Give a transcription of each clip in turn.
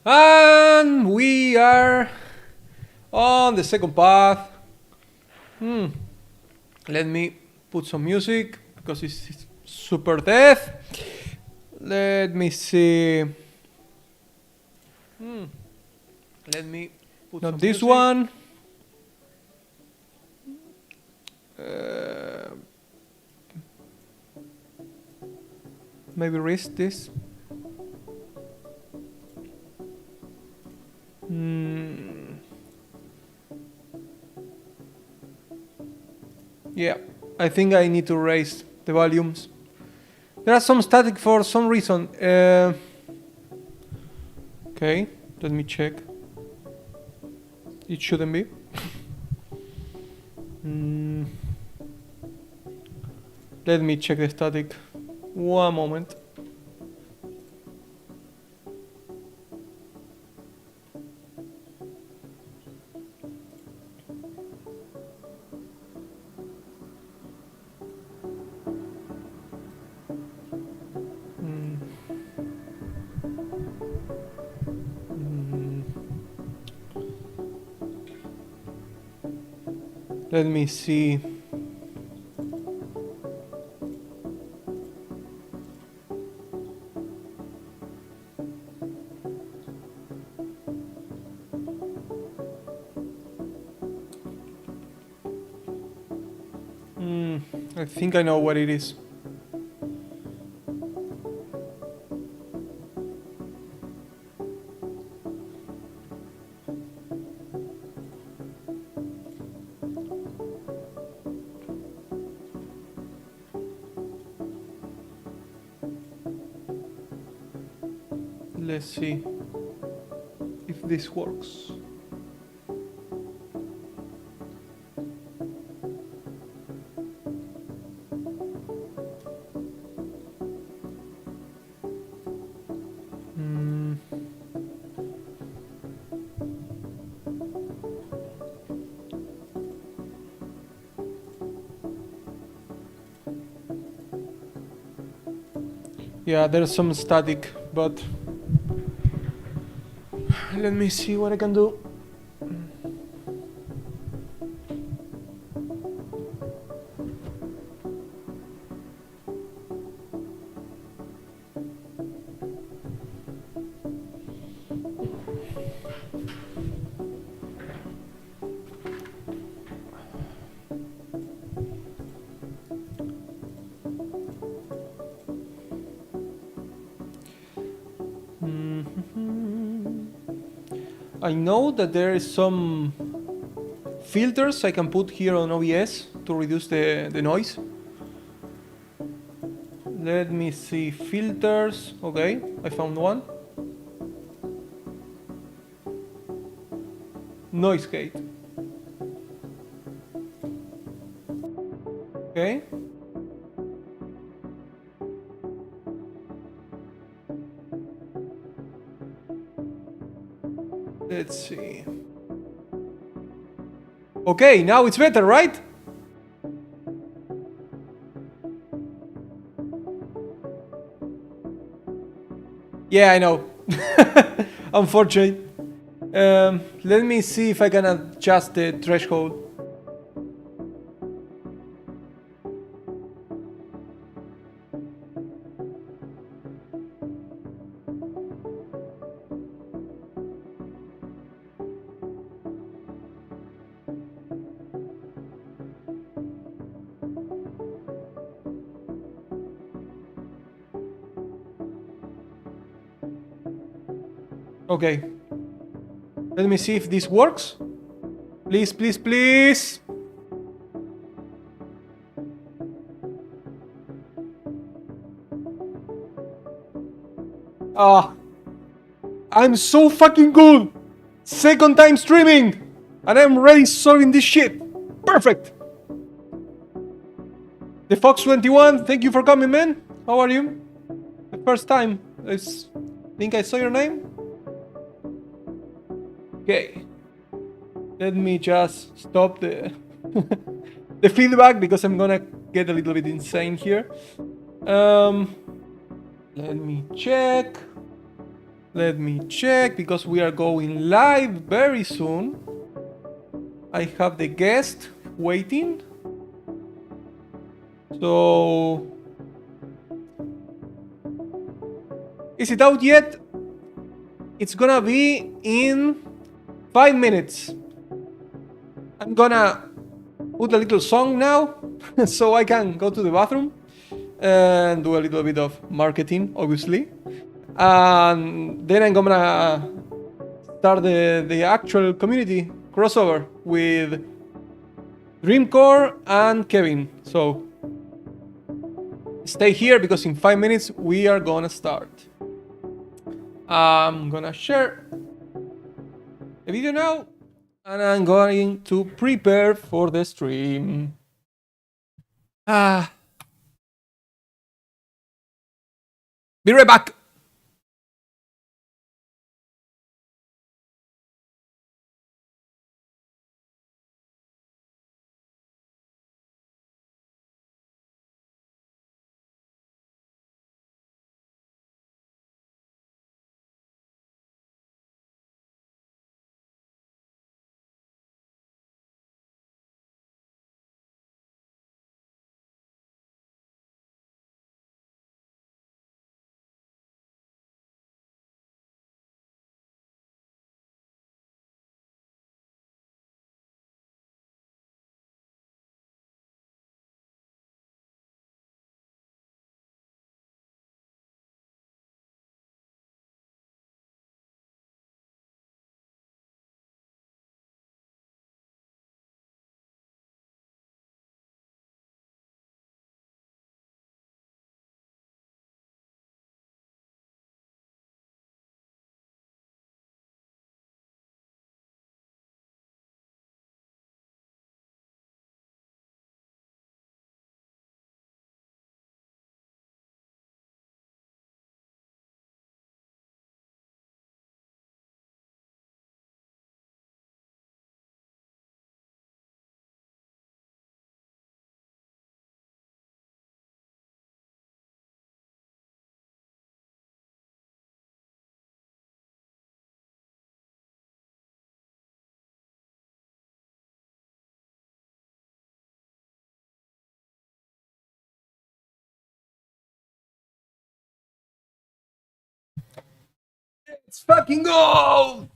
And we are on the second path. Let me put some music because it's super death. Let me see. Let me put not some this music. One. Maybe risk this. Yeah, I think I need to raise the volumes. There are some static for some reason. Okay, let me check. It shouldn't be. Let me check the static. One moment. Let me see. I think I know what it is. Let's see if this works. Yeah, there's some static, but let me see what I can do. I know that there is some filters I can put here on OBS to reduce the noise. Let me see, filters. Okay, I found one. Noise gate. Okay. Let's see. Okay, now it's better, right? Yeah, I know. Unfortunate. Let me see if I can adjust the threshold. Okay. Let me see if this works. Please, please, please. Ah. I'm so fucking good. Second time streaming. And I'm ready solving this shit. Perfect. The Fox 21, thank you for coming, man. How are you? The first time. I think I saw your name. Okay. Let me just stop the the feedback because I'm gonna get a little bit insane here. Let me check. Let me check because we are going live very soon. I have the guest waiting. So, is it out yet? It's gonna be in 5 minutes. I'm gonna put a little song now so I can go to the bathroom and do a little bit of marketing, obviously. And then I'm gonna start the actual community crossover with Dreamcore and Kevin. So stay here because in 5 minutes we are gonna start. I'm gonna share the video now and I'm going to prepare for the stream. Be right back. Let's fucking go!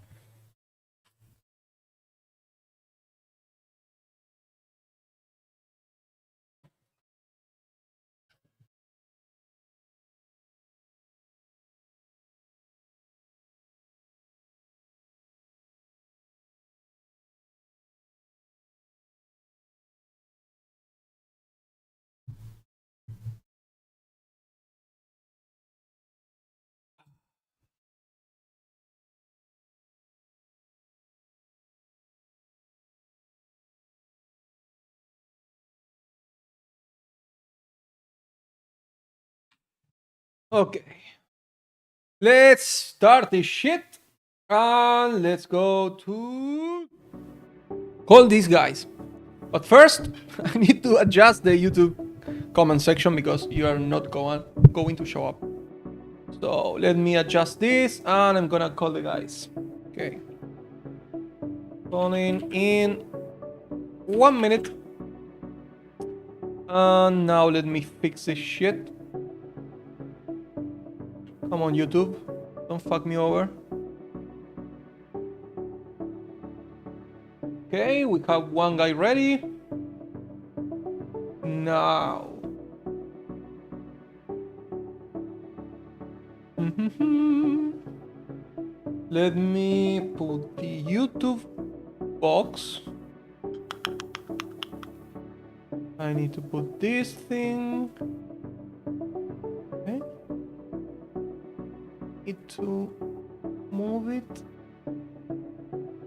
Okay. Let's start this shit. And let's go to call these guys. But first, I need to adjust the YouTube comment section because you are not going to show up. So let me adjust this and I'm gonna call the guys. Okay. Calling in 1 minute. And now let me fix this shit. Come on, YouTube. Don't fuck me over. Okay, we have one guy ready. Now. Let me put the YouTube box. I need to put this thing. Okay. Need to move it.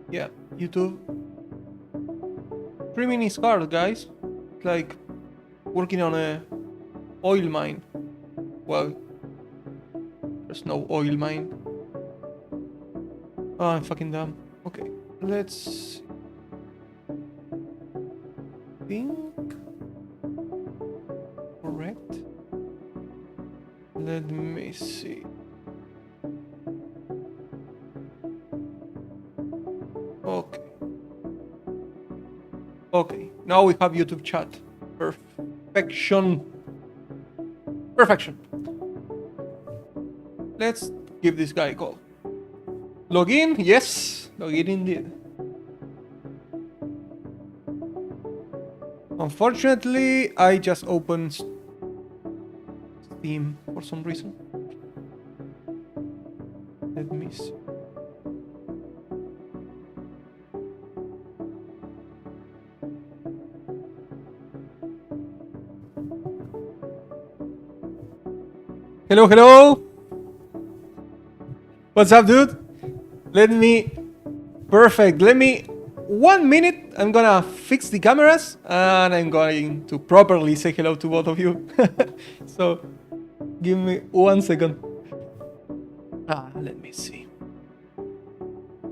Yeah, YouTube. Streaming is hard, guys. It's like working on a oil mine. Well, there's no oil mine. Oh, I'm fucking dumb. Okay, let's think. Correct. Let me see. Okay. Okay, now we have YouTube chat. Perfection. Perfection. Let's give this guy a call. Login? Yes, login indeed. Unfortunately, I just opened Steam for some reason. Let me see. Hello, hello. What's up, dude? Let me... Perfect. Let me... 1 minute. I'm gonna fix the cameras and I'm going to properly say hello to both of you. So, give me 1 second. Let me see.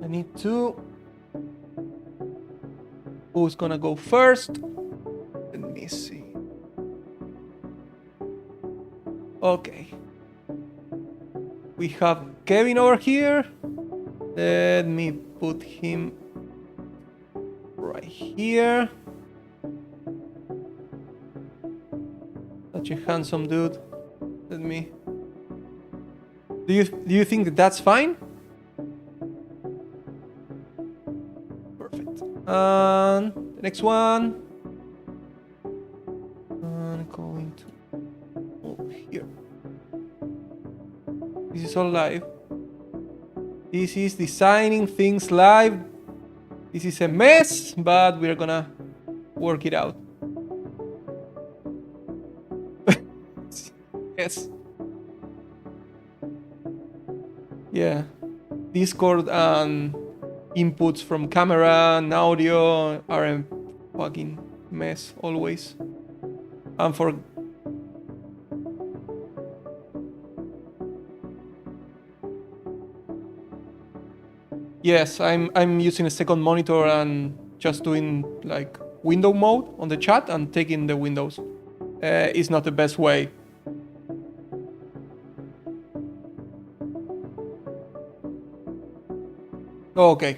I need to... Who's gonna go first? Let me see. Okay. We have Kevin over here. Let me put him right here. Such a handsome dude. Let me... Do you think that that's fine? Perfect. And the next one. I'm going to move here. This is all live. This is designing things live. This is a mess, but we're gonna work it out. Yes. Yeah. Discord and inputs from camera and audio are a fucking mess always. And for... Yes, I'm using a second monitor and just doing like window mode on the chat and taking the windows. It's not the best way. Oh, okay.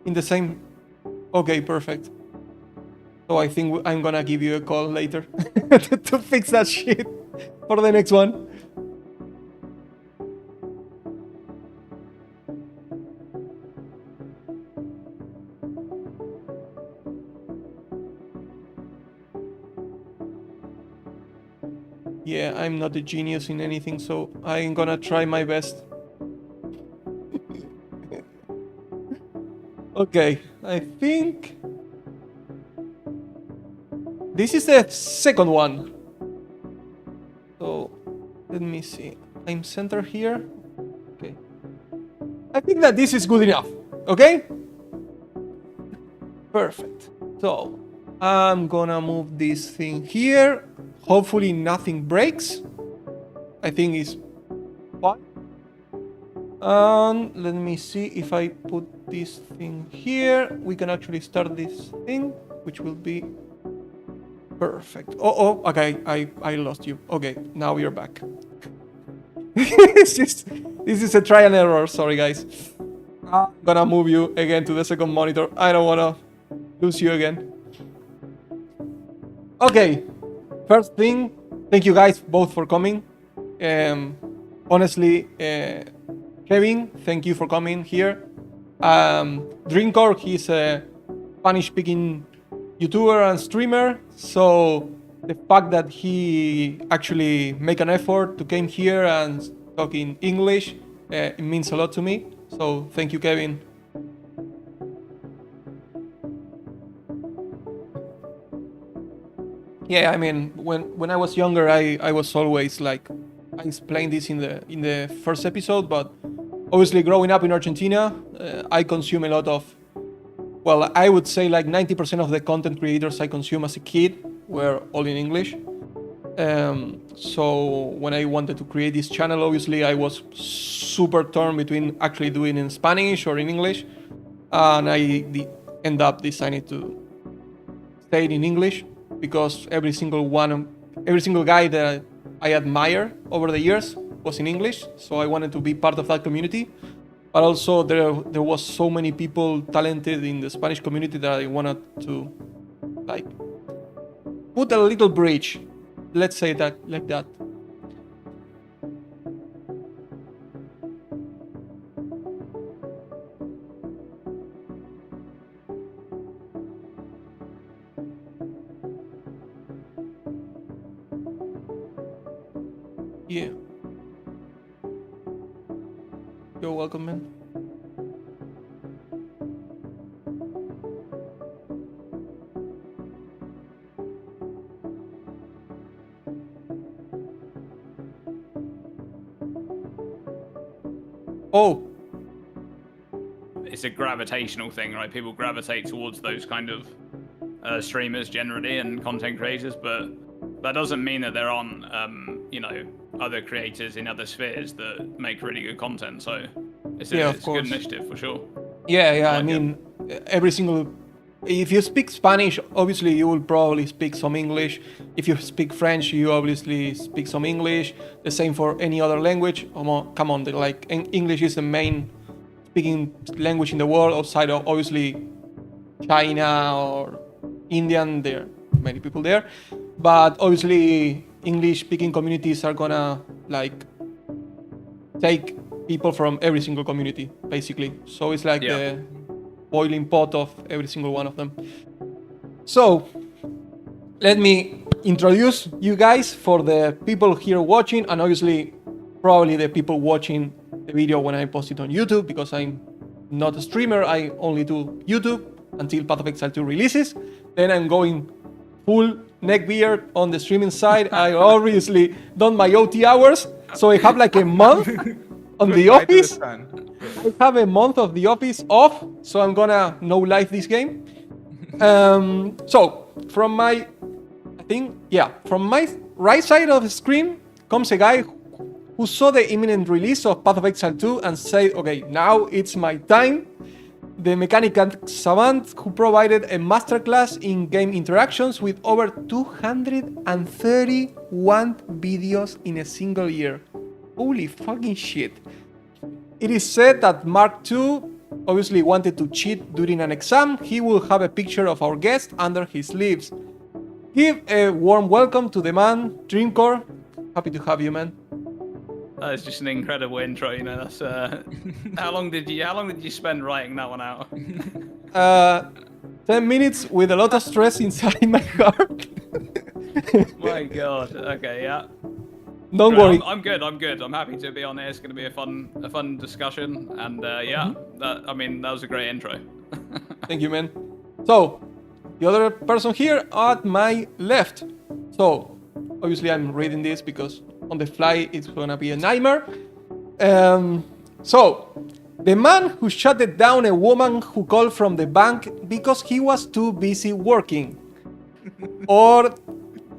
In the same... Okay, perfect. So I think I'm gonna give you a call later to fix that shit for the next one. Yeah, I'm not a genius in anything, so I'm gonna try my best. Okay, I think this is the second one. So let me see. I'm centered here. Okay. I think that this is good enough. Okay? Perfect. So I'm gonna move this thing here. Hopefully nothing breaks. I think it's fine. And let me see if I put this thing here. We can actually start this thing, which will be perfect. Oh, okay, I lost you. Okay, now you're back. This is a trial and error. Sorry, guys. I'm gonna move you again to the second monitor. I don't wanna lose you again. Okay, first thing, thank you guys both for coming. Honestly, Kevin, thank you for coming here. Drinkor, he's a Spanish-speaking YouTuber and streamer, so the fact that he actually make an effort to came here and talk in English, it means a lot to me. So thank you, Kevin. Yeah, I mean, when I was younger, I was always like, I explained this in the first episode, but obviously growing up in Argentina, I consume a lot of, well, I would say like 90% of the content creators I consume as a kid were all in English. So when I wanted to create this channel, obviously I was super torn between actually doing in Spanish or in English, and I end up deciding to stay in English because every single guy that I admire over the years was in English, so I wanted to be part of that community. But also there was so many people talented in the Spanish community that I wanted to like put a little bridge, let's say that like that. Yeah. You're welcome, man. Oh. It's a gravitational thing, right? People gravitate towards those kind of streamers generally and content creators, but that doesn't mean that there aren't, other creators in other spheres that make really good content. So it's a good initiative for sure. Yeah. I mean, if you speak Spanish, obviously you will probably speak some English. If you speak French, you obviously speak some English. The same for any other language. Come on, like English is the main speaking language in the world outside of obviously China or Indian. There are many people there, but obviously English-speaking communities are gonna like take people from every single community, basically. So it's like the boiling pot of every single one of them. So let me introduce you guys for the people here watching, and obviously probably the people watching the video when I post it on YouTube, because I'm not a streamer. I only do YouTube until Path of Exile 2 releases. Then I'm going full neckbeard on the streaming side. I obviously done my OT hours, so I have like a month on the office. I have a month of the office off, so I'm gonna no life this game. So from my right side of the screen comes a guy who saw the imminent release of Path of Exile 2 and said, okay, now it's my time. The mechanical savant who provided a masterclass in game interactions with over 231 videos in a single year. Holy fucking shit. It is said that Mark II obviously wanted to cheat during an exam, he will have a picture of our guest under his sleeves. Give a warm welcome to the man, Dreamcore. Happy to have you, man. That is just an incredible intro. You know, that's how long did you spend writing that one out? 10 minutes with a lot of stress inside my heart. My God. Okay, yeah. Don't Great, worry. I'm good. I'm happy to be on here. It's going to be a fun discussion, and yeah, that was a great intro. Thank you, man. So, the other person here at my left. So, obviously, I'm reading this because on the fly it's gonna be a nightmare. So, the man who shut down a woman who called from the bank because he was too busy working, or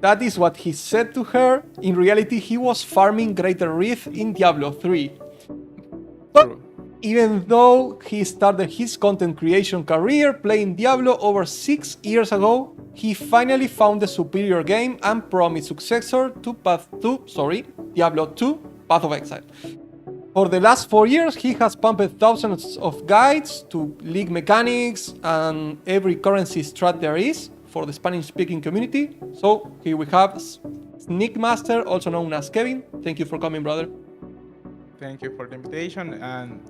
that is what he said to her. In reality, he was farming Greater Wraith in Diablo 3. But even though he started his content creation career playing Diablo over 6 years ago, he finally found the superior game and promised successor to Diablo 2, Path of Exile. For the last 4 years, he has pumped thousands of guides to league mechanics and every currency strat there is for the Spanish-speaking community. So here we have Sneak Master, also known as Kevin. Thank you for coming, brother. Thank you for the invitation and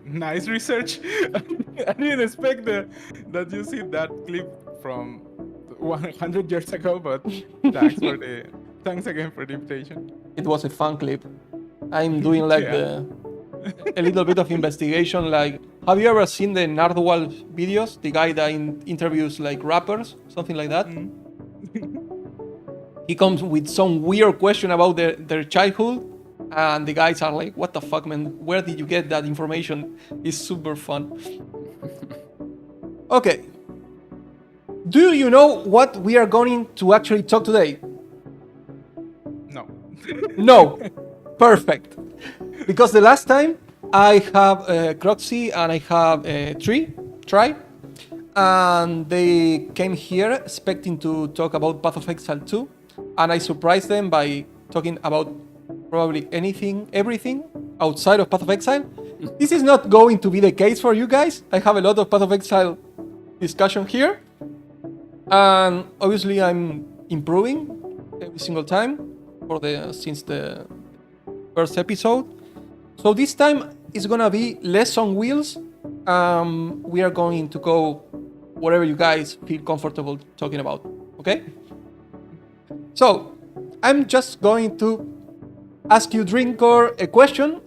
nice research. I didn't expect that you see that clip from 100 years ago, but thanks again for the invitation. It was a fun clip. I'm doing like a little bit of investigation. Like, have you ever seen the Nardwal videos? The guy that interviews like rappers, something like that. He comes with some weird question about their childhood, and the guys are like, "What the fuck, man? Where did you get that information?" It's super fun. Okay. Do you know what we are going to actually talk today? No. No. Perfect. Because the last time I have Croxy and I have Try, and they came here expecting to talk about Path of Exile 2, and I surprised them by talking about probably everything outside of Path of Exile. This is not going to be the case for you guys. I have a lot of Path of Exile discussion here, and obviously I'm improving every single time since the first episode. So this time it's gonna be less on wheels. We are going to go whatever you guys feel comfortable talking about. Okay? So I'm just going to ask you, Drinkor, a question,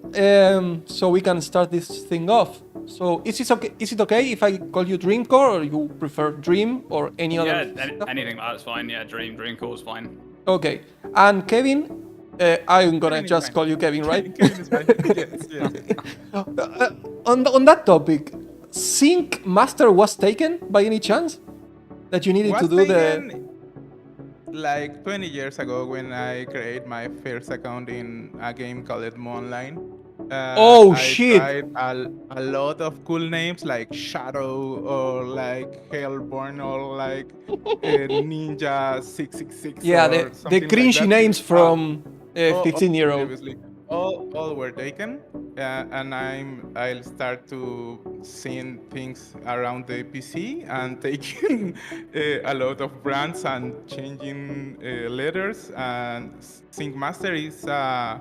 so we can start this thing off. So is it okay if I call you Drinkor, or you prefer Dream or any other? Yeah, anything like that's fine. Yeah, Dreamcore is fine. Okay. And Kevin, I'm gonna Kevin just call you Kevin, right? Kevin is fine. Yes. On that topic, Sync Master was taken by any chance? That you needed to do like 20 years ago when I created my first account in a game called Mo Online. Shit! I tried a lot of cool names like Shadow or like Hellborn or like Ninja 666. Yeah, or the something cringy like that. names from 15-year-old. Obviously. All were taken, and I'll start to seeing things around the PC and taking a lot of brands and changing letters. And Sync Master is a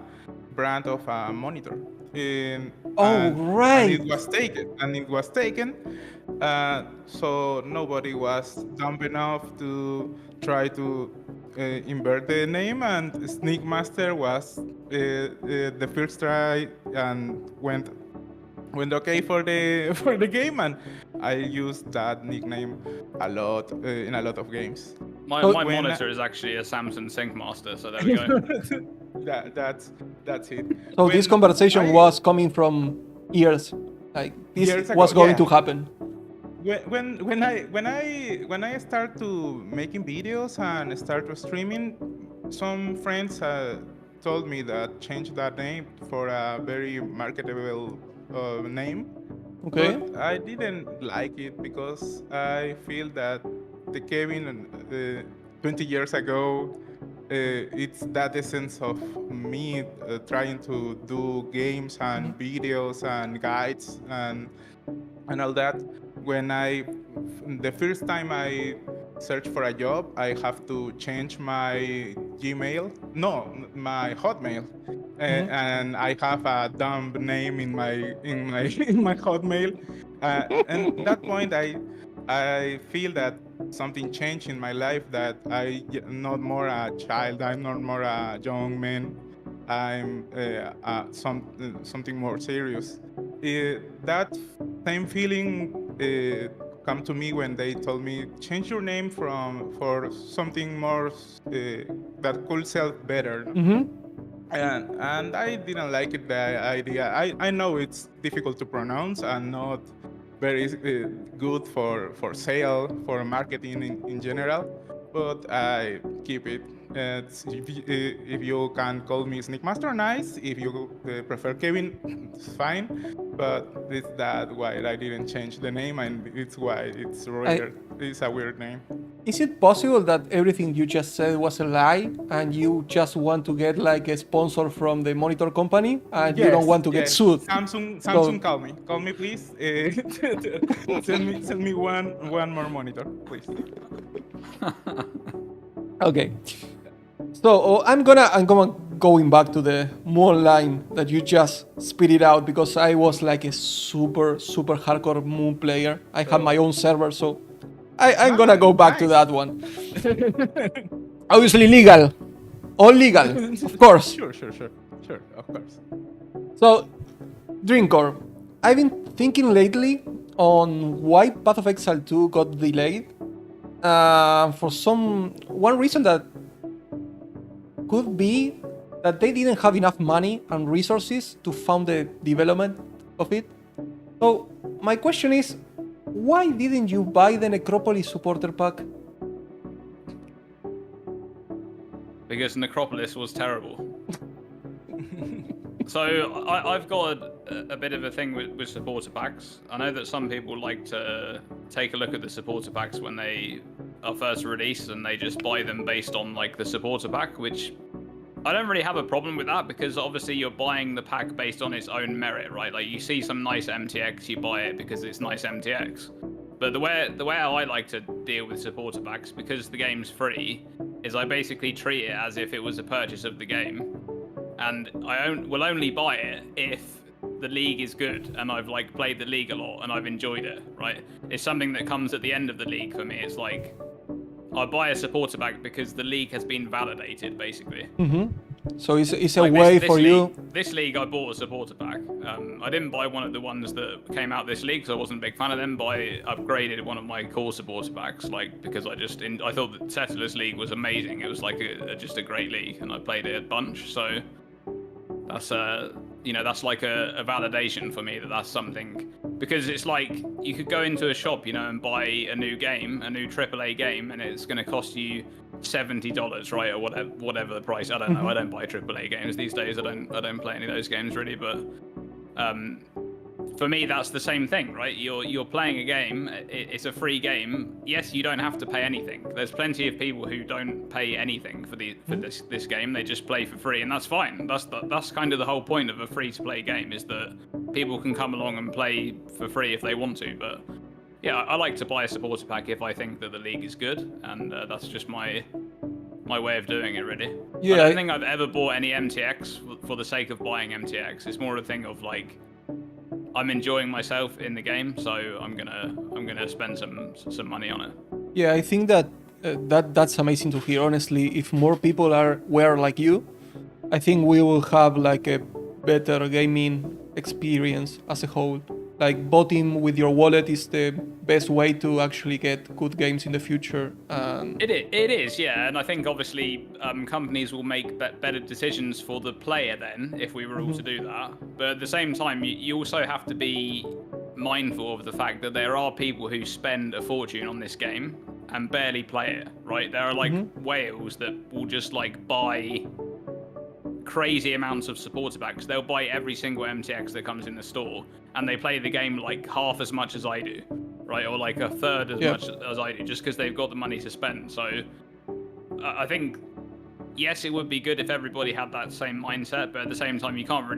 brand of a monitor. Right. And it was taken. So nobody was dumb enough to try to invert the name, and Sneak Master was the first try and went okay for the game, and I used that nickname a lot in a lot of games. My monitor is actually a Samsung Sync Master, so there we go. That's it. So this conversation was coming from years, like this Years ago, was going yeah. to happen. When I start to making videos and start to streaming, some friends told me that change that name for a very marketable name. Okay. But I didn't like it because I feel that the Kevin 20 years ago it's that essence of me trying to do games and videos and guides and all that. When the first time I search for a job, I have to change my Gmail, no, my Hotmail, and I have a dumb name in my in my Hotmail. And at that point, I feel that something changed in my life. That I'm not more a child. I'm not more a young man. I'm something more serious. That same feeling come to me when they told me change your name for something more that could sell better. And I didn't like it, the idea. I know it's difficult to pronounce and not very good for sale, for marketing in general, but I keep it. If you can call me Sneak Master, nice. If you prefer Kevin, it's fine. But it's that why I didn't change the name, and it's why it's weird. It's a weird name. Is it possible that everything you just said was a lie and you just want to get like a sponsor from the monitor company and you don't want to get sued? Samsung, call me please. Send me one more monitor, please. Okay. So I'm gonna going back to the Moon line that you just spit it out, because I was like a super hardcore Moon player. I had my own server, so I'm gonna go back to that one. Obviously legal. All legal, of course. Sure, of course. So, Dreamcore, I've been thinking lately on why Path of Exile 2 got delayed. For one reason that could be that they didn't have enough money and resources to fund the development of it. So my question is, why didn't you buy the Necropolis supporter pack? Because Necropolis was terrible. So I've got a bit of a thing with supporter packs. I know that some people like to take a look at the supporter packs when they are first released and they just buy them based on like the supporter pack, which I don't really have a problem with that, because obviously you're buying the pack based on its own merit, right? Like you see some nice MTX, you buy it because it's nice MTX. But the way I like to deal with supporter packs, because the game's free, is I basically treat it as if it was a purchase of the game. And I will only buy it if the league is good and I've like played the league a lot and I've enjoyed it, right? It's something that comes at the end of the league for me. It's like I buy a supporter pack because the league has been validated, basically. So it's a like way for you. This league, I bought a supporter pack. I didn't buy one of the ones that came out this league, so I wasn't a big fan of them. But I upgraded one of my core supporter packs, like because I thought that Settlers League was amazing. It was like just a great league, and I played it a bunch. So that's that's like a validation for me that that's something, because it's like you could go into a shop, and buy a new game, a new AAA game, and it's going to cost you $70, right, or whatever the price. I don't know. I don't buy AAA games these days. I don't play any of those games really, but for me that's the same thing, right? You're playing a game. It's a free game. Yes, you don't have to pay anything. There's plenty of people who don't pay anything for this game. They just play for free, and that's fine. That's kind of the whole point of a free-to-play game, is that people can come along and play for free if they want to. But yeah, I like to buy a supporter pack if I think that the league is good, and that's just my way of doing it, really. Yeah, I don't think I've ever bought any MTX for the sake of buying MTX. It's more a thing of like, I'm enjoying myself in the game, so I'm gonna spend some money on it. Yeah, I think that's amazing to hear. Honestly, if more people were like you, I think we will have like a better gaming experience as a whole. Like voting with your wallet is the best way to actually get good games in the future. It is, yeah, and I think obviously companies will make better decisions for the player then if we were all to do that. But at the same time, you also have to be mindful of the fact that there are people who spend a fortune on this game and barely play it, right? There are like whales that will just like buy crazy amounts of supporter packs. They'll buy every single MTX that comes in the store, and they play the game like half as much as I do, right? Or like a third as much as I do, just because they've got the money to spend. So I think yes, it would be good if everybody had that same mindset, but at the same time, you can't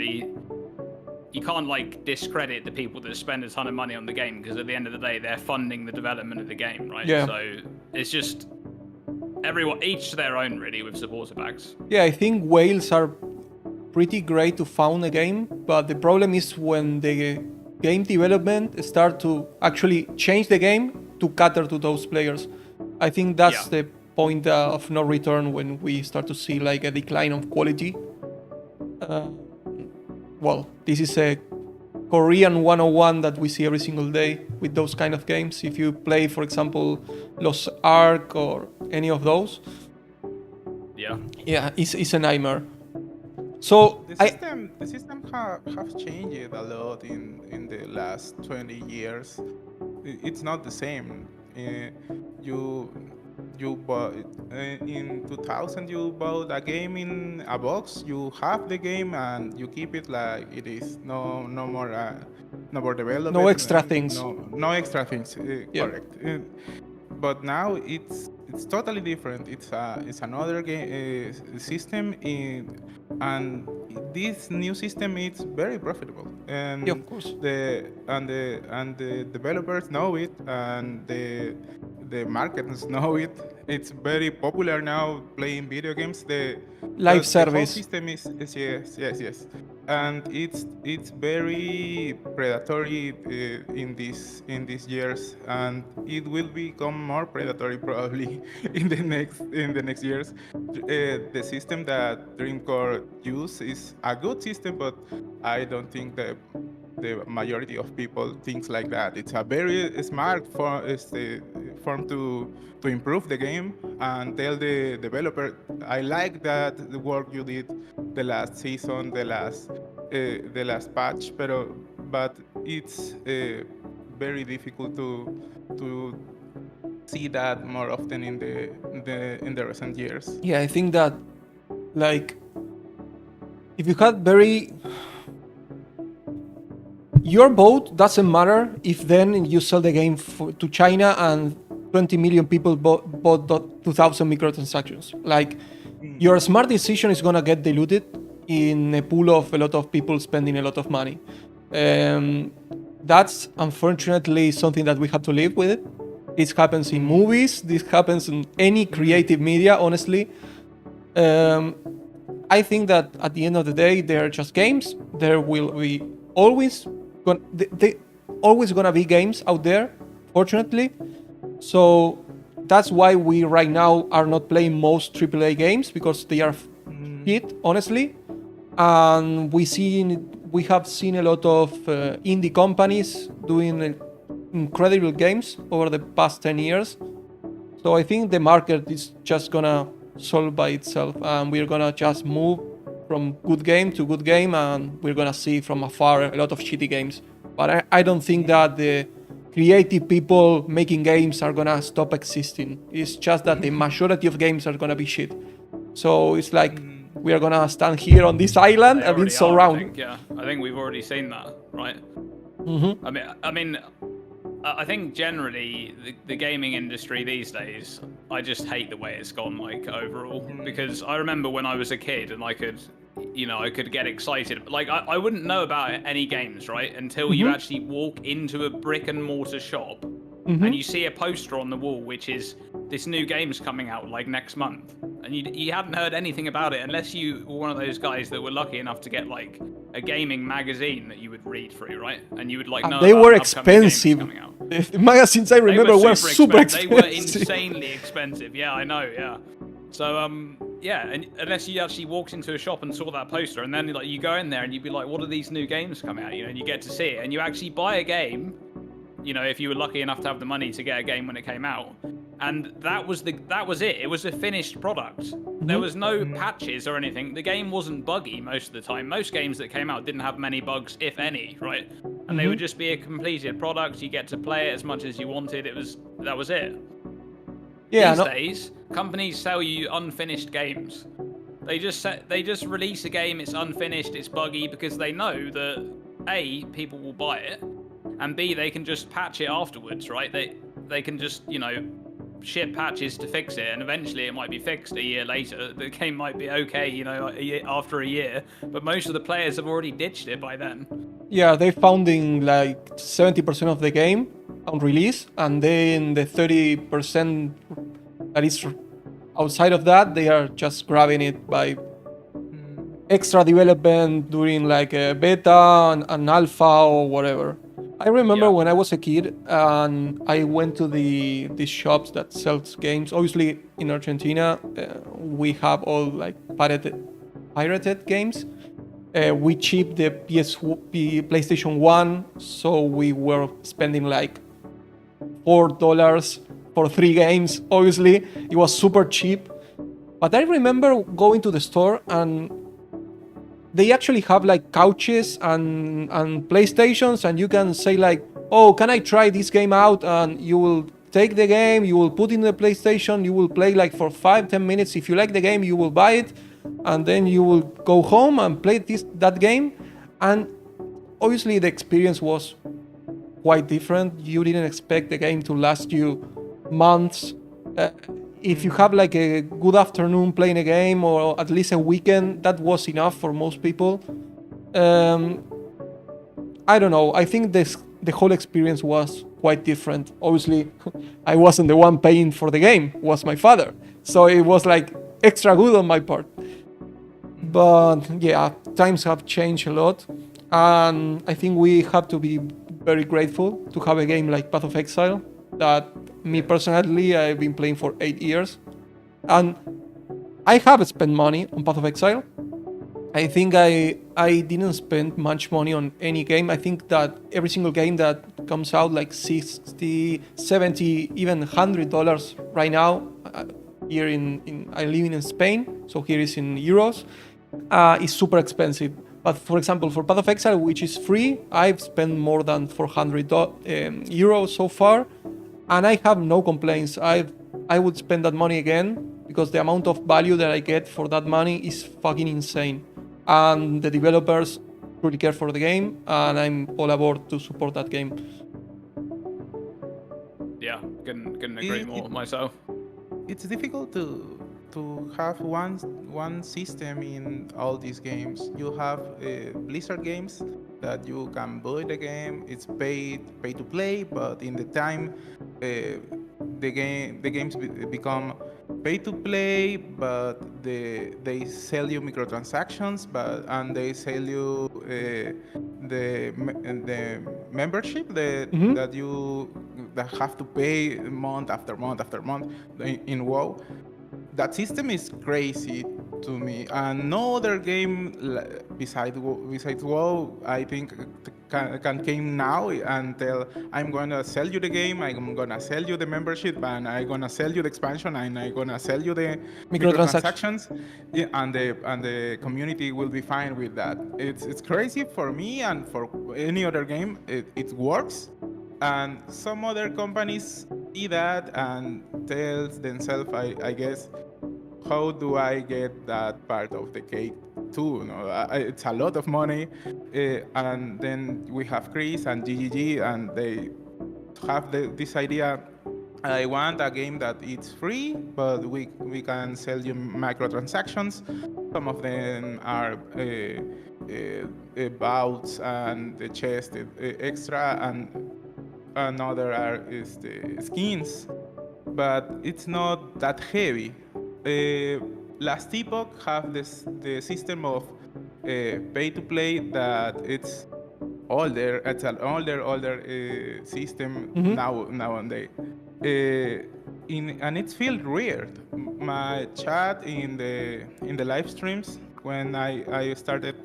like discredit the people that spend a ton of money on the game, because at the end of the day, they're funding the development of the game, right? Yeah. So it's just everyone, each to their own, really, with supporter packs. Yeah, I think whales are pretty great to found a game, but the problem is when the game development start to actually change the game to cater to those players. I think that's the point of no return when we start to see like a decline of quality. Well, this is a Korean 101 that we see every single day with those kind of games. If you play, for example, Lost Ark or any of those, yeah, it's a nightmare. So the system have changed a lot in the last 20 years. It's not the same. You bought in 2000, you bought a game in a box. You have the game and you keep it like it is. No more development. No extra things. No extra things. Correct. But now it's totally different. It's another game system, and this new system is very profitable. And of course. the developers know it, and the marketers know it. It's very popular now playing video games. The service. The whole system is yes, and it's very predatory in these years, and it will become more predatory probably in the next years. The system that Dreamcore use is a good system, but I don't think the majority of people thinks like that. It's a very smart form to improve the game and tell the developer, I like that the work you did the last season, the last patch, but it's very difficult to see that more often in the recent years. Yeah, I think that like if you had very your vote doesn't matter if then you sell the game to China and 20 million people bought 2,000 microtransactions. Like, your smart decision is gonna get diluted in a pool of a lot of people spending a lot of money. That's unfortunately something that we have to live with. This happens in movies. This happens in any creative media, honestly. I think that at the end of the day, they're just games. There will be always gonna be games out there, fortunately. So that's why we right now are not playing most AAA games, because they are hit, honestly. And we have seen a lot of indie companies doing incredible games over the past 10 years. So I think the market is just gonna solve by itself, and we're gonna just move from good game to good game, and we're gonna see from afar a lot of shitty games. But I don't think that the creative people making games are gonna stop existing. It's just that the majority of games are gonna be shit. So it's like we are gonna stand here on this island and be surrounded. I think we've already seen that, right? Mm-hmm. I think generally the gaming industry these days, I just hate the way it's gone, like, overall. Because I remember when I was a kid and I could get excited. Like, I wouldn't know about any games, right, until you actually walk into a brick and mortar shop and you see a poster on the wall which is this new game's coming out like next month, and you hadn't heard anything about it unless you were one of those guys that were lucky enough to get like a gaming magazine that you would read through, right? And you would like know they about were upcoming games expensive. coming out. The magazines I remember were super expensive. They were insanely expensive. Yeah, I know. Yeah. So yeah, and unless you actually walked into a shop and saw that poster, and then like you go in there and you'd be like, what are these new games coming out? And you get to see it, and you actually buy a game. If you were lucky enough to have the money to get a game when it came out, and that was it. It was a finished product. There was no patches or anything. The game wasn't buggy most of the time. Most games that came out didn't have many bugs, if any, right? And they would just be a completed product. You get to play it as much as you wanted. That was it. Yeah. These days, companies sell you unfinished games. They just release a game. It's unfinished. It's buggy because they know that A, people will buy it, and B, they can just patch it afterwards, right? They can just ship patches to fix it, and eventually it might be fixed a year later. The game might be okay, after a year, but most of the players have already ditched it by then. Yeah, they founding like 70% of the game on release, and then the 30% that is outside of that, they are just grabbing it by extra development during like a beta, an alpha, or whatever. I remember when I was a kid and I went to these shops that sells games. Obviously, in Argentina, we have all like pirated games. We cheaped the PlayStation 1, so we were spending like $4 for 3 games. Obviously, it was super cheap. But I remember going to the store and they actually have like couches and PlayStations, and you can say like, oh, can I try this game out? And you will take the game, you will put in the PlayStation, you will play like for 5-10 minutes. If you like the game, you will buy it, and then you will go home and play that game. And obviously the experience was quite different. You didn't expect the game to last you months. If you have like a good afternoon playing a game, or at least a weekend, that was enough for most people. I don't know. I think the whole experience was quite different. Obviously, I wasn't the one paying for the game. It was my father. So it was like extra good on my part. But yeah, times have changed a lot. And I think we have to be very grateful to have a game like Path of Exile that me personally, I've been playing for 8 years. And I have spent money on Path of Exile. I think I didn't spend much money on any game. I think that every single game that comes out, like $60, $70, even $100 right now, here I live in Spain, so here is in euros, is super expensive. But for example, for Path of Exile, which is free, I've spent more than 400 euros so far, and I have no complaints. I would spend that money again because the amount of value that I get for that money is fucking insane. And the developers really care for the game, and I'm all aboard to support that game. Yeah, couldn't agree more myself. It's difficult to have one system in all these games. You have Blizzard games that you can buy the game. It's pay to play, but in the time the games become pay to play, but they sell you microtransactions, and they sell you the membership that you have to pay month after month after month in WoW. That system is crazy to me, and no other game besides WoW, I think, can came now and tell, I'm gonna sell you the game, I'm gonna sell you the membership, and I'm gonna sell you the expansion, and I'm gonna sell you the microtransactions, yeah, and the community will be fine with that. It's crazy for me, and for any other game, it works. And some other companies see that and tell themselves, I guess, how do I get that part of the cake too? It's a lot of money. And then we have Chris and GGG, and they have this idea. I want a game that it's free, but we can sell you microtransactions. Some of them are bouts and the chest extra, and another are the skins, but it's not that heavy. Last Epoch have the system of pay to play that it's older. It's an older system nowadays. And it feels weird. My chat in the live streams when I started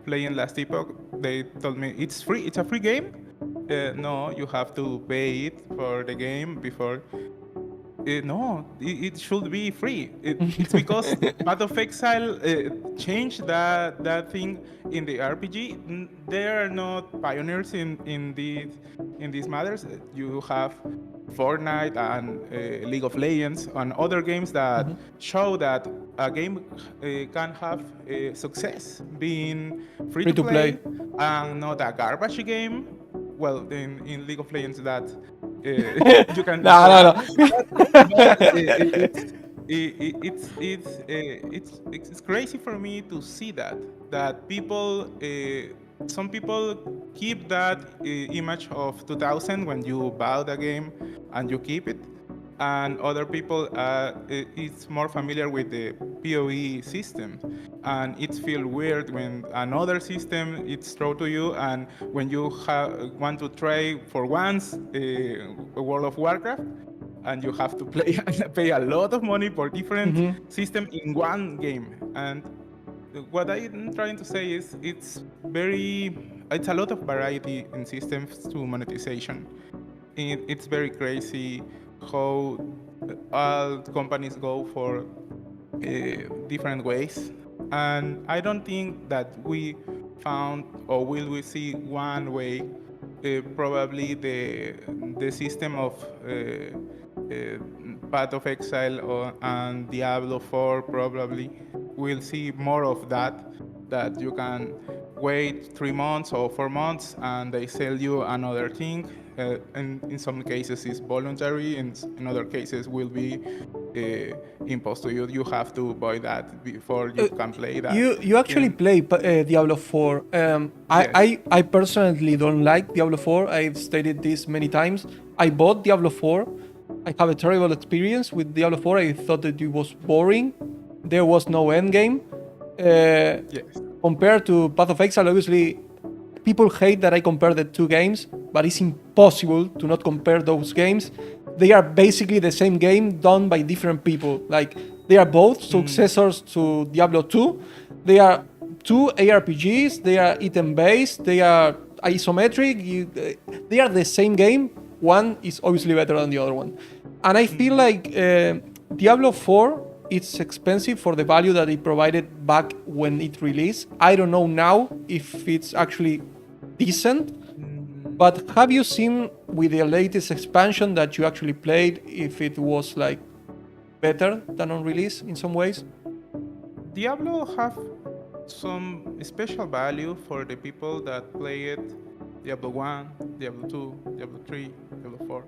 playing Last Epoch, they told me it's free. It's a free game. No, you have to pay it for the game before. No, it should be free. It's because Path of Exile changed that thing in the RPG. They are not pioneers in these matters. You have Fortnite and League of Legends and other games that show that a game can have success being free to play and not a garbage game. Well, in League of Legends, You can No, say no, that. no. It's crazy for me to see that people some people keep that image of 2000 when you buy the game and you keep it, and other people it's more familiar with the PoE system, and it feels weird when another system it's thrown to you, and when you want to try for once World of Warcraft, and you have to pay a lot of money for different system in one game. And what I'm trying to say is it's a lot of variety in systems to monetization. It's very crazy how all companies go for different ways, and I don't think that we found or will we see one way. Probably the system of Path of Exile and Diablo 4 probably will see more of that you can wait 3 months or 4 months and they sell you another thing. And in some cases it's voluntary, in other cases will be imposed to you. You have to buy that before you can play that. You actually play Diablo 4. Yes. I personally don't like Diablo 4. I've stated this many times. I bought Diablo 4. I have a terrible experience with Diablo 4. I thought that it was boring. There was no end game. Yes. Compared to Path of Exile, obviously, people hate that I compare the two games, but it's impossible to not compare those games. They are basically the same game done by different people. Like, they are both successors to Diablo 2. They are two ARPGs. They are item based. They are isometric. They are the same game. One is obviously better than the other one. And I feel like Diablo 4, it's expensive for the value that it provided back when it released. I don't know now if it's actually decent. But have you seen with the latest expansion that you actually played if it was like better than on release in some ways? Diablo have some special value for the people that play it. Diablo 1, Diablo 2, Diablo 3, Diablo 4.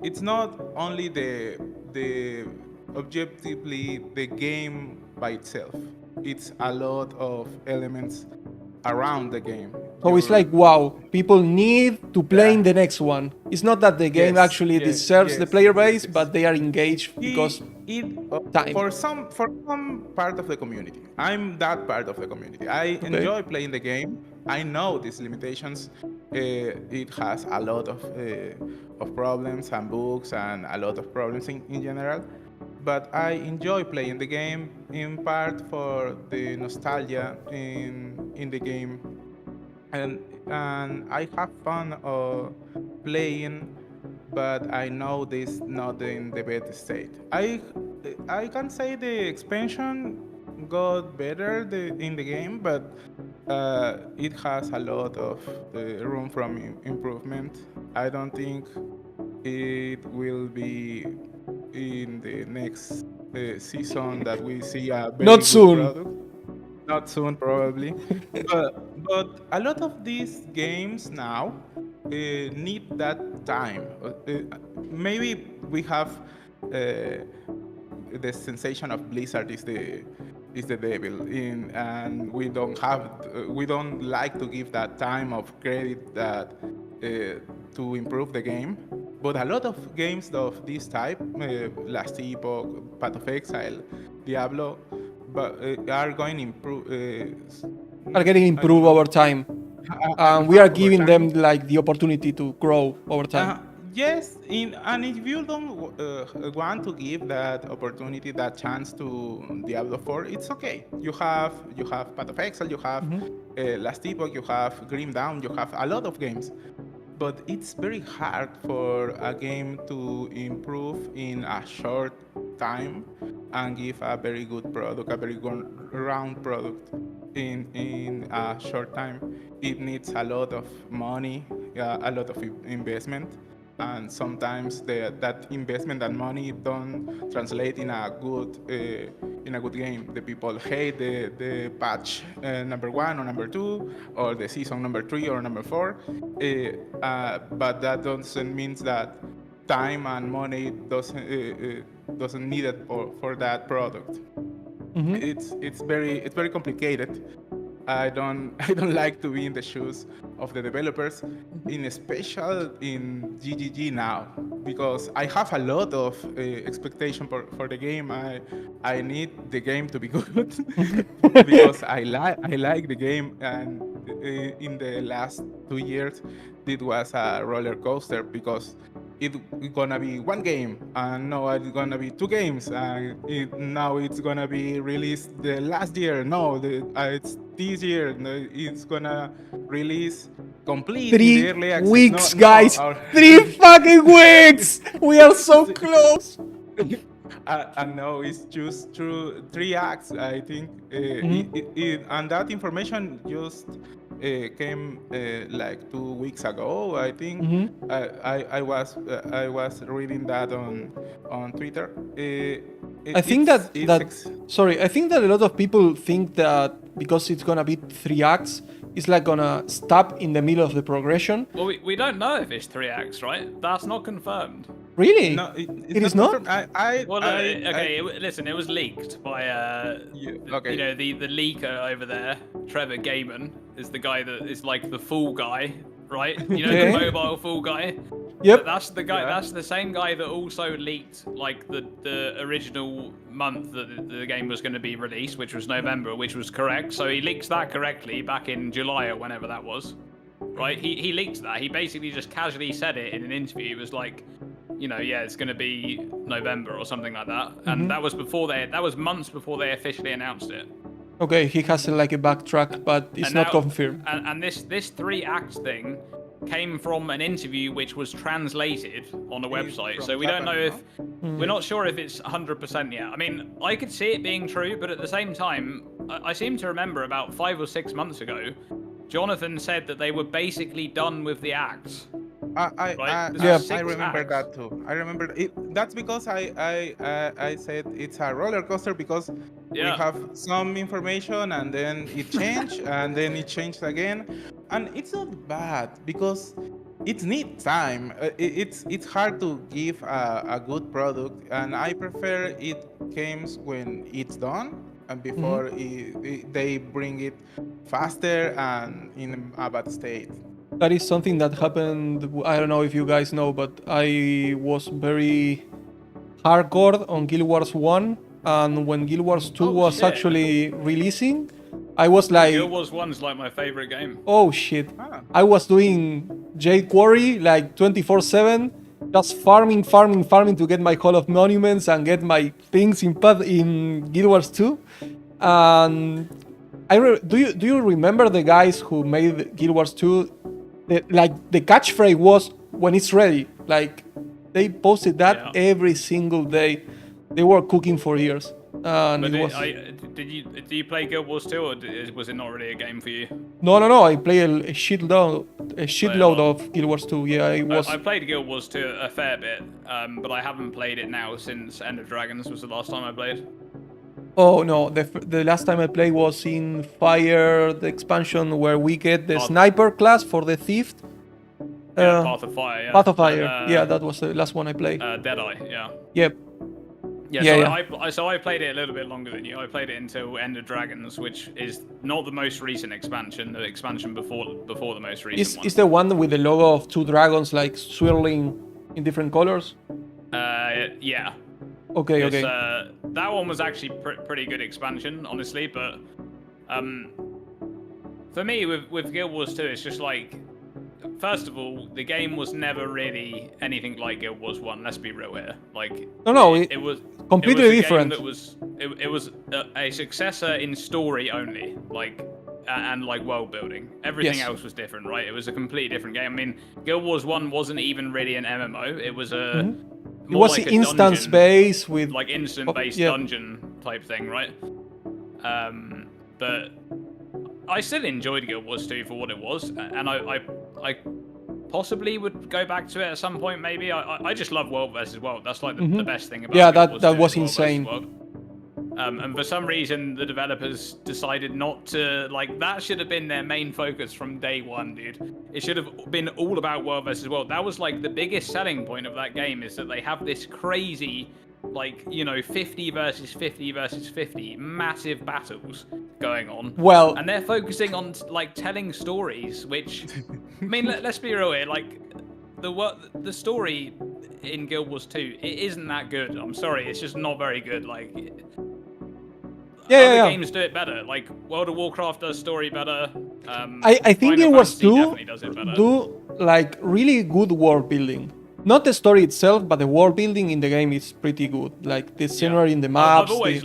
It's not only the objectively the game by itself. It's a lot of elements around the game. So it's like, wow, people need to play in the next one. It's not that the game actually deserves the player base, but they are engaged because time. For some part of the community. I'm that part of the community. I enjoy playing the game. I know these limitations. It has a lot of problems and bugs and a lot of problems in general. But I enjoy playing the game in part for the nostalgia in the game, and I have fun playing, but I know this not in the best state. I can say the expansion got better in the game, but it has a lot of room for improvement. I don't think it will be in the next season that we see a very Not good soon. product. Not soon, probably. but a lot of these games now need that time. Maybe we have the sensation of Blizzard is the devil, and we don't like to give that time of credit that to improve the game. But a lot of games of this type, Last Epoch, Path of Exile, Diablo, are going improve. Are getting improved over time. We are giving them like the opportunity to grow over time. Yes, and if you don't want to give that opportunity, that chance to Diablo 4, it's okay. You have Path of Exile, you have Last Epoch, you have Grim Dawn, you have a lot of games. But it's very hard for a game to improve in a short time and give a very good product, a very good round product in a short time. It needs a lot of money, a lot of investment, and sometimes that investment and money don't translate in a good game. The people hate the patch number 1 or number 2 or the season number 3 or number 4, but that doesn't mean that time and money doesn't need it for that product. It's very complicated. I don't like to be in the shoes of the developers, in special in GGG now, because I have a lot of expectation for the game. I need the game to be good because I like the game, and in the last 2 years it was a roller coaster because it's gonna be one game, and now it's gonna be 2 games, and now it's gonna be released the last year. No, it's this year. No, it's gonna release complete in the early access. 3 weeks, No, guys. our- 3 fucking weeks. We are so close. and no, it's just through 3 acts, I think. And that information just came like 2 weeks ago, I think. I was reading that on Twitter. I think I think that a lot of people think that because it's gonna be 3 acts, it's like gonna stop in the middle of the progression. Well, we don't know if it's 3 acts, right? That's not confirmed. Really? No, It is not? Listen, it was leaked by okay. you know, the leaker over there, Trevor Gaiman, is the guy that is like the fool guy, right? You know, Okay. the mobile fool guy. Yep. That's the guy. Yeah. That's the same guy that also leaked like the original month that the game was going to be released, which was November, which was correct. So he leaked that correctly back in July or whenever that was, right? He leaked that. He basically just casually said it in an interview. He was like, you know, yeah, it's going to be November or something like that. And that was months before they officially announced it. Okay, he has like a backtrack, but it's And not now- confirmed. And this 3 acts thing came from an interview which was translated on a website. From So we don't know Japan, if we're not sure if it's 100% yet. I mean, I could see it being true, but at the same time, I seem to remember about 5 or 6 months ago, Jonathan said that they were basically done with the acts. I remember that too. I remember it. That's because I said it's a roller coaster because we have some information and then it changed and then it changed again, and it's not bad because it needs time. It's hard to give a good product, and I prefer it comes when it's done and before they bring it faster and in a bad state. That is something that happened. I don't know if you guys know, but I was very hardcore on Guild Wars 1, and when Guild Wars 2 was shit. actually releasing, I was like, Guild Wars 1's like my favorite game. oh shit. Ah. I was doing Jade Quarry like 24/7, just farming to get my Hall of Monuments and get my things in Guild Wars 2. And do you remember the guys who made Guild Wars 2? The catchphrase was when it's ready. Like they posted that every single day. They were cooking for years. And But it was... do you play Guild Wars 2, or was it not really a game for you? No. I play a shitload of Guild Wars 2. Yeah, I was. I played Guild Wars 2 a fair bit, but I haven't played it now since End of Dragons was the last time I played. Oh no, the last time I played was in Fire, the expansion where we get the sniper class for the thief. Path of Fire, yeah. Path of Fire, yeah, that was the last one I played. Deadeye, yeah. Yep. So I played it a little bit longer than you. I played it until End of Dragons, which is not the most recent expansion. The expansion before the most recent one. Is the one with the logo of 2 dragons like swirling in different colors? Yeah. Okay. That one was actually pretty good expansion, honestly. But for me, with Guild Wars 2, it's just like, first of all, the game was never really anything like Guild Wars 1. Let's be real here. Like, it was completely different. It was a successor in story only, like, and like world building. Everything else was different, right? It was a completely different game. I mean, Guild Wars 1 wasn't even really an MMO. It was a It was like the instance based with like instant based dungeon type thing, right? But I still enjoyed Guild Wars 2 for what it was, and I possibly would go back to it at some point. Maybe I just love World versus World. That's like the best thing about Yeah, Guild Wars that 2 was is World versus insane. World. And for some reason, the developers decided not to, like, that should have been their main focus from day one, dude. It should have been all about World versus World. That was, like, the biggest selling point of that game, is that they have this crazy, like, 50 versus 50 versus 50 massive battles going on. Well, And they're focusing on, like, telling stories, which, I mean, let's be real here, like, the story in Guild Wars 2, it isn't that good. I'm sorry, it's just not very good. Like, other games do it better. Like World of Warcraft does story better. I think Final Guild Wars Fantasy 2 definitely does it better. do like really good world building. Not the story itself, but the world building in the game is pretty good. Like the scenery in the maps. I've always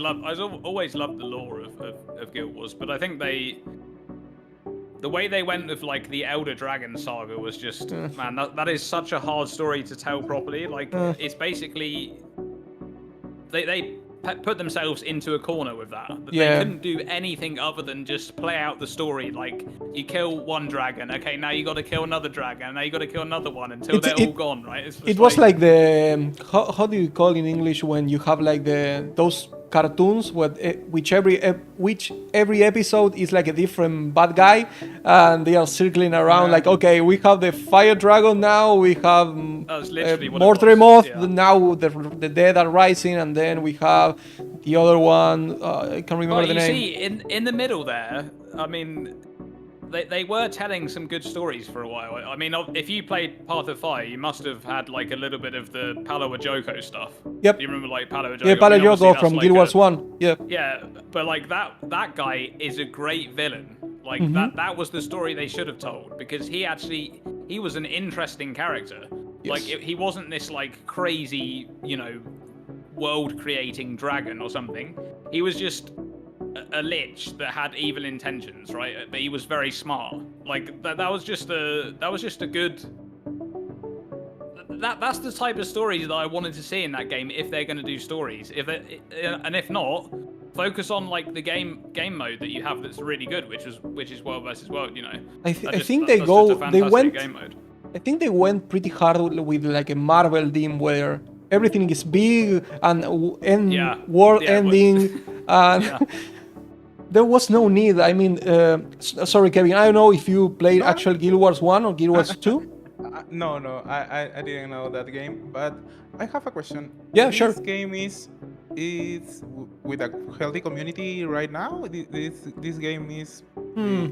loved the lore of Guild Wars, but I think the way they went with like the Elder Dragon saga was just man, that is such a hard story to tell properly. Like it's basically they put themselves into a corner with that. They couldn't do anything other than just play out the story. Like you kill one dragon, okay, now you got to kill another dragon, now you got to kill another one until they're all gone, right? It was like the how do you call in English when you have like those cartoons which every episode is like a different bad guy and they are circling around like, okay, we have the fire dragon now, we have Mortremoth, now the dead are rising, and then we have the other one, I can't remember the name. You see, in the middle there, I mean, they were telling some good stories for a while. I mean, if you played Path of Fire, you must have had like a little bit of the Palo Ajoko stuff. Yep. Do you remember like Palo Ajoko? Yeah, Palo Ajoko from Guild Wars 1. Yeah. Yeah, but like that guy is a great villain. Like that was the story they should have told, because he was an interesting character. Yes. Like he wasn't this like crazy, world creating dragon or something. He was just a lich that had evil intentions, right? But he was very smart. Like that was just a good. That's the type of stories that I wanted to see in that game if they're going to do stories. If not, focus on like the game mode that you have that's really good, which is World versus World. I think they went pretty hard with like a Marvel theme where everything is big and world ending and. There was no need. I mean, sorry, Kevin. I don't know if you played actual Guild Wars 1 or Guild Wars 2. No, I didn't know that game. But I have a question. Yeah, sure. This game is with a healthy community right now. This game is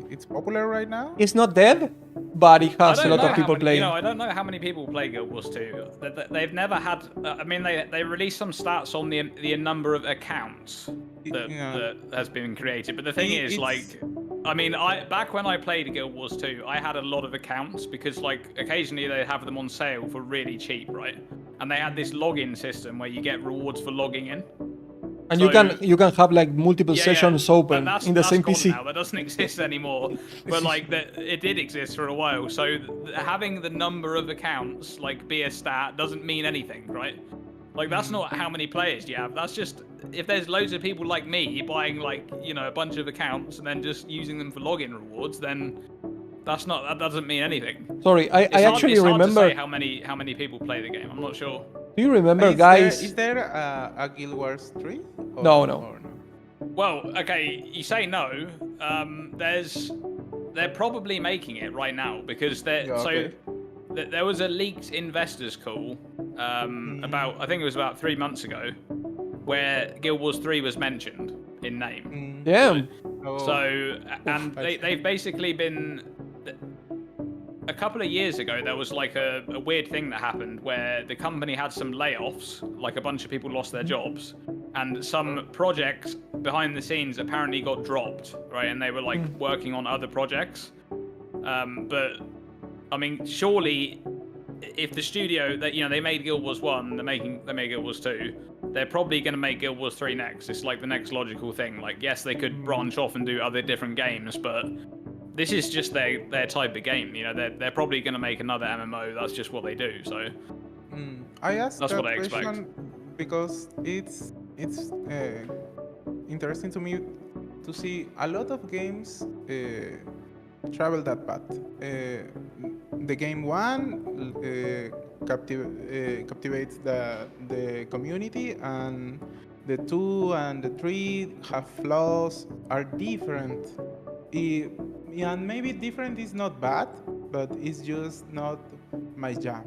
it's popular right now. It's not dead, but it has a lot of people playing. I don't know how many people play Guild Wars 2. They've never had. I mean, they released some stats on the number of accounts that has been created. But the thing is, like, I mean, back when I played Guild Wars 2, I had a lot of accounts because, like, occasionally they have them on sale for really cheap, right? And they had this login system where you get rewards for logging in. And so, you can have like multiple sessions open in the same PC. Now. That doesn't exist anymore. But like it did exist for a while. So having the number of accounts like be a stat doesn't mean anything, right? Like that's not how many players you have. That's just if there's loads of people like me buying like a bunch of accounts and then just using them for login rewards, then that doesn't mean anything. Sorry, I actually remember to say how many people play the game. I'm not sure. Do you remember, guys? Is there a Guild Wars 3? No. Well, okay, you say no. They're probably making it right now because there was a leaked investors call I think it was about 3 months ago, where Guild Wars 3 was mentioned in name. Damn. So they've basically been. A couple of years ago, there was like a weird thing that happened where the company had some layoffs, like a bunch of people lost their jobs, and some projects behind the scenes apparently got dropped, right? And they were like working on other projects. But I mean, surely, if the studio that they made Guild Wars 1, they made Guild Wars 2, they're probably going to make Guild Wars 3 next. It's like the next logical thing. Like, yes, they could branch off and do other different games, but this is just their type of game. They're probably going to make another MMO. That's just what they do. So I asked that's what I expect. Because it's interesting to me to see a lot of games travel that path. the game one captivates the community, and the two and the three have flaws, are different. And maybe different is not bad, but it's just not my jam.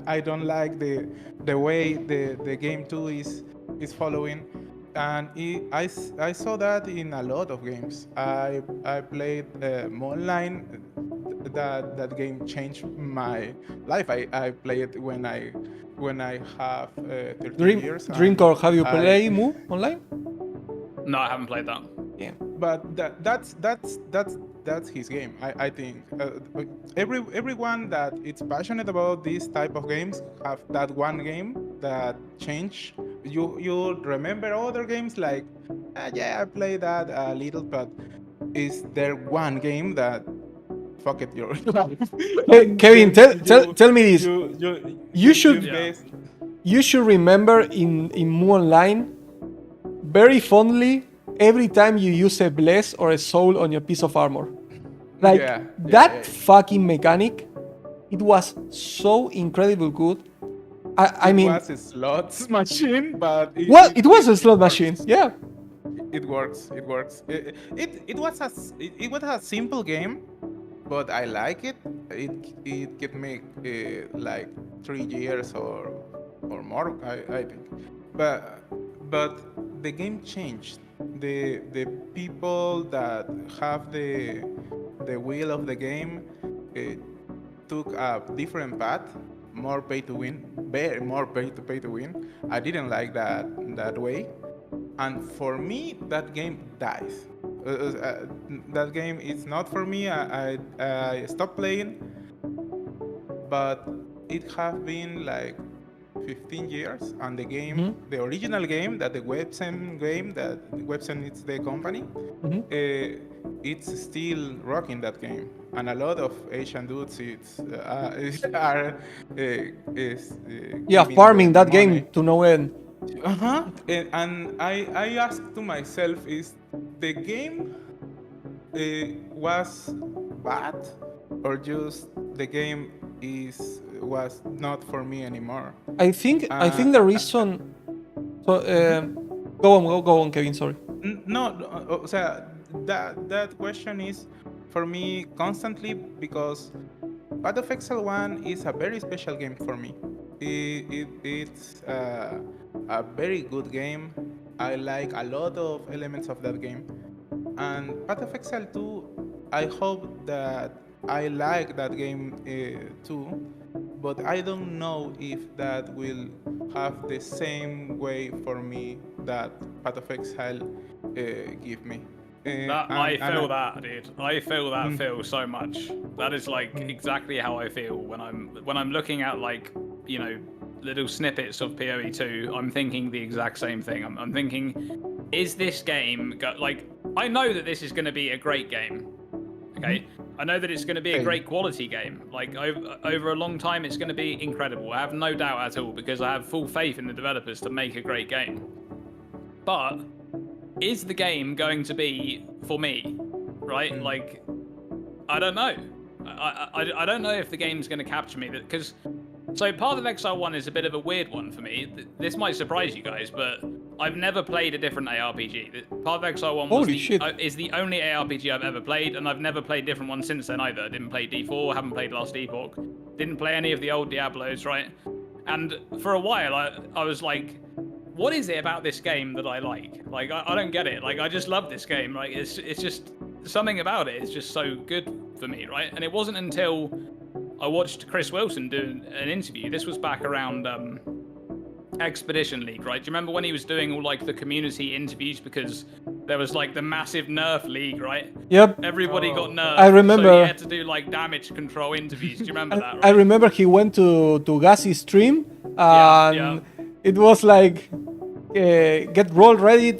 I don't like the way the game two is following, and I saw that in a lot of games. I played online. That game changed my life. I played it when I have 13 years. Drink or have you played Mu online? No, I haven't played that. Yeah. But that's his game. I think everyone that is passionate about this type of games have that one game that change. You remember other games like yeah, I played that a little, but is there one game that fuck it your life? Hey, Kevin, tell me this. You should based- you should remember in Mu Online very fondly every time you use a bless or a soul on your piece of armor. Like that fucking mechanic, it was so incredibly good. I mean, it was a slots machine, but it was a slot machine. Yeah. It works. It works. It was a simple game, but I like it. It could make like 3 years or more. I think, but the game changed. The people that have the wheel of the game took a different path, more pay to win, more pay to win. I didn't like that way, and for me that game dies. That game is not for me. I stopped playing, but it has been like 15 years, and the game, the original game, that the Websen game, that Websen is the company, it's still rocking that game, and a lot of Asian dudes are farming that money. game to no end. And I asked to myself, is the game was bad, or just the game was not for me anymore? I think the reason. So, go on, Kevin. Sorry. No, so that question is for me constantly, because Path of Exile 1 is a very special game for me. It's a very good game. I like a lot of elements of that game. And Path of Exile 2, I hope that I like that game too, but I don't know if that will have the same way for me that Path of Exile give me. I feel that, dude. I feel that feel so much. That is like exactly how I feel when I'm looking at, like, you know, little snippets of PoE 2. I'm thinking the exact same thing. I'm thinking, is this game like, I know that this is going to be a great game. Okay, I know that it's going to be a great quality game. Like, over a long time, it's going to be incredible. I have no doubt at all, because I have full faith in the developers to make a great game. But is the game going to be for me? Right? Like, I don't know. I don't know if the game's going to capture me. Because, so Path of Exile 1 is a bit of a weird one for me. This might surprise you guys, but I've never played a different ARPG. Path of Exile 1 is the only ARPG I've ever played, and I've never played different ones since then either. I didn't play D4, haven't played Last Epoch, didn't play any of the old Diablos, right? And for a while, I was like, what is it about this game that I like? Like, I don't get it. Like, I just love this game. Like, it's just something about it is just so good for me, right? And it wasn't until I watched Chris Wilson do an interview. This was back around Expedition League, right? Do you remember when he was doing all, like, the community interviews, because there was, like, the massive nerf league, right? Yep. Everybody got nerfed. I remember. So he had to do, like, damage control interviews. Do you remember that, right? I remember he went to Gassi's stream, and it was like, get roll ready.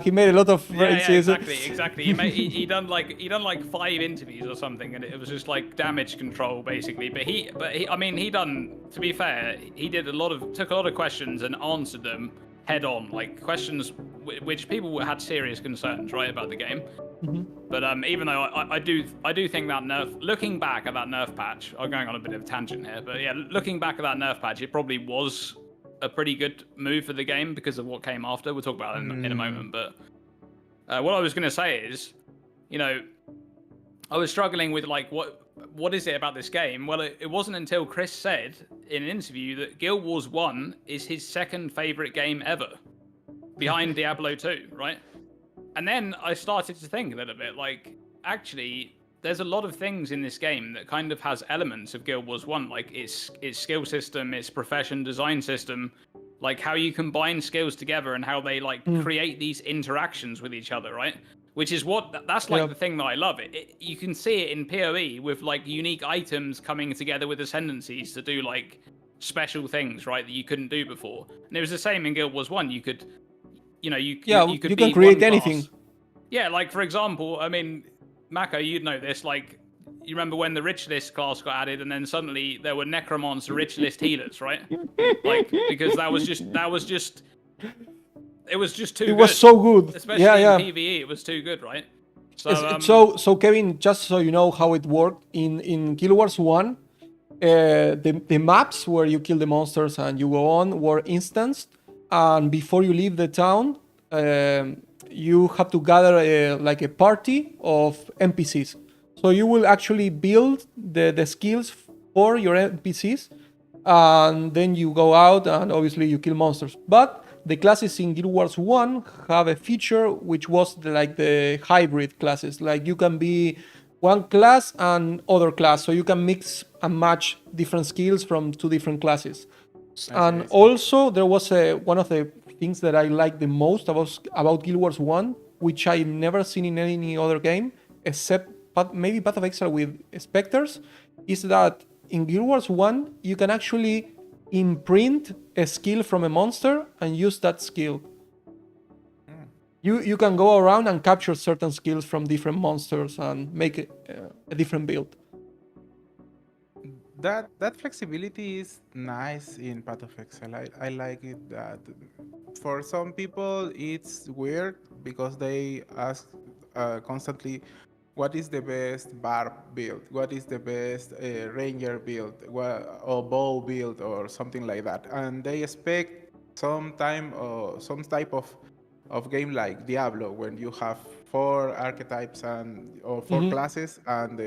He made a lot of exactly. He done like 5 interviews or something, and it was just like damage control basically. But he done, to be fair, he took a lot of questions and answered them head on. Like, questions which people had serious concerns, right, about the game. Mhm. But even though I do think that looking back at that nerf patch, I'm going on a bit of a tangent here, but yeah, looking back at that nerf patch, it probably was a pretty good move for the game because of what came after. We'll talk about it in a moment. But what I was going to say is, you know, I was struggling with like what is it about this game? Well, it wasn't until Chris said in an interview that Guild Wars 1 is his second favorite game ever, behind Diablo 2, right? And then I started to think a little bit like, actually, there's a lot of things in this game that kind of has elements of Guild Wars 1, like its skill system, its profession design system, like how you combine skills together and how they like create these interactions with each other, right? Which is that's like the thing that I love. You can see it in PoE with like unique items coming together with ascendancies to do like special things, right, that you couldn't do before. And it was the same in Guild Wars 1. You could, you know, you could can be create one anything. class. Yeah, like for example, I mean, Mako, you'd know this. Like, you remember when the Rich List class got added, and then suddenly there were Necromancer Rich List healers, right? Like, because that was just it was just too good. It was so good. Especially Yeah. in PvE, it was too good, right? So, So Kevin, just so you know how it worked in Guild Wars 1, the maps where you kill the monsters and you go on were instanced, and before you leave the town, you have to gather like a party of NPCs. So you will actually build the skills for your NPCs, and then you go out and obviously you kill monsters. But the classes in Guild Wars 1 have a feature which was like the hybrid classes. Like you can be one class and other class, so you can mix and match different skills from two different classes. And also there was one of the things that I like the most about Guild Wars 1, which I've never seen in any other game, except maybe Path of Exile with Spectres, is that in Guild Wars 1, you can actually imprint a skill from a monster and use that skill. You can go around and capture certain skills from different monsters and make a different build. That flexibility is nice in Path of Exile. I like it. That for some people it's weird because they ask constantly, what is the best barb build? What is the best ranger build? Or bow build or something like that? And they expect some type of game like Diablo, when you have 4 archetypes or 4 classes, and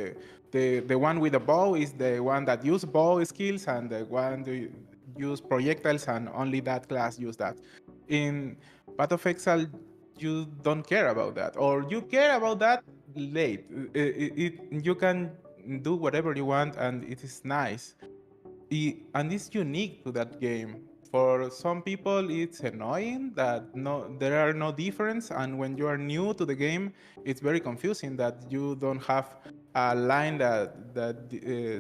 the one with the bow is the one that use bow skills, and the one that use projectiles, and only that class use that. In Path of Exile, you don't care about that, or you care about that late. You can do whatever you want, and it is nice. And it's unique to that game. For some people, it's annoying that there are no difference, and when you are new to the game, it's very confusing that you don't have a line that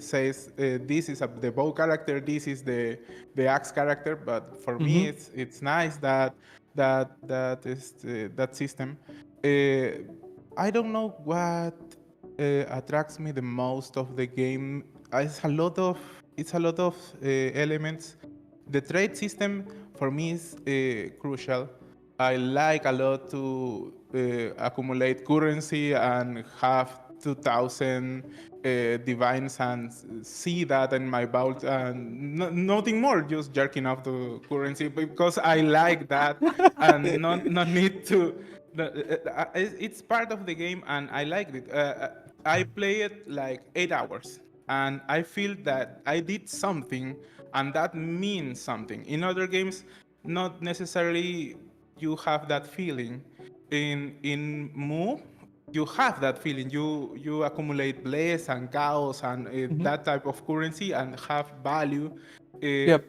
says this is the bow character, this is the axe character. But for me, it's nice that system. I don't know what attracts me the most of the game. It's a lot of elements. The trade system for me is crucial. I like a lot to accumulate currency and have 2,000 divines and see that in my vault, and nothing more, just jerking off the currency because I like that and not need to. It's part of the game and I liked it. I play it like 8 hours and I feel that I did something, and that means something. In other games, not necessarily you have that feeling. In Mu, you have that feeling. You accumulate blaze and chaos and that type of currency and have value. Yep.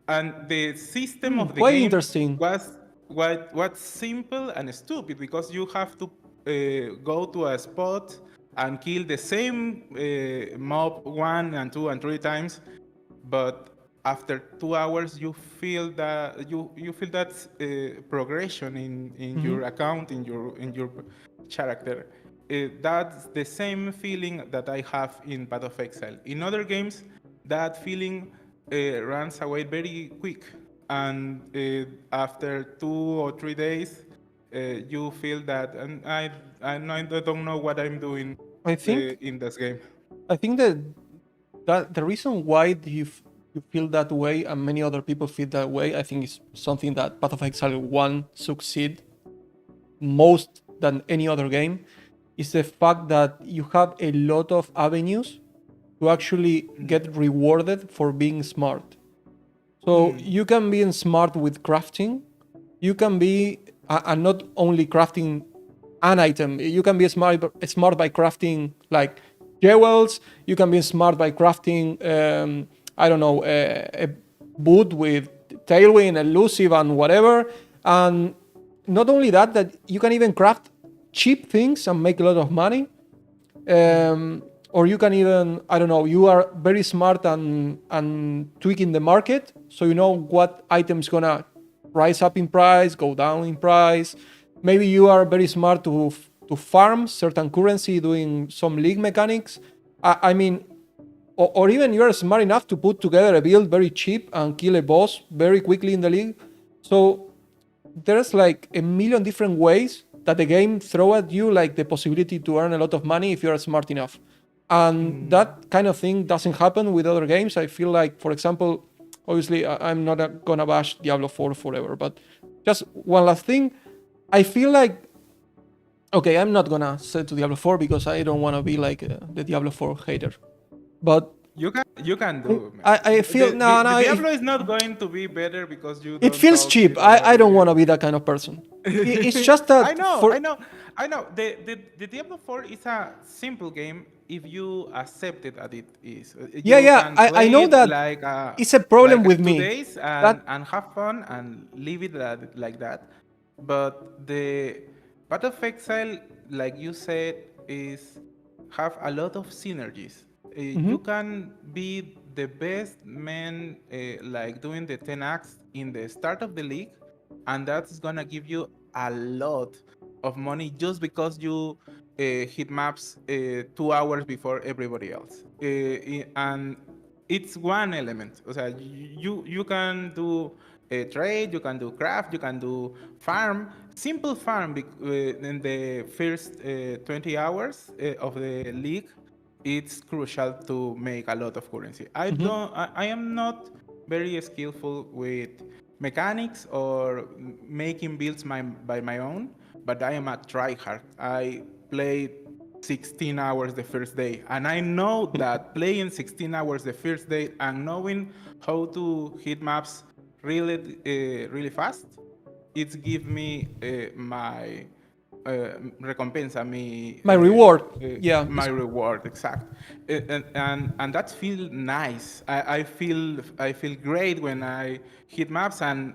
And the system of the quite game interesting. was simple and stupid, because you have to go to a spot and kill the same mob 1 and 2 and 3 times, but after 2 hours you feel that you feel that progression in your account, in your character. That's the same feeling that I have in Path of Exile. In other games, that feeling runs away very quick, and after 2 or 3 days you feel that, and I don't know what I'm doing I think in this game. I think that the reason why you feel that way and many other people feel that way, I think is something that Path of Exile 1 succeed most than any other game, is the fact that you have a lot of avenues to actually get rewarded for being smart. So you can be smart with crafting, you can be and not only crafting an item, you can be smart by crafting like jewels, you can be smart by crafting I don't know, a boot with tailwind, elusive, and whatever. And not only that you can even craft cheap things and make a lot of money. Or you can even, I don't know, you are very smart and tweaking the market, so you know what item's gonna rise up in price, go down in price. Maybe you are very smart to farm certain currency doing some league mechanics. I mean, or even you are smart enough to put together a build very cheap and kill a boss very quickly in the league. So there's like a million different ways that the game throw at you like the possibility to earn a lot of money if you are smart enough. And that kind of thing doesn't happen with other games. I feel like, for example, obviously I'm not gonna bash Diablo 4 forever, but just one last thing. I feel like, okay, I'm not gonna say to Diablo 4 because I don't want to be like the Diablo 4 hater, but You can do. Man. I feel the, no, the, no. the Diablo is not going to be better because you. It Don't feels talk cheap. shit about I don't it. want to be that kind of person. It's just that. I know. The Diablo 4 is a simple game if you accept it as it is. Yeah. I know that like it's a problem like with 2 me. days That and have fun and leave it like that. But the Path of Exile, like you said, is have a lot of synergies. You can be the best man, like doing the 10 acts in the start of the league, and that's gonna give you a lot of money just because you hit maps 2 hours before everybody else. And it's one element. O sea, you can do a trade, you can do craft, you can do farm, simple farm in the first 20 hours of the league. It's crucial to make a lot of currency. I am not very skillful with mechanics or making builds by my own, but I am a tryhard. I played 16 hours the first day, and I know that playing 16 hours the first day and knowing how to hit maps really fast, it's give me my recompensa, my reward. Yeah. my reward, exact. And that feel nice. I feel great when I hit maps and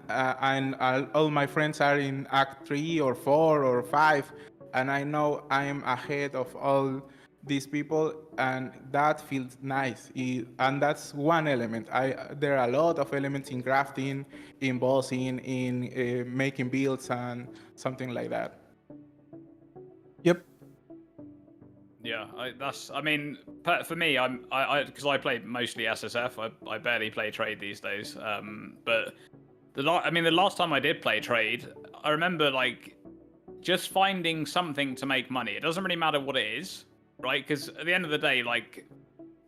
all my friends are in act 3 or 4 or 5, and I know I'm ahead of all these people, and that feels nice. And that's one element. There are a lot of elements in crafting, in bossing, in making builds and something like that. Yep. Yeah, I mean, for me, because I play mostly SSF. I barely play trade these days. But the last time I did play trade, I remember like just finding something to make money. It doesn't really matter what it is, right? Because at the end of the day, like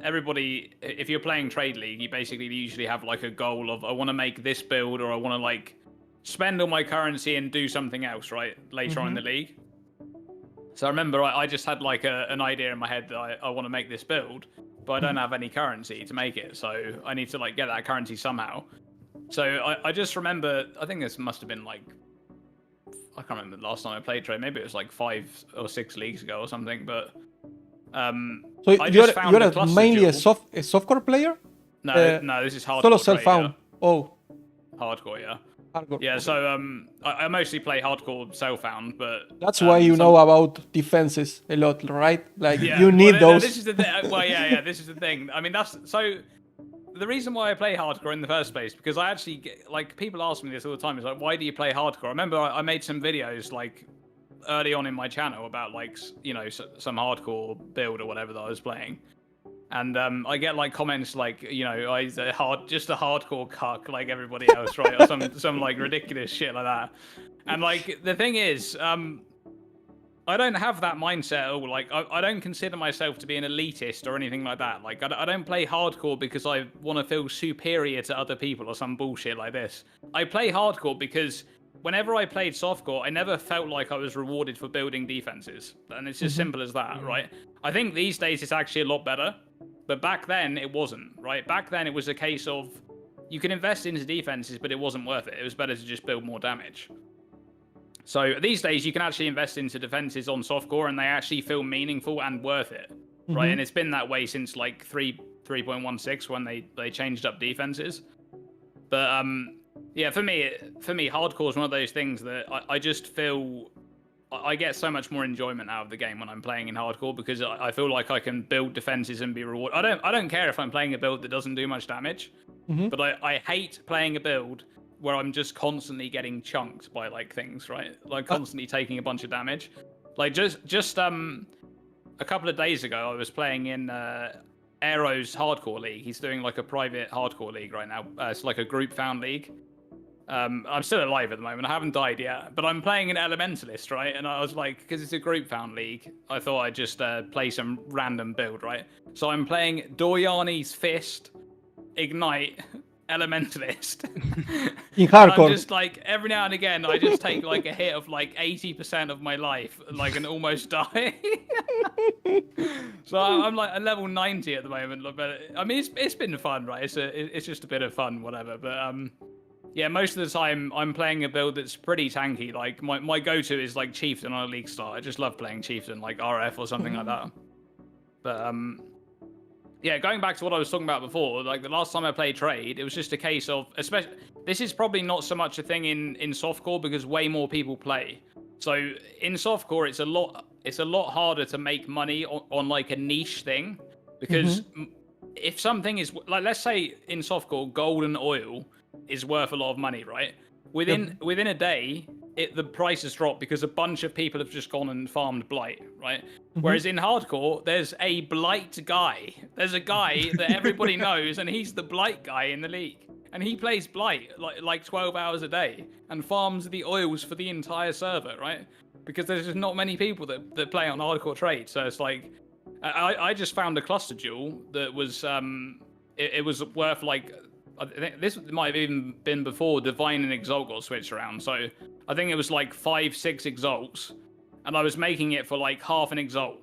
everybody, if you're playing trade league, you basically usually have like a goal of I want to make this build or I want to like spend all my currency and do something else, right? Later on in the league. So I remember I just had like an idea in my head that I want to make this build, but I don't have any currency to make it. So I need to like get that currency somehow. So I just remember, I think this must have been like, I can't remember the last time I played trade. Maybe it was like 5 or 6 leagues ago or something. But so I just found you're mainly a softcore player? No, this is hardcore. Solo self-found. Yeah. Oh, hardcore, yeah. hardcore. Yeah, so I mostly play hardcore self-found, but that's why you know about defenses a lot, right? Like yeah, you need those. This is the thing. Well, yeah, this is the thing. I mean, that's so. The reason why I play hardcore in the first place, because I actually get, like, people ask me this all the time. It's like, why do you play hardcore? I remember I made some videos like early on in my channel about like, you know, some hardcore build or whatever that I was playing. And I get like comments like, you know, he's just a hardcore cuck like everybody else, right? Or some like ridiculous shit like that. And like the thing is, I don't have that mindset at all. Like I don't consider myself to be an elitist or anything like that. Like I don't play hardcore because I want to feel superior to other people or some bullshit like this. I play hardcore because whenever I played softcore, I never felt like I was rewarded for building defenses. And it's as simple as that, right? I think these days it's actually a lot better. But back then it wasn't, right? Back then it was a case of you can invest into defenses, but it wasn't worth it. It was better to just build more damage. So these days you can actually invest into defenses on softcore and they actually feel meaningful and worth it, right? And it's been that way since like 3.16 when they changed up defenses. But yeah, for me, hardcore is one of those things that I just feel I get so much more enjoyment out of the game when I'm playing in hardcore because I feel like I can build defenses and be rewarded. I don't care if I'm playing a build that doesn't do much damage, but I hate playing a build where I'm just constantly getting chunked by like things, right? Like constantly taking a bunch of damage. Like just a couple of days ago, I was playing in Aero's hardcore league. He's doing like a private hardcore league right now. It's like a group found league. I'm still alive at the moment. I haven't died yet, but I'm playing an Elementalist, right? And I was like, because it's a group found league, I thought I'd just play some random build, right? So I'm playing Doryani's Fist, Ignite, Elementalist. In hardcore. I'm just like, every now and again, I just take like a hit of like 80% of my life, like, and almost die. So I'm like a level 90 at the moment. But I mean, it's been fun, right? It's just a bit of fun, whatever. But yeah, most of the time I'm playing a build that's pretty tanky. Like my go-to is like Chieftain on a league start. I just love playing Chieftain, like RF or something like that. But yeah, going back to what I was talking about before, like the last time I played Trade, it was just a case of, especially this is probably not so much a thing in softcore because way more people play. So in softcore, it's a lot harder to make money on like a niche thing because if something is like, let's say in softcore, gold and oil is worth a lot of money, right? Within a day, the price has dropped because a bunch of people have just gone and farmed blight, right? Whereas in hardcore, there's a blight guy. There's a guy that everybody knows, and he's the blight guy in the league. And he plays blight like 12 hours a day and farms the oils for the entire server, right? Because there's just not many people that play on hardcore Trade. So it's like, I just found a cluster jewel that was, it was worth like, I think this might have even been before Divine and Exalt got switched around. So I think it was like 5-6 Exalts, and I was making it for like half an Exalt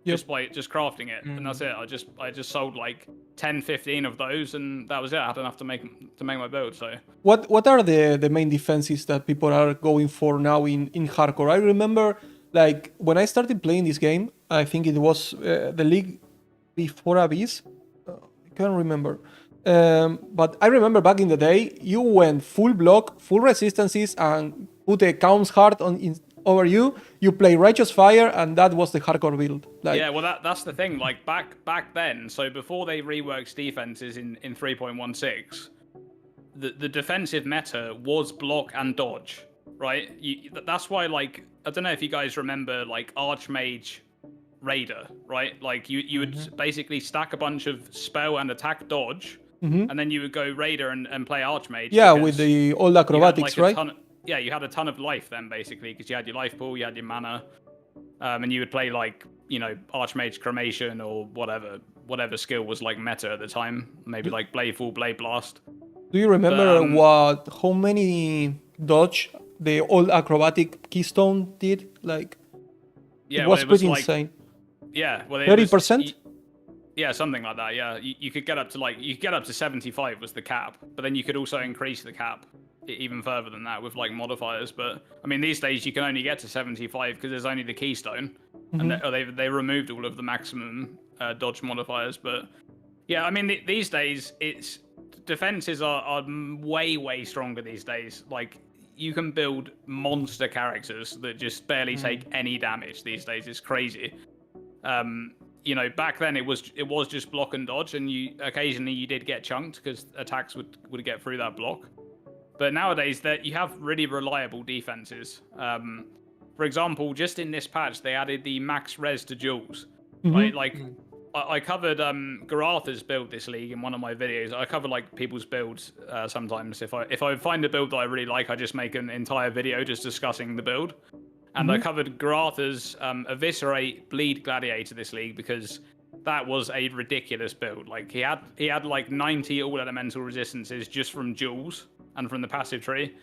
just by crafting it, and that's it. I just sold like 10-15 of those, and that was it. I had enough to make my build. So what are the main defenses that people are going for now in hardcore? I remember like when I started playing this game, I think it was the league before Abyss. I can't remember. But I remember back in the day, you went full block, full resistances, and put a Count's Heart over you. You play Righteous Fire, and that was the hardcore build. Like, yeah, well, that's the thing. Like back then, so before they reworked defenses in 3.16, the defensive meta was block and dodge, right? That's why, like, I don't know if you guys remember, like Archmage Raider, right? Like you would basically stack a bunch of spell and attack dodge. And then you would go Raider and play Archmage. Yeah, with the old acrobatics, right? You had a ton of life then, basically, because you had your life pool, you had your mana, and you would play like, you know, Archmage Cremation or whatever skill was like meta at the time. Maybe like Bladeful, Blade Blast. Do you remember how many dodge the old acrobatic Keystone did? Like, yeah, it was pretty insane. Yeah, well, 30%. Yeah, something like that. Yeah, you could get up to 75 was the cap, but then you could also increase the cap even further than that with like modifiers. But I mean, these days you can only get to 75 because there's only the Keystone, and they removed all of the maximum dodge modifiers. But yeah, I mean, these days it's defenses are way stronger these days. Like you can build monster characters that just barely take any damage these days. It's crazy. You know, back then it was just block and dodge, and occasionally you did get chunked because attacks would get through that block. But nowadays that you have really reliable defenses. For example, just in this patch they added the max res to duels, right? Like I covered Garatha's build this league in one of my videos. I cover like people's builds sometimes. If I find a build that I really like, I just make an entire video just discussing the build. And I covered Garatha's Eviscerate Bleed Gladiator this league because that was a ridiculous build. Like he had like 90 all elemental resistances just from duels and from the passive tree.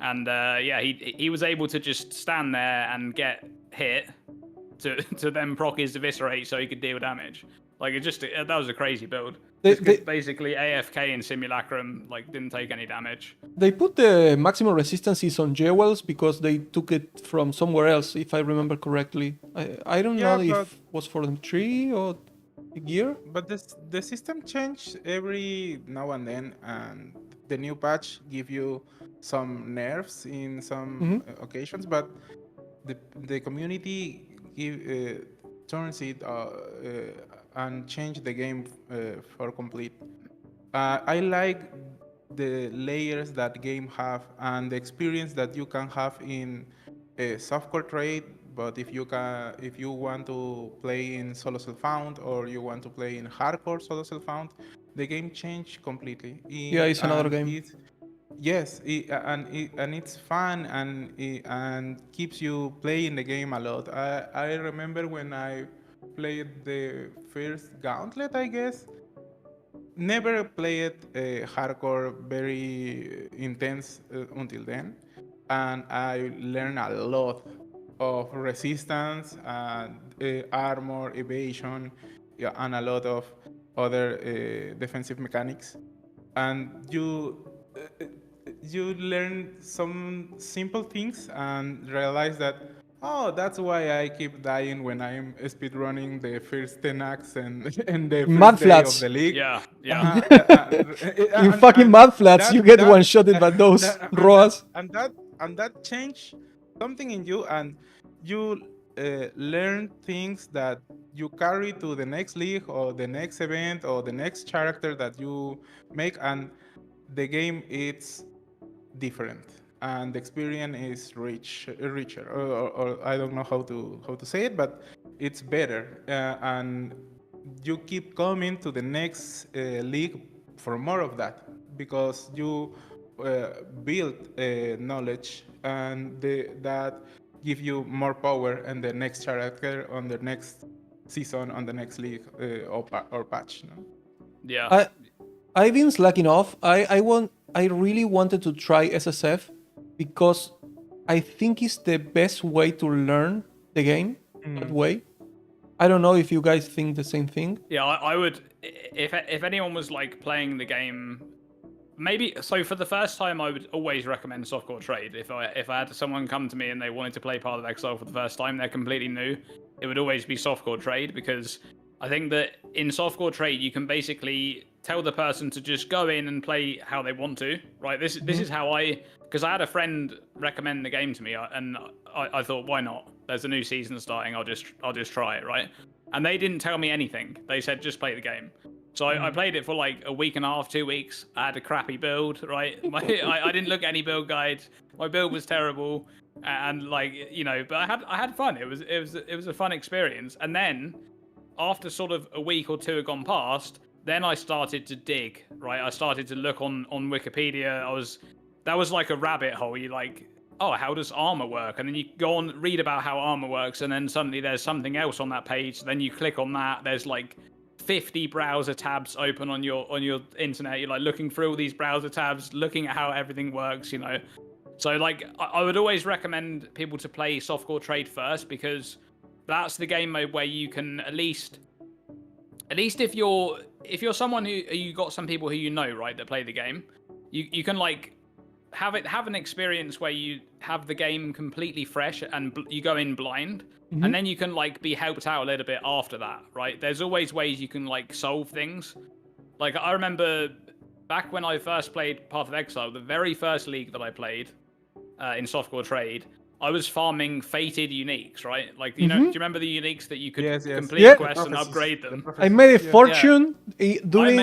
And yeah, he was able to just stand there and get hit to then proc his Eviscerate so he could deal damage. Like that was a crazy build. Basically AFK in Simulacrum, like didn't take any damage. They put the maximum resistances on jewels because they took it from somewhere else, if I remember correctly. I don't know if it was for the tree or the gear. But the system changed every now and then, and the new patch give you some nerfs in some occasions, but the community turns it and change the game for complete. I like the layers that game have and the experience that you can have in a softcore trade. But if you want to play in solo self-found or you want to play in hardcore solo self-found, the game changed completely. Yeah, it's another game. Yes, and it's fun and keeps you playing the game a lot. I remember when I played the first Gauntlet, I guess. Never played hardcore very intense until then, and I learned a lot of resistance and armor, evasion, and a lot of other defensive mechanics. And you learn some simple things and realize that, oh, that's why I keep dying when I'm speedrunning the first 10 acts and the first day of the league. Yeah. In fucking mud flats, you get one-shotted by those ROAs. And that changed something in you, and you learn things that you carry to the next league or the next event or the next character that you make, and the game is different and the experience is richer, or I don't know how to say it, but it's better, and you keep coming to the next league for more of that because you build knowledge, and that give you more power and the next character on the next season, on the next league or patch. No? Yeah. I've been slacking off. I really wanted to try SSF because I think it's the best way to learn the game that way. I don't know if you guys think the same thing. Yeah, I would. If anyone was like playing the game, maybe. So for the first time, I would always recommend softcore trade. If I had someone come to me and they wanted to play Path of Exile for the first time, they're completely new, it would always be softcore trade, because I think that in softcore trade you can basically tell the person to just go in and play how they want to, right? This is how because I had a friend recommend the game to me, and I thought, why not? There's a new season starting. I'll just try it, right? And they didn't tell me anything. They said just play the game. So I played it for like a week and a half, 2 weeks. I had a crappy build, right? I didn't look at any build guides. My build was terrible, and like but I had fun. It was a fun experience. And then after sort of a week or two had gone past, then I started to dig, right? I started to look on Wikipedia. That was like a rabbit hole. You like, oh, how does armor work? And then you go on, read about how armor works, and then suddenly there's something else on that page. Then you click on that. There's like 50 browser tabs open on your internet. You're like looking through all these browser tabs, looking at how everything works, So like, I would always recommend people to play softcore trade first, because that's the game mode where you can at least if you're someone who you got some people who right, that play the game, you can like have an experience where you have the game completely fresh and you go in blind, and then you can like be helped out a little bit after that, right? There's always ways you can like solve things. Like I remember back when I first played Path of Exile, the very first league that I played in softcore trade, I was farming fated uniques, right? Like, do you remember the uniques that you could complete quests and upgrade them? I made a fortune doing...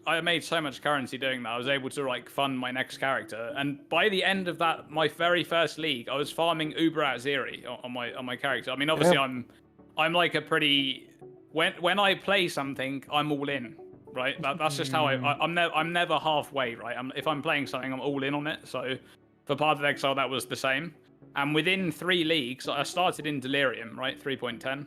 I made so much currency doing that. I was able to like fund my next character, and by the end of that, my very first league, I was farming Uber at Zeri on my character. I mean, obviously I'm like a pretty when I play something, I'm all in, right? That's just how I'm never halfway, right? If I'm playing something, I'm all in on it. So for Path of Exile, that was the same. And within 3 leagues, I started in Delirium, right, 3.10.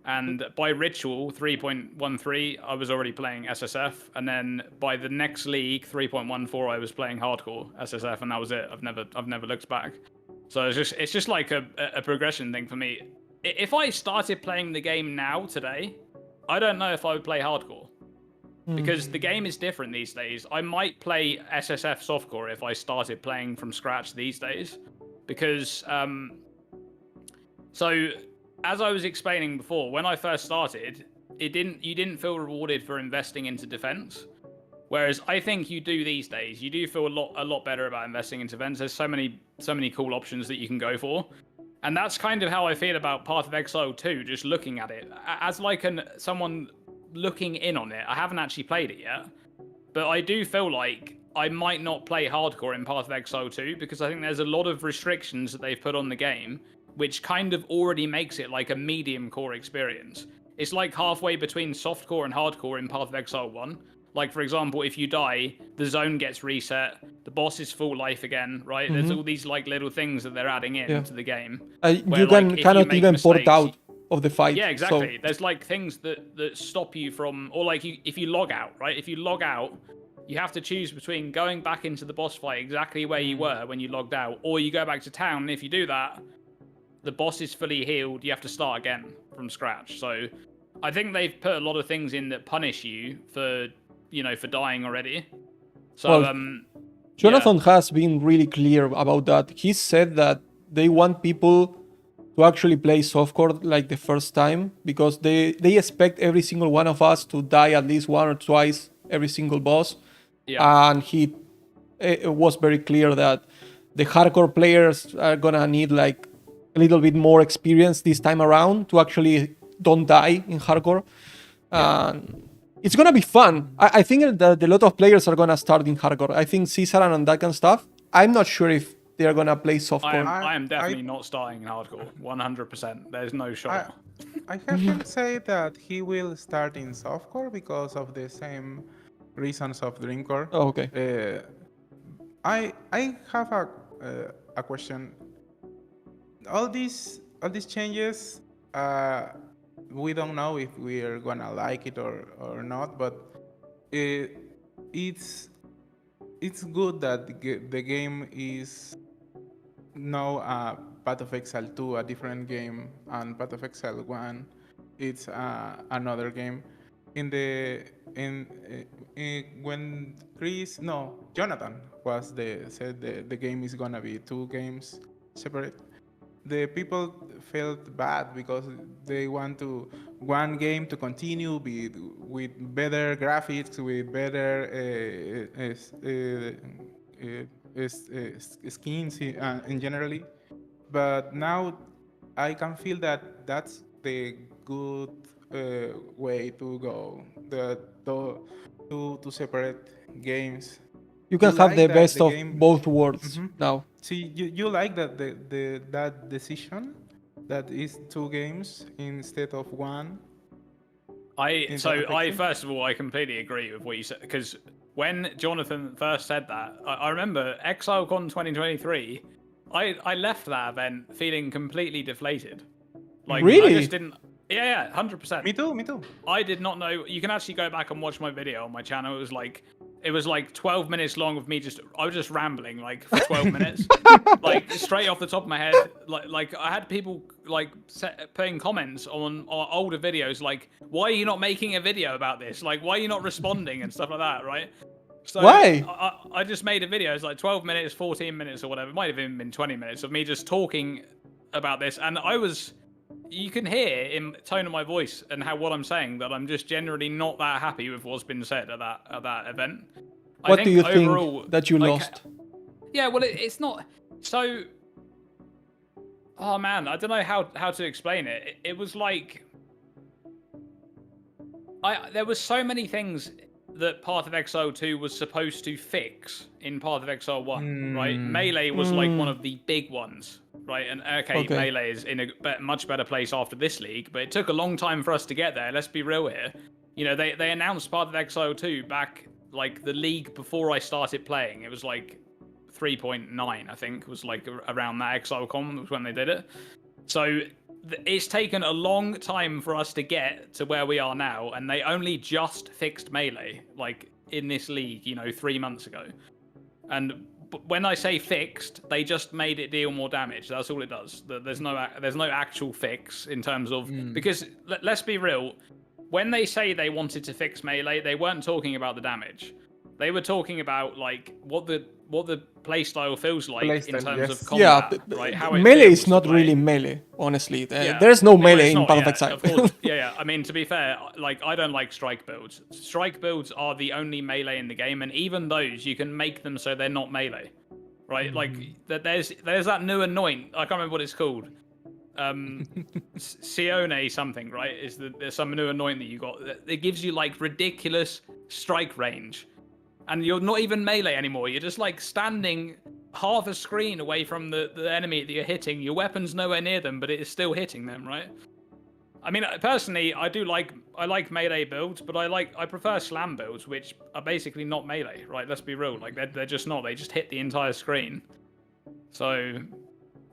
And by Ritual 3.13, I was already playing SSF, and then by the next league 3.14, I was playing hardcore SSF, and that was it. I've never looked back. So it's just like a progression thing for me. If I started playing the game now today, I don't know if I would play hardcore because the game is different these days. I might play SSF softcore if I started playing from scratch these days, because so. As I was explaining before, when I first started, you didn't feel rewarded for investing into defense. Whereas I think you do these days. You do feel a lot better about investing into defense. There's so many cool options that you can go for. And that's kind of how I feel about Path of Exile 2, just looking at it. As like someone looking in on it, I haven't actually played it yet. But I do feel like I might not play hardcore in Path of Exile 2 because I think there's a lot of restrictions that they've put on the game which kind of already makes it like a medium core experience. It's like halfway between softcore and hardcore in Path of Exile 1. Like, for example, if you die, the zone gets reset, the boss is full life again, right? There's all these like little things that they're adding into the game. You can cannot even port out of the fight. Yeah, exactly. So there's like things that stop you from, or like if you log out, right? If you log out, you have to choose between going back into the boss fight exactly where you were when you logged out, or you go back to town, and if you do that, the boss is fully healed, you have to start again from scratch. So I think they've put a lot of things in that punish you for dying already. So Jonathan has been really clear about that. He said that they want people to actually play softcore like the first time because they expect every single one of us to die at least 1 or twice every single boss. Yeah. And it was very clear that the hardcore players are gonna need like a little bit more experience this time around to actually don't die in hardcore. It's gonna be fun. I think that a lot of players are gonna start in hardcore. I think Caesar and that kind of stuff. I'm not sure if they're gonna play softcore. I am definitely not starting in hardcore. 100%. There's no shot. I have him say that he will start in softcore because of the same reasons of Dreamcore. Oh, okay. I have a question. All these changes, we don't know if we are gonna like it or not, but it's good that the game is now Path of Exile 2, a different game, and Path of Exile 1, it's another game. When Jonathan said the game is gonna be 2 games separate. The people felt bad because they want one game to continue with better graphics, with better skins in generally. But now I can feel that that's the good way to go. To separate games. You can have the best of both worlds now. See, you like that that decision that is 2 games instead of 1? First of all, I completely agree with what you said, because when Jonathan first said that, I remember ExileCon 2023. I left that event feeling completely deflated. Like, really? I just didn't. Yeah, 100%. Me too. I did not know. You can actually go back and watch my video on my channel. It was like 12 minutes long of me I was just rambling like for 12 minutes, like straight off the top of my head. Like I had people like putting comments on older videos like, why are you not making a video about this? Like, why are you not responding and stuff like that, right? So why? I just made a video. It's like 12 minutes, 14 minutes or whatever. It might have even been 20 minutes of me just talking about this. And you can hear in the tone of my voice and what I'm saying that I'm just generally not that happy with what's been said at that event. What do you think that you lost? Yeah, well, it's not so. Oh man, I don't know how to explain it. It was like there was so many things that Path of Exile 2 was supposed to fix in Path of Exile 1, right? Mm. Melee was like one of the big ones, right? And okay, Melee is in a much better place after this league, but it took a long time for us to get there. Let's be real here. You know, they announced Path of Exile 2 back like the league before I started playing. It was like 3.9, I think, was like around that. ExileCon was when they did it. So it's taken a long time for us to get to where we are now, and they only just fixed Melee, like in this league, you know, 3 months ago. And when I say fixed, they just made it deal more damage. That's all it does. There's no actual fix in terms of because let's be real. When they say they wanted to fix Melee, they weren't talking about the damage. They were talking about like what the playstyle feels like in terms of combat, right? How it Melee feels is not to play. really melee, honestly. There's no melee in Path of Exile. Of course. Yeah. I mean, to be fair, like I don't like strike builds. Strike builds are the only melee in the game, and even those you can make them so they're not melee, right? Like there's that new anoint. I can't remember what it's called. Sione something, right? There's some new anoint that you got. It gives you like ridiculous strike range. And you're not even melee anymore. You're just like standing half a screen away from the enemy that you're hitting. Your weapon's nowhere near them, but it is still hitting them, right? I mean, personally, I like melee builds, but I prefer slam builds, which are basically not melee, right? Let's be real. Like they're just not. They just hit the entire screen. So,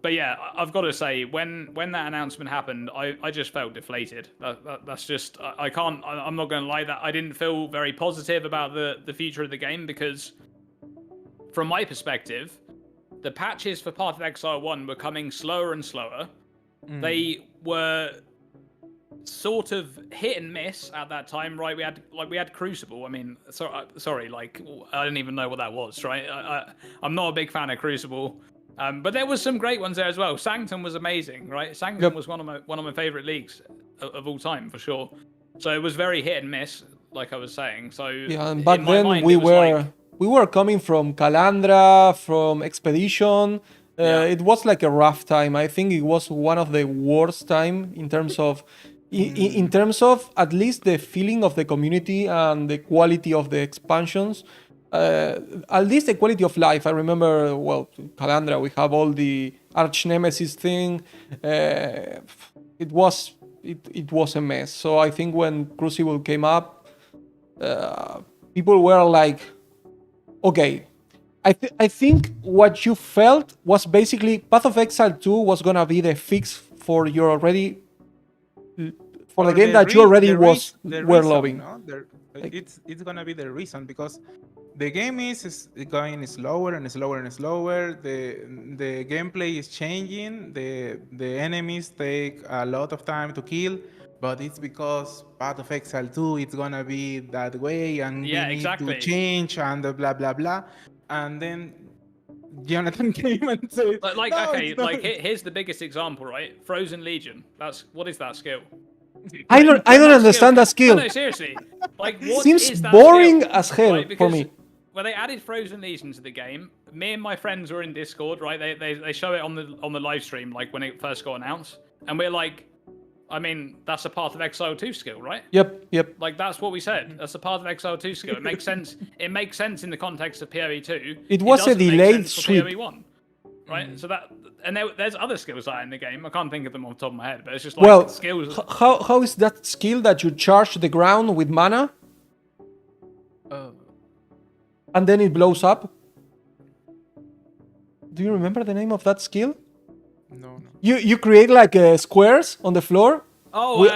but yeah, I've got to say, when that announcement happened, I just felt deflated. That's just I'm not going to lie that I didn't feel very positive about the future of the game because, from my perspective, the patches for Path of Exile 1 were coming slower and slower. They were sort of hit and miss at that time, right? We had Crucible. I mean, sorry, like I didn't even know what that was, right? I'm not a big fan of Crucible. But there was some great ones there as well. Sanctum was amazing, right? Sanctum was one of my favorite leagues of all time for sure. So it was very hit and miss, like I was saying. So yeah, and back then we were coming from Calandra, from Expedition. It was like a rough time. I think it was one of the worst time in terms of in terms of at least the feeling of the community and the quality of the expansions. At least the quality of life. I remember, well, Calandra, we have all the arch nemesis thing. It was a mess. So I think when Crucible came up, people were like, okay. I think what you felt was basically Path of Exile 2 was gonna be the fix for your already for the game that you already were loving. No? It's gonna be the reason because the game is going slower and slower and slower. The gameplay is changing. The enemies take a lot of time to kill, but it's because Path of Exile 2 it's gonna be that way, and we need to change and blah blah blah. And then Jonathan came and said, here's the biggest example, right? Frozen Legion. What is that skill? I don't understand that skill. No, seriously. Like, what seems is that boring skill? as hell, right? for me. When they added Frozen Legion to the game, me and my friends were in Discord, right? They show it on the live stream, like when it first got announced, and we're like, I mean, that's a Path of Exile 2 skill, right? Yep. Like that's what we said. That's a Path of Exile 2 skill. It makes sense. It makes sense in the context of PoE 2. It was a delayed sweep. PoE 1, right? So that. And there's other skills that are in the game. I can't think of them off the top of my head, but it's just like skills. How is that skill that you charge the ground with mana? And then it blows up? Do you remember the name of that skill? No. You create like squares on the floor? Oh,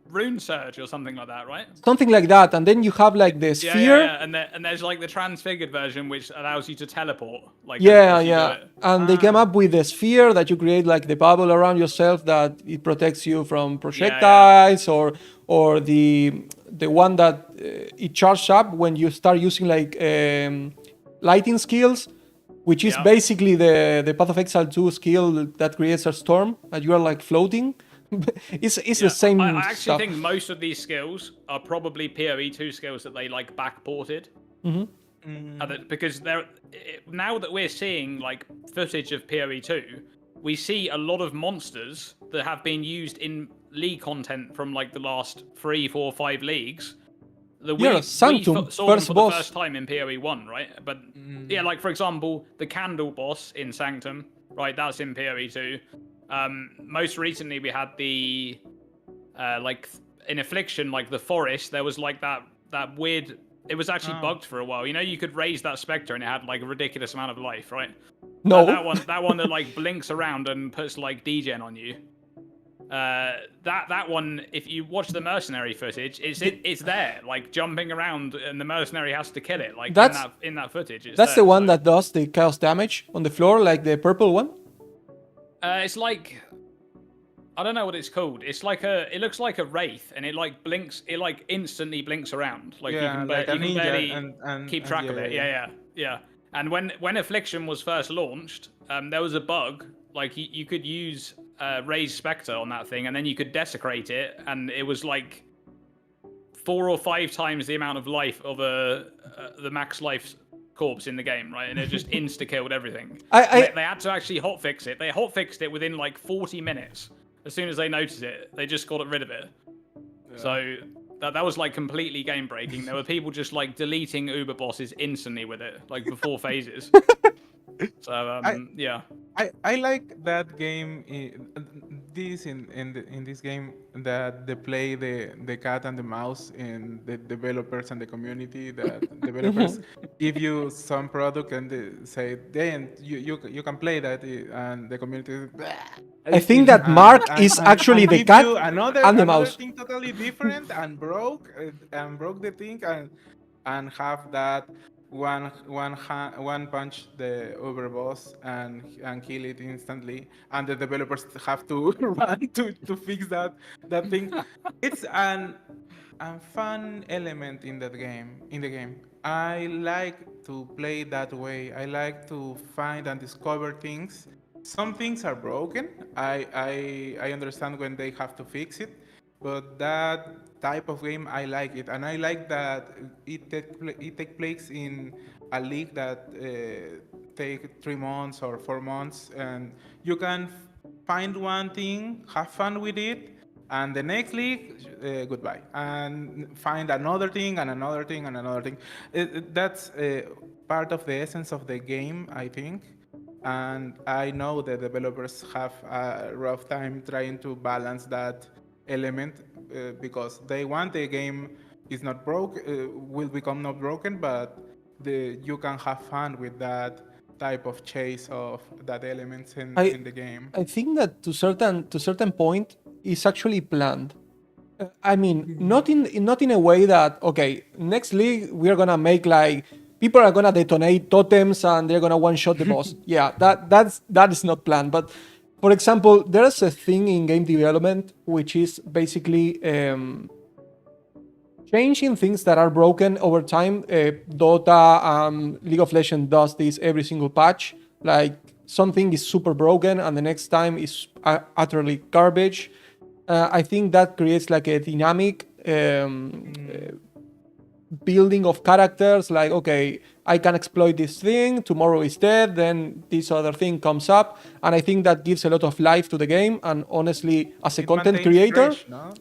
Rune Surge or something like that, right? Something like that, and then you have like the sphere. Yeah. And there's like the transfigured version which allows you to teleport. Like and they came up with the sphere that you create like the bubble around yourself that it protects you from projectiles or the one that it charges up when you start using like lighting skills, which is basically the Path of Exile 2 skill that creates a storm and you are like floating. It's the same I actually stuff. think most of these skills are probably PoE 2 skills that they like backported. Because now that we're seeing like footage of PoE 2, we see a lot of monsters that have been used in league content from like the last 3, 4, 5 leagues Yeah, Sanctum, saw them first for boss. the first time in PoE 1, right? But yeah, like for example, the candle boss in Sanctum, right? That's in PoE 2. Most recently, we had the like in Affliction, like the forest. There was like that weird. It was actually bugged for a while. You know, you could raise that specter and it had like a ridiculous amount of life, right? No. That one that like blinks around and puts like degen on you. That one, if you watch the mercenary footage, it's there, like jumping around, and the mercenary has to kill it. Like in that footage. That's the one that does the chaos damage on the floor, like the purple one. It's like, I don't know what it's called. It's like it looks like a wraith, and it like blinks. It like instantly blinks around. Like you can barely keep track of it. Yeah. And when Affliction was first launched, there was a bug. Like you could use raised specter on that thing, and then you could desecrate it, and it was like 4 or 5 times the amount of life of the max life corpse in the game, right? And it just insta killed everything. They had to actually hotfix it. They hotfixed it within like 40 minutes. As soon as they noticed it, they just got rid of it. Yeah. So that was like completely game breaking. There were people just like deleting Uber bosses instantly with it, like before phases. So yeah. I like that game. In this game that they play the cat and the mouse in the developers and the community. That developers give you some product and they say, "Then you can play that," and the community. I think that Mark is actually the cat and the mouse. Thing totally different and broke the thing and have that. One punch the Uber boss and kill it instantly, and the developers have to run to fix that thing. It's a fun element in the game. I like to play that way. I like to find and discover things. Some things are broken. I understand when they have to fix it, but that type of game, I like it, and I like that it take place in a league that take 3 months or 4 months, and you can find one thing, have fun with it, and the next league, goodbye, and find another thing and another thing and another thing. That's part of the essence of the game, I think, and I know the developers have a rough time trying to balance that element. Because they want the game is not broke, will become not broken, but you can have fun with that type of chase of that elements in the game. I think that to certain point is actually planned. I mean, not in a way that next league we are gonna make like people are gonna detonate totems and they're gonna one shot the boss. Yeah, that is not planned, but. For example, there's a thing in game development which is basically changing things that are broken over time. Dota, League of Legends does this every single patch. Like something is super broken and the next time is utterly garbage. I think that creates like a dynamic building of characters. Like, I can exploit this thing, tomorrow is dead, then this other thing comes up, and I think that gives a lot of life to the game. And honestly, as a content creator, fresh, no?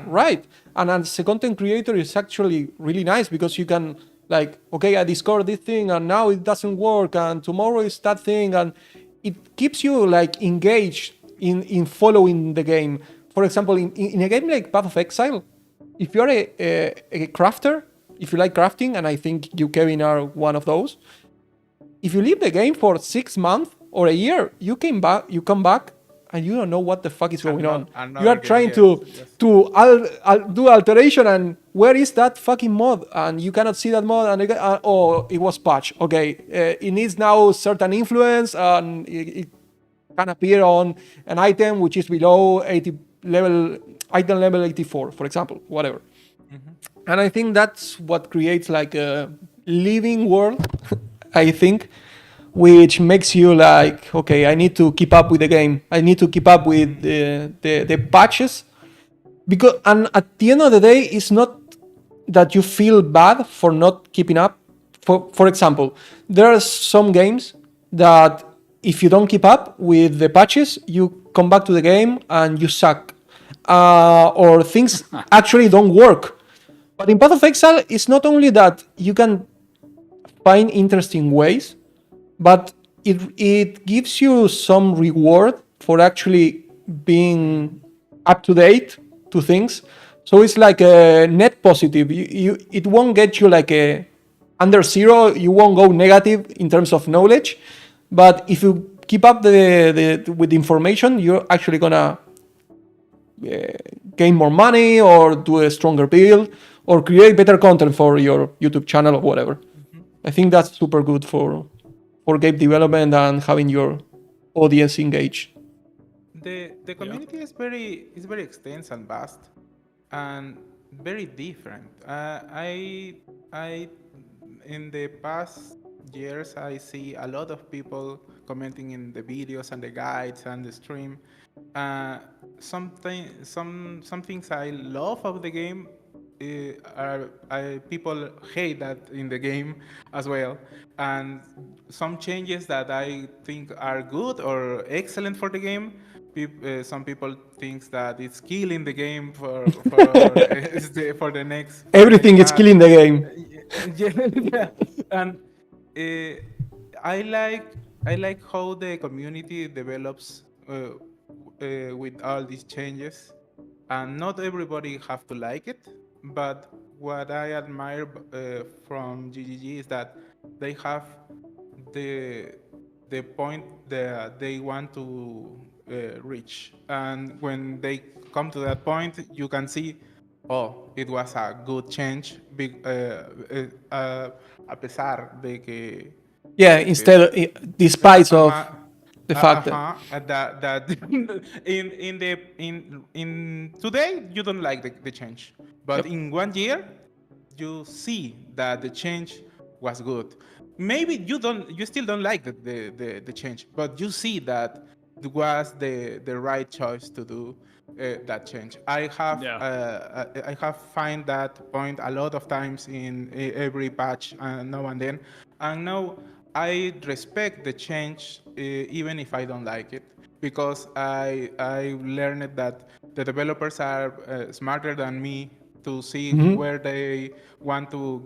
Right. And as a content creator, it's actually really nice because you can like, I discovered this thing and now it doesn't work, and tomorrow is that thing, and it keeps you like engaged in following the game. For example, in a game like Path of Exile, if you're a crafter. If you like crafting, and I think you, Kevin, are one of those, if you leave the game for 6 months or a year, you come back, and you don't know what the fuck is going on. You are trying to do alteration, and where is that fucking mod? And you cannot see that mod, and it was patched. It needs now certain influence, and it can appear on an item which is below item level 84, for example, whatever. And I think that's what creates like a living world, I think, which makes you like, I need to keep up with the game. I need to keep up with the patches. And at the end of the day, it's not that you feel bad for not keeping up. For example, there are some games that if you don't keep up with the patches, you come back to the game and you suck. Or things actually don't work. But in Path of Exile, it's not only that you can find interesting ways, but it gives you some reward for actually being up to date to things. So it's like a net positive. It won't get you like a under zero. You won't go negative in terms of knowledge, but if you keep up with the information, you're actually gonna gain more money or do a stronger build or create better content for your YouTube channel or whatever. I think that's super good for game development and having your audience engaged. The community is very extensive and vast and very different. I in the past years I see a lot of people commenting in the videos and the guides and the stream. Some things I love of the game people hate that in the game as well, and some changes that I think are good or excellent for the game. Some people think that it's killing the game for the next. Everything is killing the game. Yeah. And I like how the community develops with all these changes, and not everybody have to like it. But what I admire from GGG is that they have the point that they want to reach, and when they come to that point, you can see, oh, it was a good change. A pesar de que. Yeah, instead, despite of the fact that in today you don't like the change, but in 1 year you see that the change was good. Maybe you still don't like the change, but you see that it was the right choice to do that change. I have find that point a lot of times in every patch now and then, and now I respect the change even if I don't like it, because I learned that the developers are smarter than me to see where they want to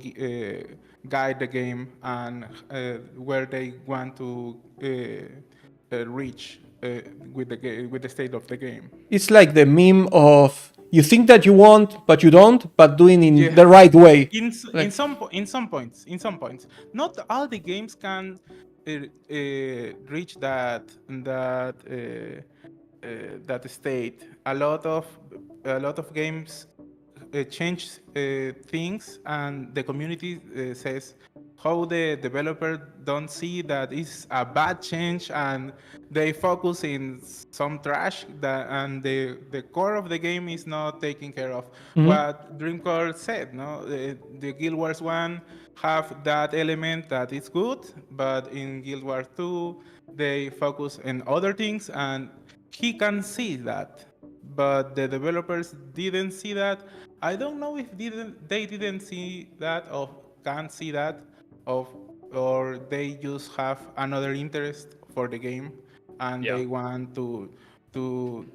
guide the game and where they want to reach with the state of the game. It's like the meme of you think that you want, but you don't, but doing in the right way. In some points, not all the games can reach that state. A lot of games change things, and the community says how the developer don't see that it's a bad change, and they focus in some trash and the core of the game is not taken care of. What Dreamcore said, no, the Guild Wars 1 have that element that is good, but in Guild Wars 2 they focus on other things, and he can see that, but the developers didn't see that. I don't know if they didn't see that or can't see that, or they just have another interest for the game, and they want to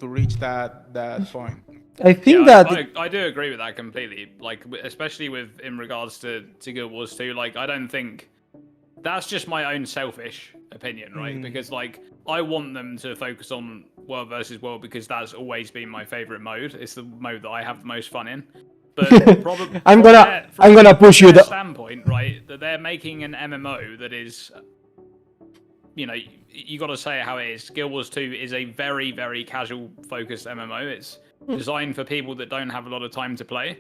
reach that point. I think that I do agree with that completely. Like, especially in regards to Guild Wars 2. Like, I don't think that's just my own selfish opinion, right? Because like I want them to focus on world versus world because that's always been my favorite mode. It's the mode that I have the most fun in. But probably I'm gonna push you. The standpoint, right? That they're making an MMO that is, you know, you got to say it how it is. Guild Wars 2 is a very, very casual focused MMO. It's designed for people that don't have a lot of time to play.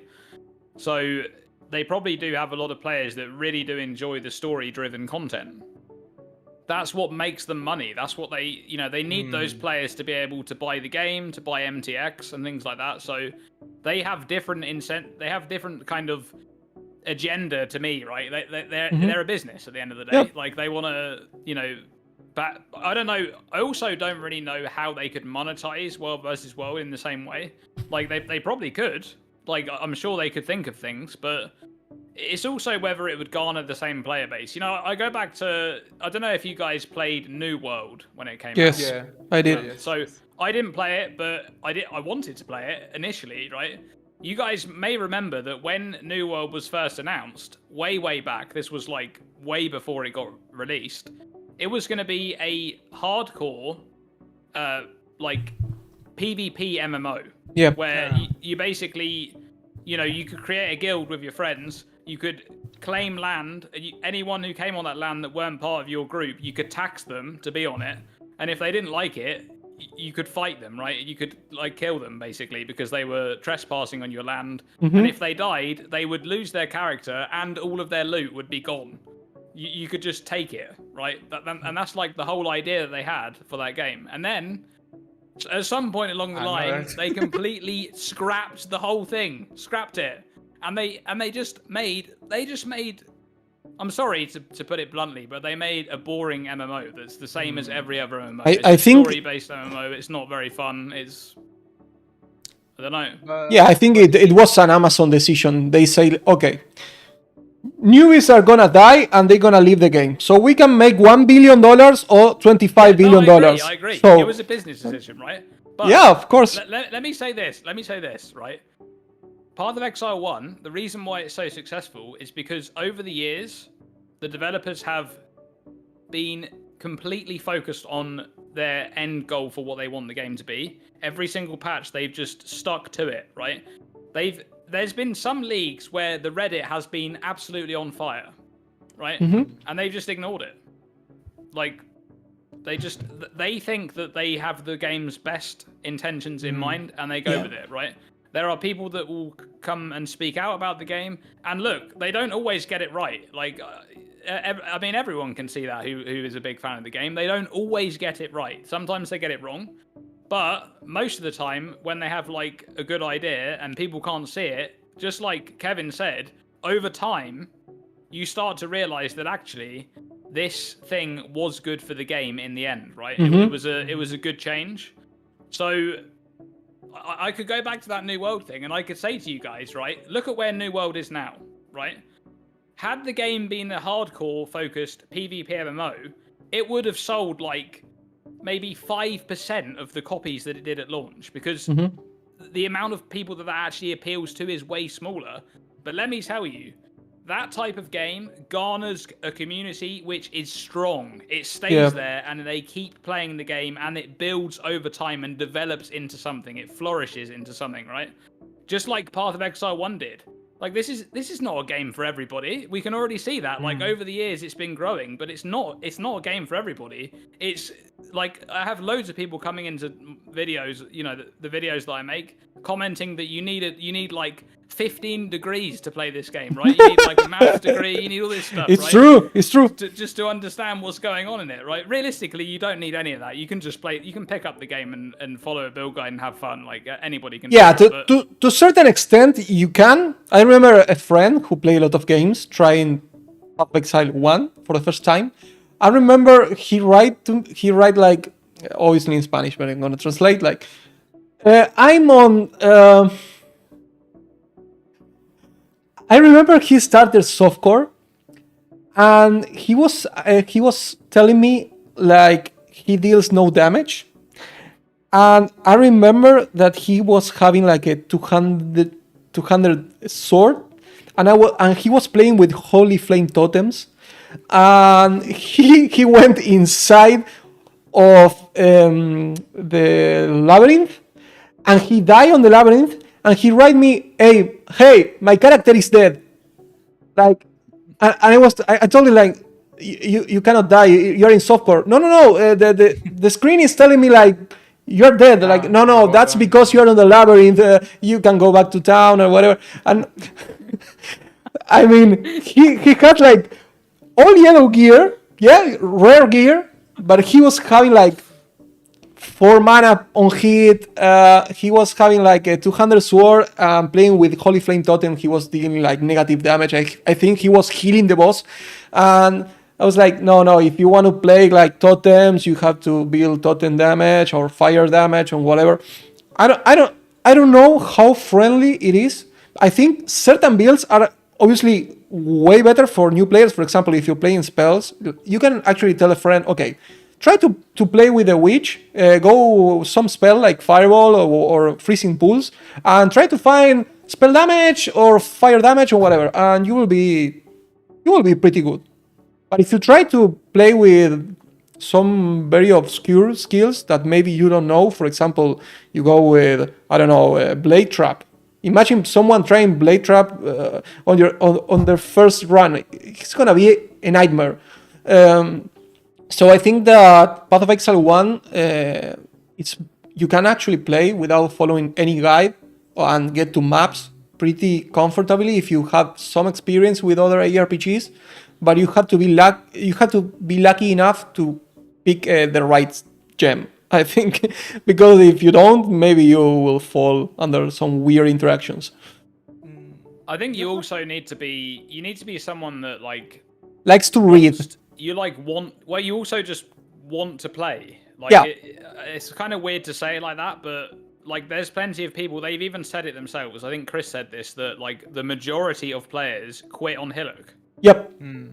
So they probably do have a lot of players that really do enjoy the story-driven content. That's what makes them money. That's what they need those players to be able to buy the game, to buy MTX and things like that. So they have different they have different kind of agenda to me, right? They're a business at the end of the day. Yep. Like they want to, but I don't know. I also don't really know how they could monetize world versus world in the same way. Like they probably could. Like I'm sure they could think of things, but it's also whether it would garner the same player base. I go back to, I don't know if you guys played New World when it came out. Yes, I did. So I didn't play it, but I wanted to play it initially, right? you guys may remember that when New World was first announced, way back, this was like way before it got released, it was going to be a hardcore, like PvP MMO. Yeah. Where you basically, you know, you could create a guild with your friends, you could claim land, anyone who came on that land that weren't part of your group, you could tax them to be on it, and if they didn't like it, you could fight them, right? You could like kill them basically because they were trespassing on your land, and if they died, they would lose their character and all of their loot would be gone. You could just take it, right? And that's like the whole idea that they had for that game. And then at some point along the line, they completely scrapped the whole thing, scrapped it, and they just made. I'm sorry to put it bluntly, but they made a boring MMO that's the same as every other MMO. I think story-based MMO. It's not very fun. It's I don't know. Yeah, I think it was an Amazon decision. They say, okay, newbies are gonna die and they're gonna leave the game, so we can make $1 billion or $25 billion. I agree. So, it was a business decision, right? But yeah, of course. Let me say this. Right? Path of Exile 1, the reason why it's so successful is because over the years, the developers have been completely focused on their end goal for what they want the game to be. Every single patch, they've just stuck to it, right? There's been some leagues where the Reddit has been absolutely on fire, right? And they've just ignored it. Like, they think that they have the game's best intentions in mind, and they go with it, right? There are people that will come and speak out about the game, and look, they don't always get it right. Like, I mean, everyone can see that who is a big fan of the game. They don't always get it right. Sometimes they get it wrong, but most of the time, when they have like a good idea and people can't see it, just like Kevin said, over time, you start to realize that actually this thing was good for the game in the end, right? It was a good change. So I could go back to that New World thing and I could say to you guys, right, look at where New World is now, right? Had the game been a hardcore focused PvP MMO, it would have sold like maybe 5% of the copies that it did at launch, because the amount of people that actually appeals to is way smaller. But let me tell you, that type of game garners a community which is strong. It stays there and they keep playing the game and it builds over time and develops into something. It flourishes into something, right? Just like Path of Exile 1 did. Like, this is not a game for everybody. We can already see that. Like, over the years, it's been growing, but it's not a game for everybody. It's like, I have loads of people coming into videos, you know, the videos that I make, commenting that you need like 15 degrees to play this game, right? You need like a maths degree, you need all this stuff, It's right? true. It's true. Just to understand what's going on in it, right? Realistically, you don't need any of that. You can just play. You can pick up the game and follow a build guide and have fun. Like anybody can. Yeah, do it, to a certain extent, you can. I remember a friend who played a lot of games trying Path of Exile 1 for the first time. I remember he write like, obviously in Spanish, but I'm gonna translate like, I'm on. I remember he started softcore, and he was telling me like he deals no damage, and I remember that he was having like a 200 sword, and he was playing with holy flame totems, and he went inside of the labyrinth, and he died on the labyrinth. And he write me, hey, my character is dead. Like, and I told him like, you cannot die. You're in softcore. No. The screen is telling me like, you're dead. Like, no, that's because you're on the labyrinth. You can go back to town or whatever. And I mean, he had like all yellow gear, rare gear, but he was having like 4 mana on hit. He was having like a 200 sword, playing with Holy Flame Totem. He was dealing like negative damage. I think he was healing the boss. And I was like, no, if you want to play like totems, you have to build totem damage or fire damage or whatever. I don't know how friendly it is. I think certain builds are obviously way better for new players. For example, if you're playing spells, you can actually tell a friend, okay, try to play with a witch, go some spell like Fireball or Freezing Pulse, and try to find spell damage or fire damage or whatever, and you will be pretty good. But if you try to play with some very obscure skills that maybe you don't know, for example, you go with, I don't know, Blade Trap. Imagine someone trying Blade Trap on their first run. It's gonna be a nightmare. So I think that Path of Exile 1, you can actually play without following any guide and get to maps pretty comfortably if you have some experience with other ARPGs. But you have to be lucky enough to pick the right gem, I think, because if you don't, maybe you will fall under some weird interactions. I think you also need to be someone that likes to read. You also just want to play. Yeah. It's kind of weird to say it like that, but there's plenty of people, they've even said it themselves. I think Chris said this, that the majority of players quit on Hillock. Yep.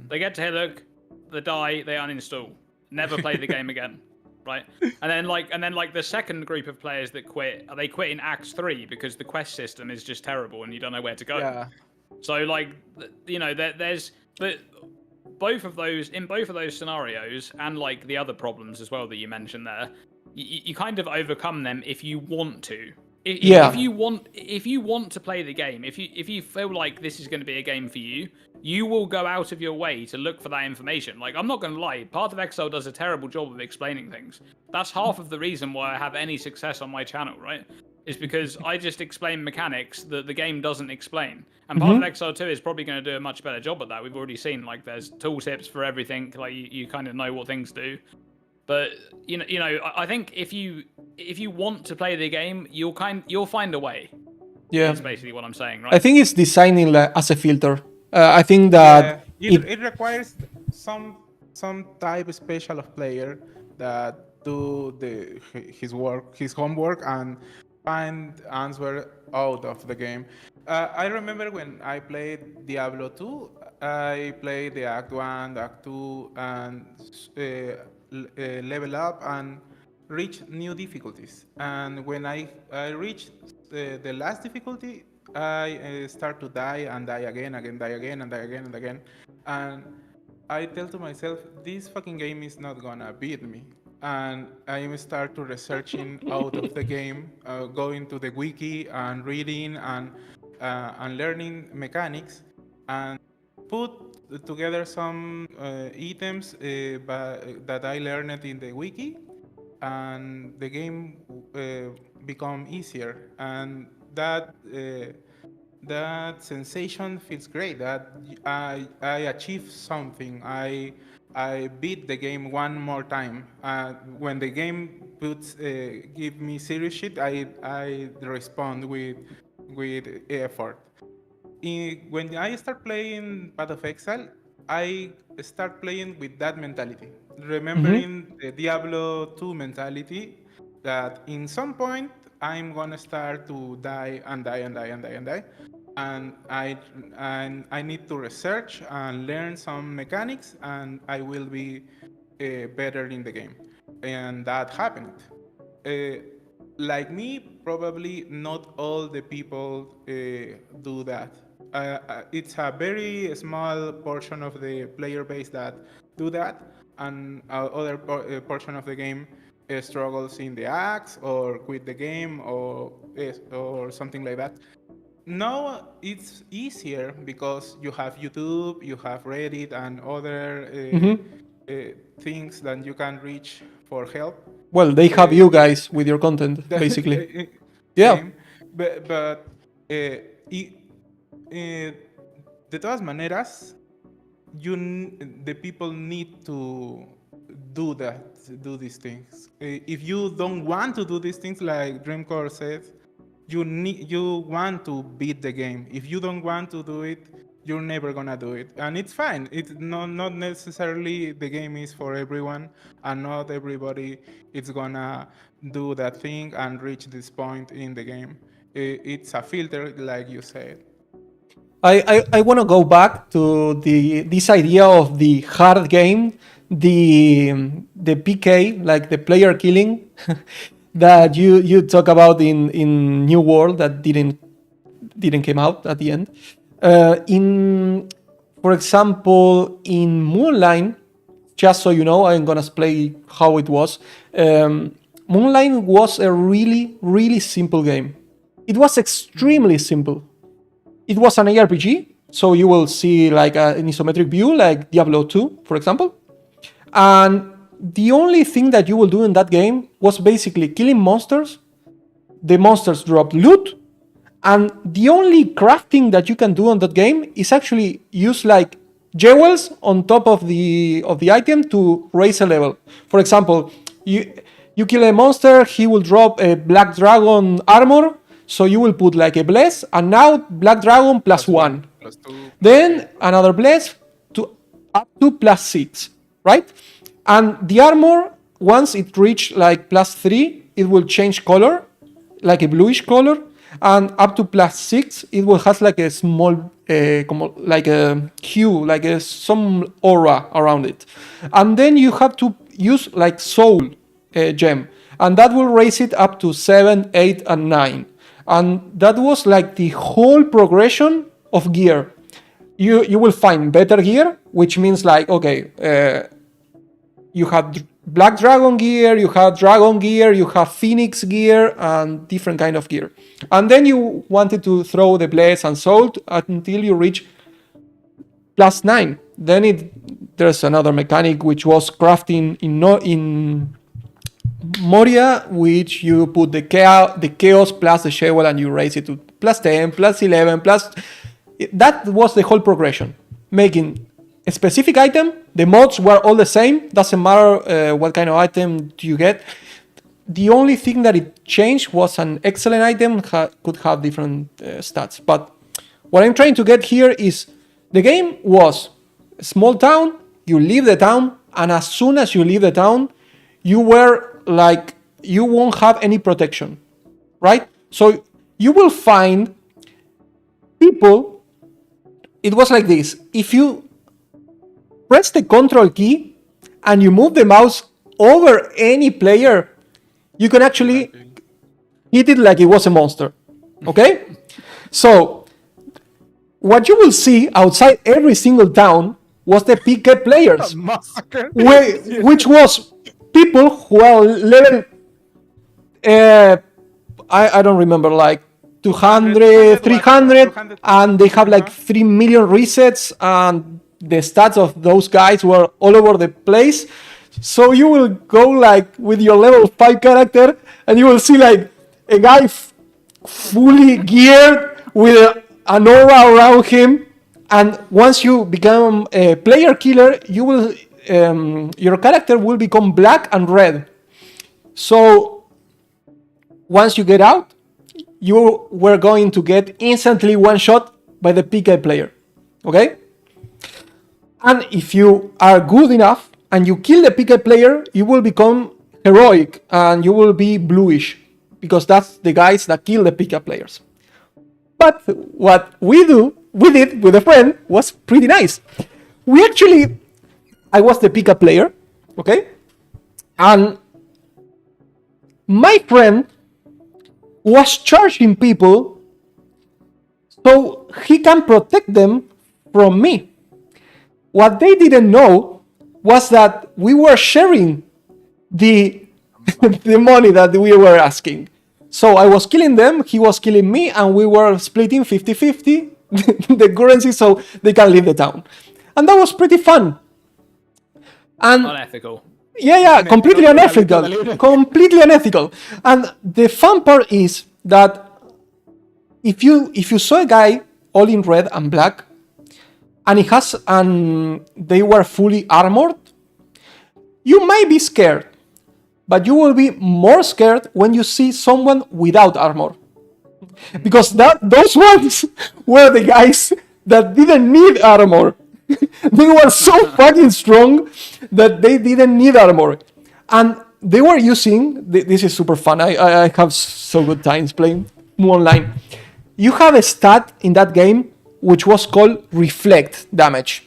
They get to Hillock, they die, they uninstall, never play the game again, right? And then the second group of players that quit, they quit in Act 3 because the quest system is just terrible and you don't know where to go. Yeah. So there's both of those scenarios, and the other problems as well that you mentioned there, you kind of overcome them if you want to. If you want to play the game, if you feel like this is going to be a game for you, you will go out of your way to look for that information. I'm not going to lie, Path of Exile does a terrible job of explaining things. That's half of the reason why I have any success on my channel, right? Is because I just explain mechanics that the game doesn't explain. And Path of Exile 2 is probably going to do a much better job at that. We've already seen there's tooltips for everything. You kind of know what things do. But I think if you want to play the game, you'll find a way. Yeah, that's basically what I'm saying, right? I think it's designing as a filter. I think that it requires some type special of player that do his homework and find answer out of the game. I remember when I played Diablo 2, I played the Act 1, the Act 2, and level up and reach new difficulties. And when I reached the last difficulty, I start to die and die again, die again, and die again, and again. And I tell to myself, this fucking game is not gonna beat me. And I start to researching out of the game, going to the wiki and reading and learning mechanics, and put together some items that I learned in the wiki, and the game become easier. And that sensation feels great. That I achieved something. I beat the game one more time. When the game give me serious shit, I respond with effort. When I start playing Path of Exile, I start playing with that mentality, remembering the Diablo 2 mentality, that in some point I'm gonna start to die and die and die and die and die, and I need to research and learn some mechanics, and I will be better in the game. And that happened. Like me, probably not all the people do that. It's a very small portion of the player base that do that, and other portion of the game struggles in the acts or quit the game or something like that. Now it's easier because you have YouTube, you have Reddit, and other things that you can reach for help. Well, they have you guys with your content, basically. Yeah. But de todas maneras, the people need to do these things. If you don't want to do these things, like Dreamcore says, you want to beat the game. If you don't want to do it, you're never gonna do it, and it's fine. It's not necessarily the game is for everyone, and not everybody is gonna do that thing and reach this point in the game. It's a filter, like you said. I want to go back to this idea of the hard game, the PK, like the player killing, that you talk about in New World, that didn't didn't came out at the end. For example, in Moonlight, just so you know, I'm gonna explain how it was. Moonlight was a really, really simple game. It was extremely simple. It was an ARPG, so you will see like an isometric view, like Diablo 2, for example. And the only thing that you will do in that game was basically killing monsters. The monsters drop loot, and the only crafting that you can do on that game is actually use like jewels on top of the item to raise a level. For example, you kill a monster, he will drop a black dragon armor, so you will put like a bless, and now black dragon +1. +2. Then another bless to up to +6, right? And the armor, once it reach like +3, it will change color, like a bluish color, and up to +6, it will have like a small, like a hue, like some aura around it. And then you have to use like soul gem, and that will raise it up to 7, 8, and 9. And that was like the whole progression of gear. You will find better gear, which means like, okay, you have black dragon gear, you have dragon gear, you have phoenix gear, and different kind of gear. And then you wanted to throw the blades and salt until you reach +9. Then there's another mechanic which was crafting in Moria, which you put the chaos plus the shovel and you raise it to +10, +11, that was the whole progression. Making a specific item, the mods were all the same, doesn't matter what kind of item you get. The only thing that it changed was an excellent item could have different stats. But what I'm trying to get here is the game was a small town, you leave the town, and as soon as you leave the town, you won't have any protection, right? So you will find people, it was like this. If you press the control key and you move the mouse over any player, you can actually hit it like it was a monster, okay? So what you will see outside every single town was the PK players, Massacre. which was people who are level, I don't remember, like 200, 300, and they have like 3 million resets, and the stats of those guys were all over the place. So you will go like with your level 5 character, and you will see like a guy fully geared with an aura around him. And once you become a player killer, you will your character will become black and red. So once you get out, you were going to get instantly one shot by the PK player. Okay? And if you are good enough and you kill the PK player, you will become heroic and you will be bluish, because that's the guys that kill the PK players. But what we did with a friend was pretty nice. I was the PK player, okay? And my friend was charging people so he can protect them from me. What they didn't know was that we were sharing the money that we were asking. So I was killing them, he was killing me, and we were splitting 50-50 the currency so they can leave the town. And that was pretty fun. And Unethical. yeah, completely unethical. Completely unethical. And the fun part is that if you saw a guy all in red and black, and they were fully armored, you might be scared, but you will be more scared when you see someone without armor, because those ones were the guys that didn't need armor. They were so fucking strong that they didn't need armor, and they were using. This is super fun. I have so good times playing online. You have a stat in that game which was called reflect damage,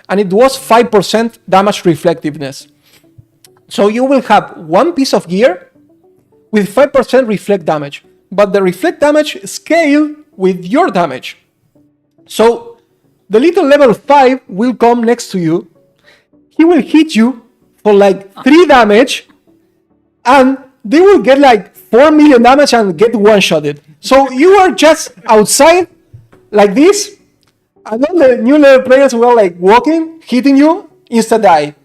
and it was 5% damage reflectiveness. So you will have one piece of gear with 5% reflect damage, but the reflect damage scale with your damage. So the little level 5 will come next to you. He will hit you for like 3 damage, and they will get like 4 million damage and get one-shotted. So you are just outside like this, and then the new level players were like walking, hitting you, insta-die.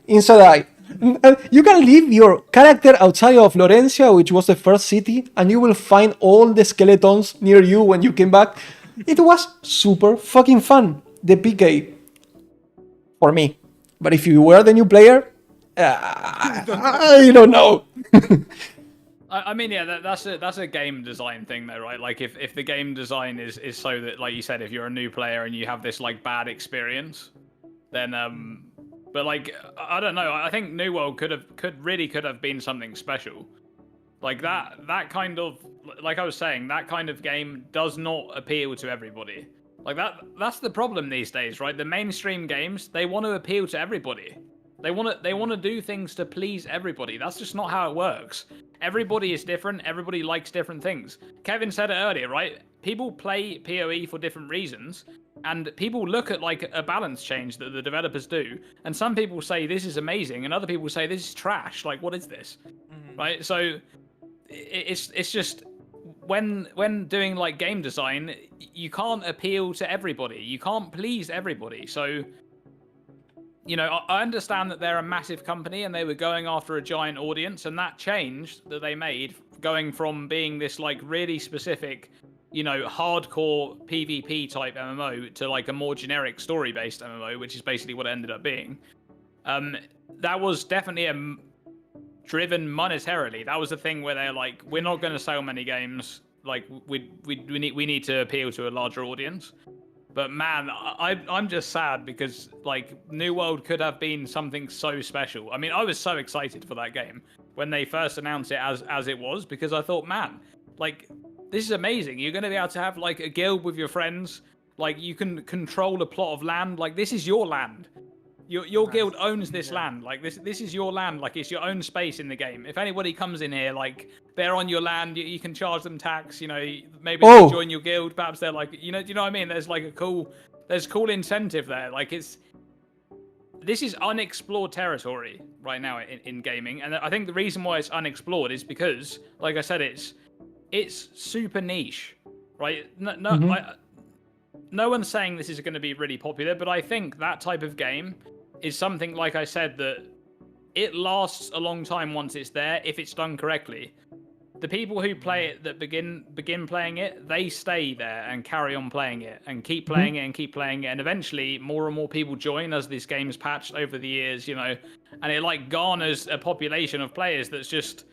And you can leave your character outside of Florencia, which was the first city, and you will find all the skeletons near you when you came back. It was super fucking fun, the PK, for me. But if you were the new player, I don't know. I mean, yeah, that's a game design thing, though, right? Like, if the game design is so that, like you said, if you're a new player and you have this like bad experience, then but like I don't know, I think New World could have been something special. Like that kind of, like I was saying, that kind of game does not appeal to everybody. Like that's the problem these days, right? The mainstream games, they want to appeal to everybody. They want to do things to please everybody. That's just not how it works. Everybody is different. Everybody likes different things. Kevin said it earlier, right? People play PoE for different reasons, and people look at like a balance change that the developers do, and some people say this is amazing, and other people say this is trash. Like, what is this? Right? So it's just when doing like game design, you can't appeal to everybody. You can't please everybody. So, you know, I understand that they're a massive company and they were going after a giant audience, and that change that they made, going from being this like really specific, you know, hardcore PvP type MMO to like a more generic story-based MMO, which is basically what it ended up being. That was definitely driven monetarily. That was the thing where they're like, we're not going to sell many games. Like we need to appeal to a larger audience. But man, I'm just sad because like New World could have been something so special. I mean, I was so excited for that game when they first announced it as it was, because I thought, man, like this is amazing. You're going to be able to have like a guild with your friends. Like you can control a plot of land. Like this is your land. Your guild owns this land. Like this is your land. Like it's your own space in the game. If anybody comes in here, like they're on your land, you can charge them tax. You know, maybe they join your guild. Perhaps they're like, you know, do you know what I mean? There's like there's cool incentive there. Like this is unexplored territory right now in gaming, and I think the reason why it's unexplored is because, like I said, it's super niche, right? No one's saying this is going to be really popular, but I think that type of game is something, like I said, that it lasts a long time once it's there, if it's done correctly. The people who play it, that begin playing it, they stay there and carry on playing it and keep playing it and keep playing it, and eventually more and more people join as this game's patched over the years, you know, and it like garners a population of players that's just,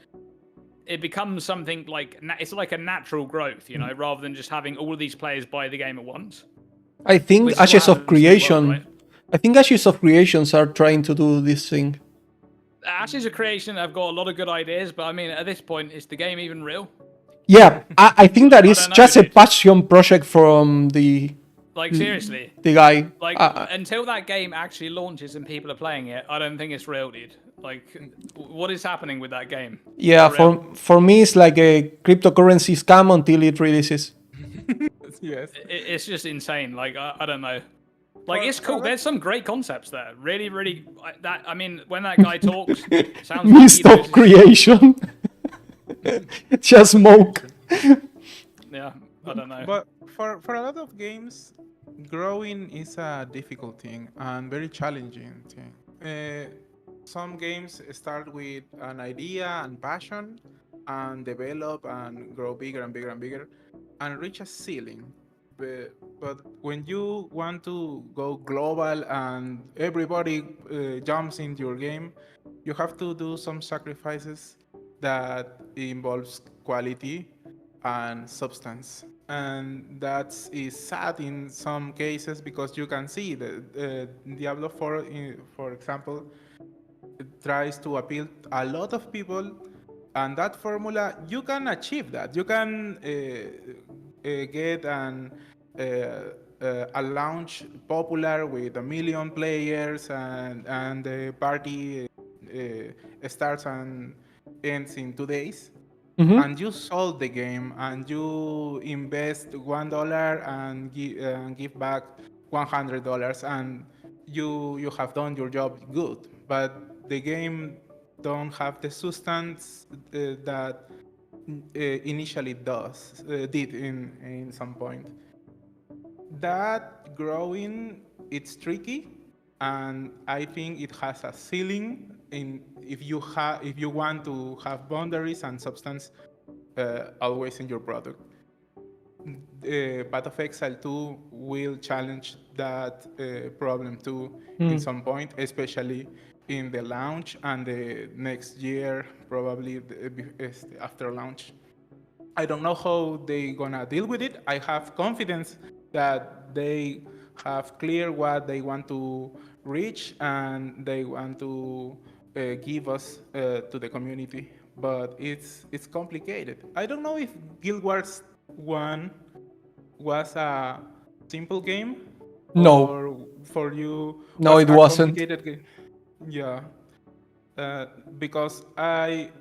it becomes something like, it's like a natural growth, you know, rather than just having all of these players buy the game at once. I think Ashes of Creation. Right? I think Ashes of Creations are trying to do this thing. Ashes of Creation have got a lot of good ideas, but I mean, at this point, is the game even real? Yeah, I think that is just a passion project from the... Like, seriously. The guy. Like, until that game actually launches and people are playing it, I don't think it's real, dude. Like, what is happening with that game? Yeah, for me, it's like a cryptocurrency scam until it releases. Yes. It's just insane. Like, I don't know. Like, it's cool. There's some great concepts there. Really, really. I mean, when that guy talks, it sounds like Mist of Creation. Just smoke. Yeah, I don't know. But for a lot of games, growing is a difficult thing and very challenging thing. Some games start with an idea and passion and develop and grow bigger and bigger and bigger and reach a ceiling. But when you want to go global and everybody jumps into your game, you have to do some sacrifices that involves quality and substance. And that is sad in some cases because you can see that Diablo 4, for example, tries to appeal to a lot of people, and that formula, you can achieve that. You can get a launch popular with 1 million players, and the party starts and ends in 2 days. and you sold the game and you invest $1 and give back $100, and you have done your job good, but the game don't have the substance that initially did in some point. That growing, it's tricky, and I think it has a ceiling in if you want to have boundaries and substance always in your product. Path of Exile 2 will challenge that problem too in some point, especially in the launch and the next year, probably after launch. I don't know how they gonna deal with it. I have confidence that they have clear what they want to reach and they want to give us to the community. But it's complicated. I don't know if Guild Wars 1 was a simple game No, or for you no, was it a wasn't. complicated game. Yeah, because I,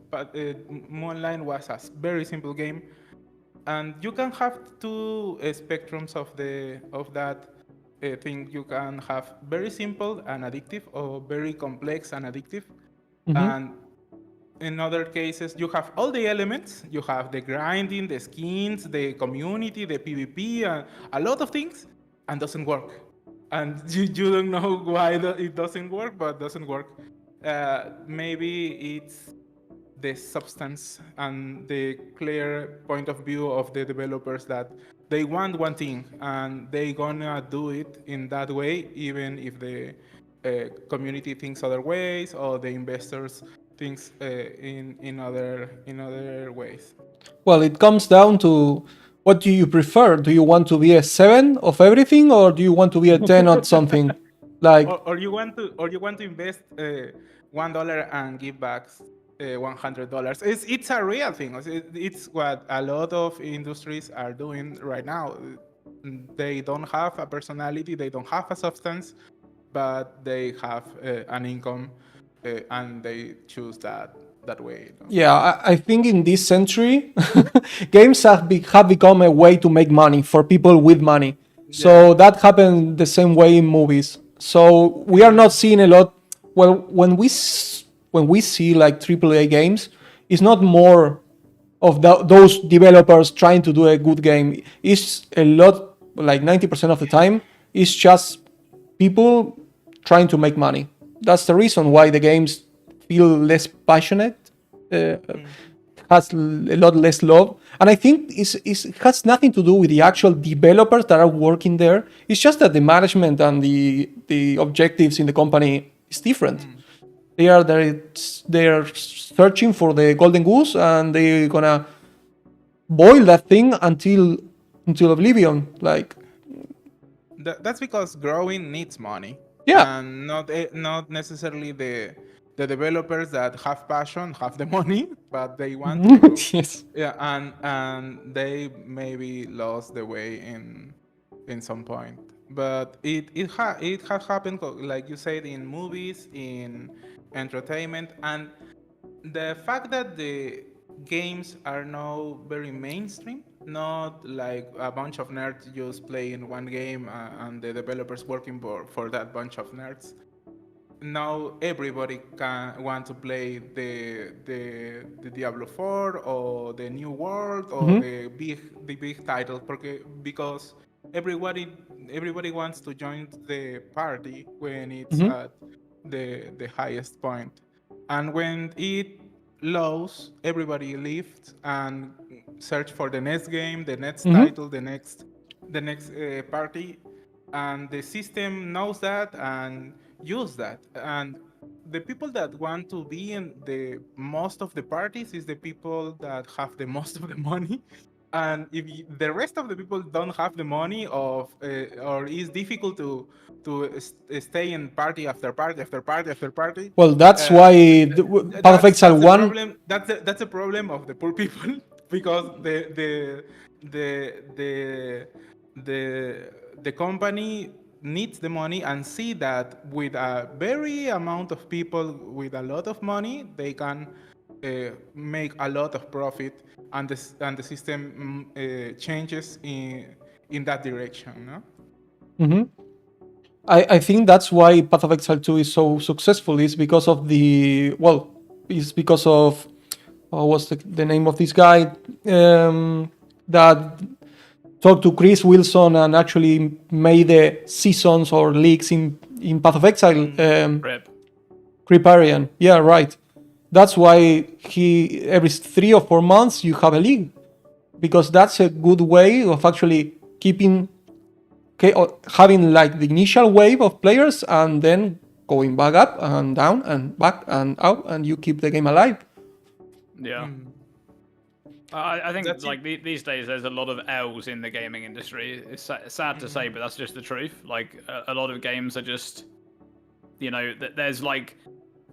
but Moonline was a very simple game, and you can have two spectrums of that thing. You can have very simple and addictive, or very complex and addictive, and in other cases you have all the elements. You have the grinding, the skins, the community, the PvP, and a lot of things, and doesn't work. And you don't know why it doesn't work, but doesn't work. Maybe it's the substance and the clear point of view of the developers that they want one thing and they gonna do it in that way, even if the community thinks other ways or the investors thinks in other ways. Well, it comes down to what do you prefer? Do you want to be a 7 of everything, or do you want to be a 10 of something? Like, Or you want to invest $1 and give back $100. It's a real thing. It's what a lot of industries are doing right now. They don't have a personality, they don't have a substance, but they have an income, and they choose that way. yeah, I think in this century, games have become a way to make money for people with money. So Yeah. that happened the same way in movies. So we are not seeing a lot. Well, when we see like AAA games, it's not more of those developers trying to do a good game. It's a lot, like 90% of the time, it's just people trying to make money. That's the reason why the games feel less passionate, has a lot less love. And I think it has nothing to do with the actual developers that are working there. It's just that the management and the objectives in the company is different. They are searching for the golden goose, and they're gonna boil that thing until oblivion. Like, That's because growing needs money, yeah. and not necessarily the developers that have passion have the money, but they want to grow. Yes. Yeah, and they maybe lost the way in some point. But it has happened, like you said, in movies, in entertainment, and the fact that the games are now very mainstream, not like a bunch of nerds just playing one game and the developers working for that bunch of nerds. Now everybody can want to play the Diablo 4 or the New World or the big titles, because everybody wants to join the party when it's at the highest point. And when it lows, everybody leaves and search for the next game, the next title, the next party, and the system knows that and use that. And the people that want to be in the most of the parties is the people that have the most of the money. And if the rest of the people don't have the money or is difficult to stay in party after party after party after party. Well, that's why Path of Exile That's the 1. problem. That's a problem of the poor people because the company needs the money and see that with a very amount of people with a lot of money, they can make a lot of profit, and the system changes in that direction, no? Mhm. I think that's why Path of Exile 2 is so successful. Is because of is because of what's the name of this guy that talked to Chris Wilson and actually made the seasons or leagues in Path of Exile. Rip. Criparian, yeah, right. That's why every 3 or 4 months you have a league, because that's a good way of actually keeping. Or having like the initial wave of players and then going back up and down and back and out, and you keep the game alive. Yeah. I think That's like these days there's a lot of L's in the gaming industry. It's sad to say, but that's just the truth. Like a lot of games are just, there's like,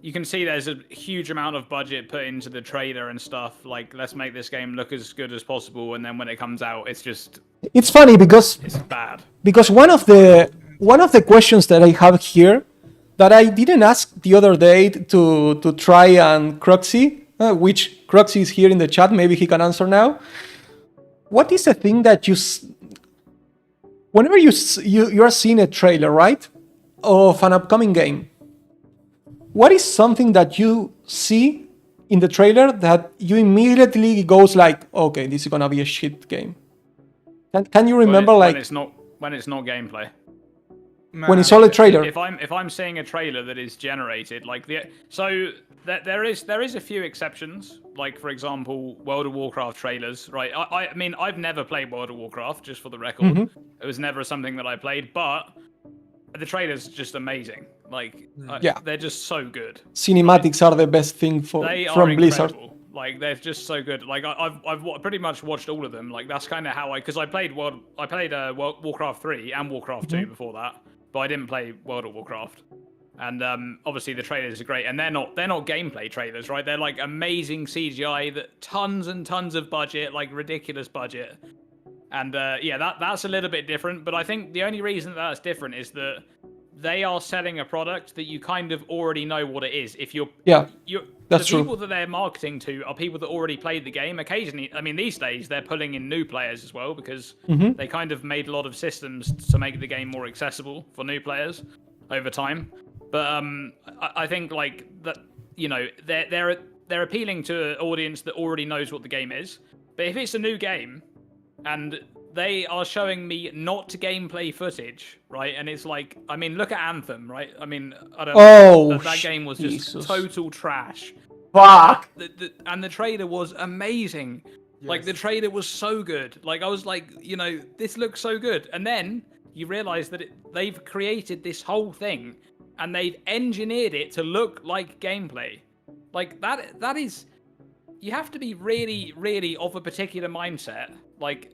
you can see there's a huge amount of budget put into the trailer and stuff. Like, let's make this game look as good as possible, and then when it comes out, It's funny because it's bad. Because one of the questions that I have here that I didn't ask the other day to try and Croxy, which Croxy is here in the chat, maybe he can answer now. What is the thing that whenever you are seeing a trailer, right, of an upcoming game, what is something that you see in the trailer that you immediately goes like, okay, this is gonna be a shit game? Can you remember when it's not gameplay? When it's all a trailer? If I'm seeing a trailer that is generated, like there is a few exceptions. Like for example, World of Warcraft trailers, right? I mean I've never played World of Warcraft, just for the record. Mm-hmm. It was never something that I played, but the trailers just amazing. Like they're just so good. Cinematics are the best thing from Blizzard. Like they're just so good. Like I've pretty much watched all of them. Like that's kind of how because I played Warcraft 3 and Warcraft 2 before that, but I didn't play World of Warcraft. And obviously the trailers are great, and they're not gameplay trailers, right? They're like amazing CGI, that tons and tons of budget, like ridiculous budget. And that's a little bit different. But I think the only reason that's different is that they are selling a product that you kind of already know what it is. If that's true. People that they're marketing to are people that already played the game. Occasionally, I mean, these days they're pulling in new players as well, because they kind of made a lot of systems to make the game more accessible for new players over time. But I think like that, they're appealing to an audience that already knows what the game is. But if it's a new game and they are showing me not gameplay footage, right? And it's like, I mean, look at Anthem, right? I mean, I don't know. That game was just total trash. Fuck. And the trailer was amazing. Yes. Like, the trailer was so good. Like, I was like, this looks so good. And then you realize that they've created this whole thing and they've engineered it to look like gameplay. Like, that is... You have to be really, really of a particular mindset, like,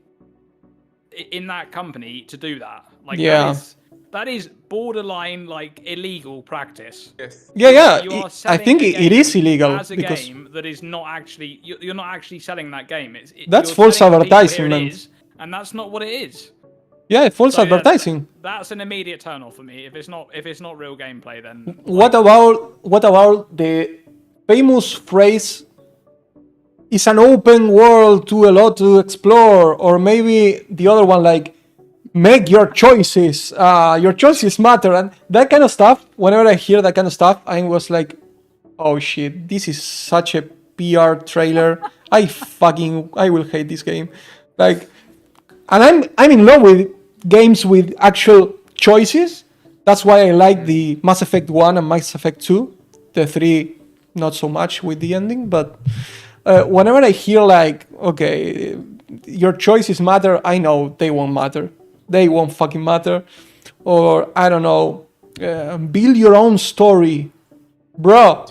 in that company to do that. Like, that is borderline like illegal practice. Yes. Yeah. I think it is illegal as a game that is not actually you're not actually selling that game. That's false advertising, man. And that's not what it is. Yeah, false advertising. That's an immediate turn off for me. If it's not real gameplay, then what about the famous phrase? It's an open world to a lot to explore, or maybe the other one, like, make your choices. Your choices matter, and that kind of stuff. Whenever I hear that kind of stuff, I was like, oh shit, this is such a PR trailer. I will hate this game. Like, and I'm in love with games with actual choices. That's why I like the Mass Effect 1 and Mass Effect 2. The 3, not so much with the ending, but whenever I hear like, okay, your choices matter, I know they won't matter. They won't fucking matter. Or, I don't know, build your own story. Bro,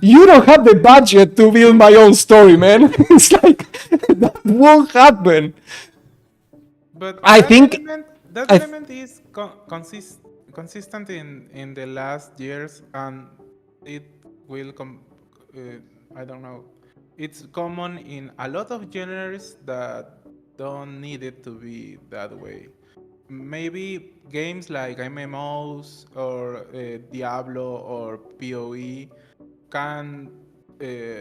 you don't have the budget to build my own story, man. It's like, that won't happen. But I think that element is consistent in the last years, and it will come. I don't know. It's common in a lot of genres that don't need it to be that way. Maybe games like MMOs or Diablo or PoE can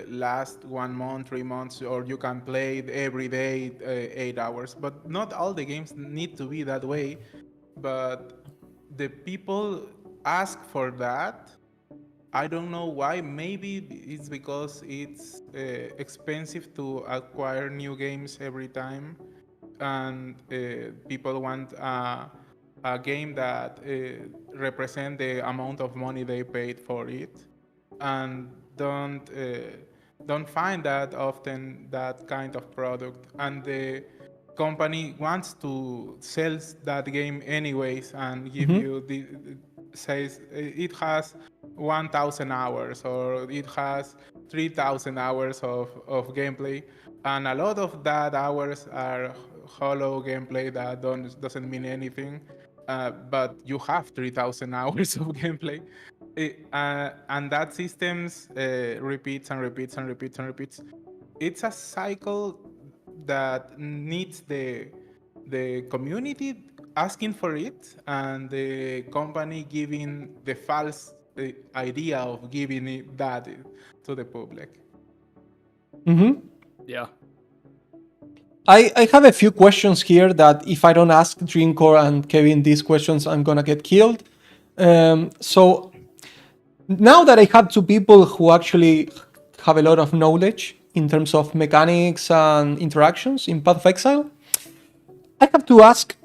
last 1 month, 3 months, or you can play it every day, 8 hours. But not all the games need to be that way. But the people ask for that. I don't know why. Maybe it's because it's expensive to acquire new games every time, and people want a game that represent the amount of money they paid for it, and don't find that often that kind of product. And the company wants to sell that game anyways and give you the says it has 1,000 hours or it has 3,000 hours of gameplay, and a lot of that hours are hollow gameplay that doesn't mean anything. But you have 3,000 hours of gameplay. And that systems repeats and repeats and repeats and repeats. It's a cycle that needs the community asking for it and the company giving the false idea of giving it that to the public. Yeah. I have a few questions here that if I don't ask Drinkor and Kevin these questions, I'm gonna get killed. So now that I have two people who actually have a lot of knowledge in terms of mechanics and interactions in Path of Exile, I have to ask,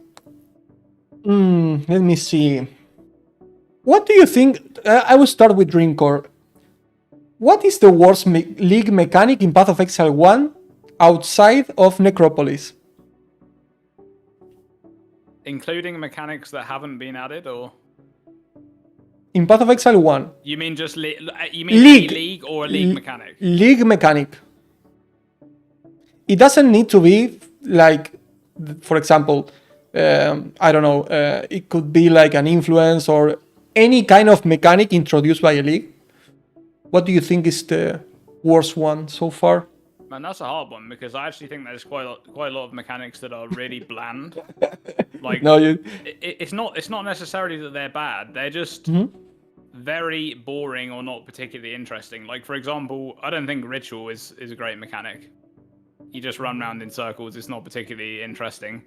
let me see. What do you think? I will start with Drinkor. What is the worst league mechanic in Path of Exile 1 outside of Necropolis? Including mechanics that haven't been added, or? In Path of Exile 1. You mean just you mean league. A league or a league mechanic? League mechanic. It doesn't need to be like, for example, I don't know, it could be like an influence or any kind of mechanic introduced by a league. What do you think is the worst one so far? Man, that's a hard one because I actually think there's quite a lot of mechanics that are really bland. Like, no, it's not necessarily that they're bad. They're just very boring or not particularly interesting. Like, for example, I don't think Ritual is a great mechanic. You just run around in circles. It's not particularly interesting.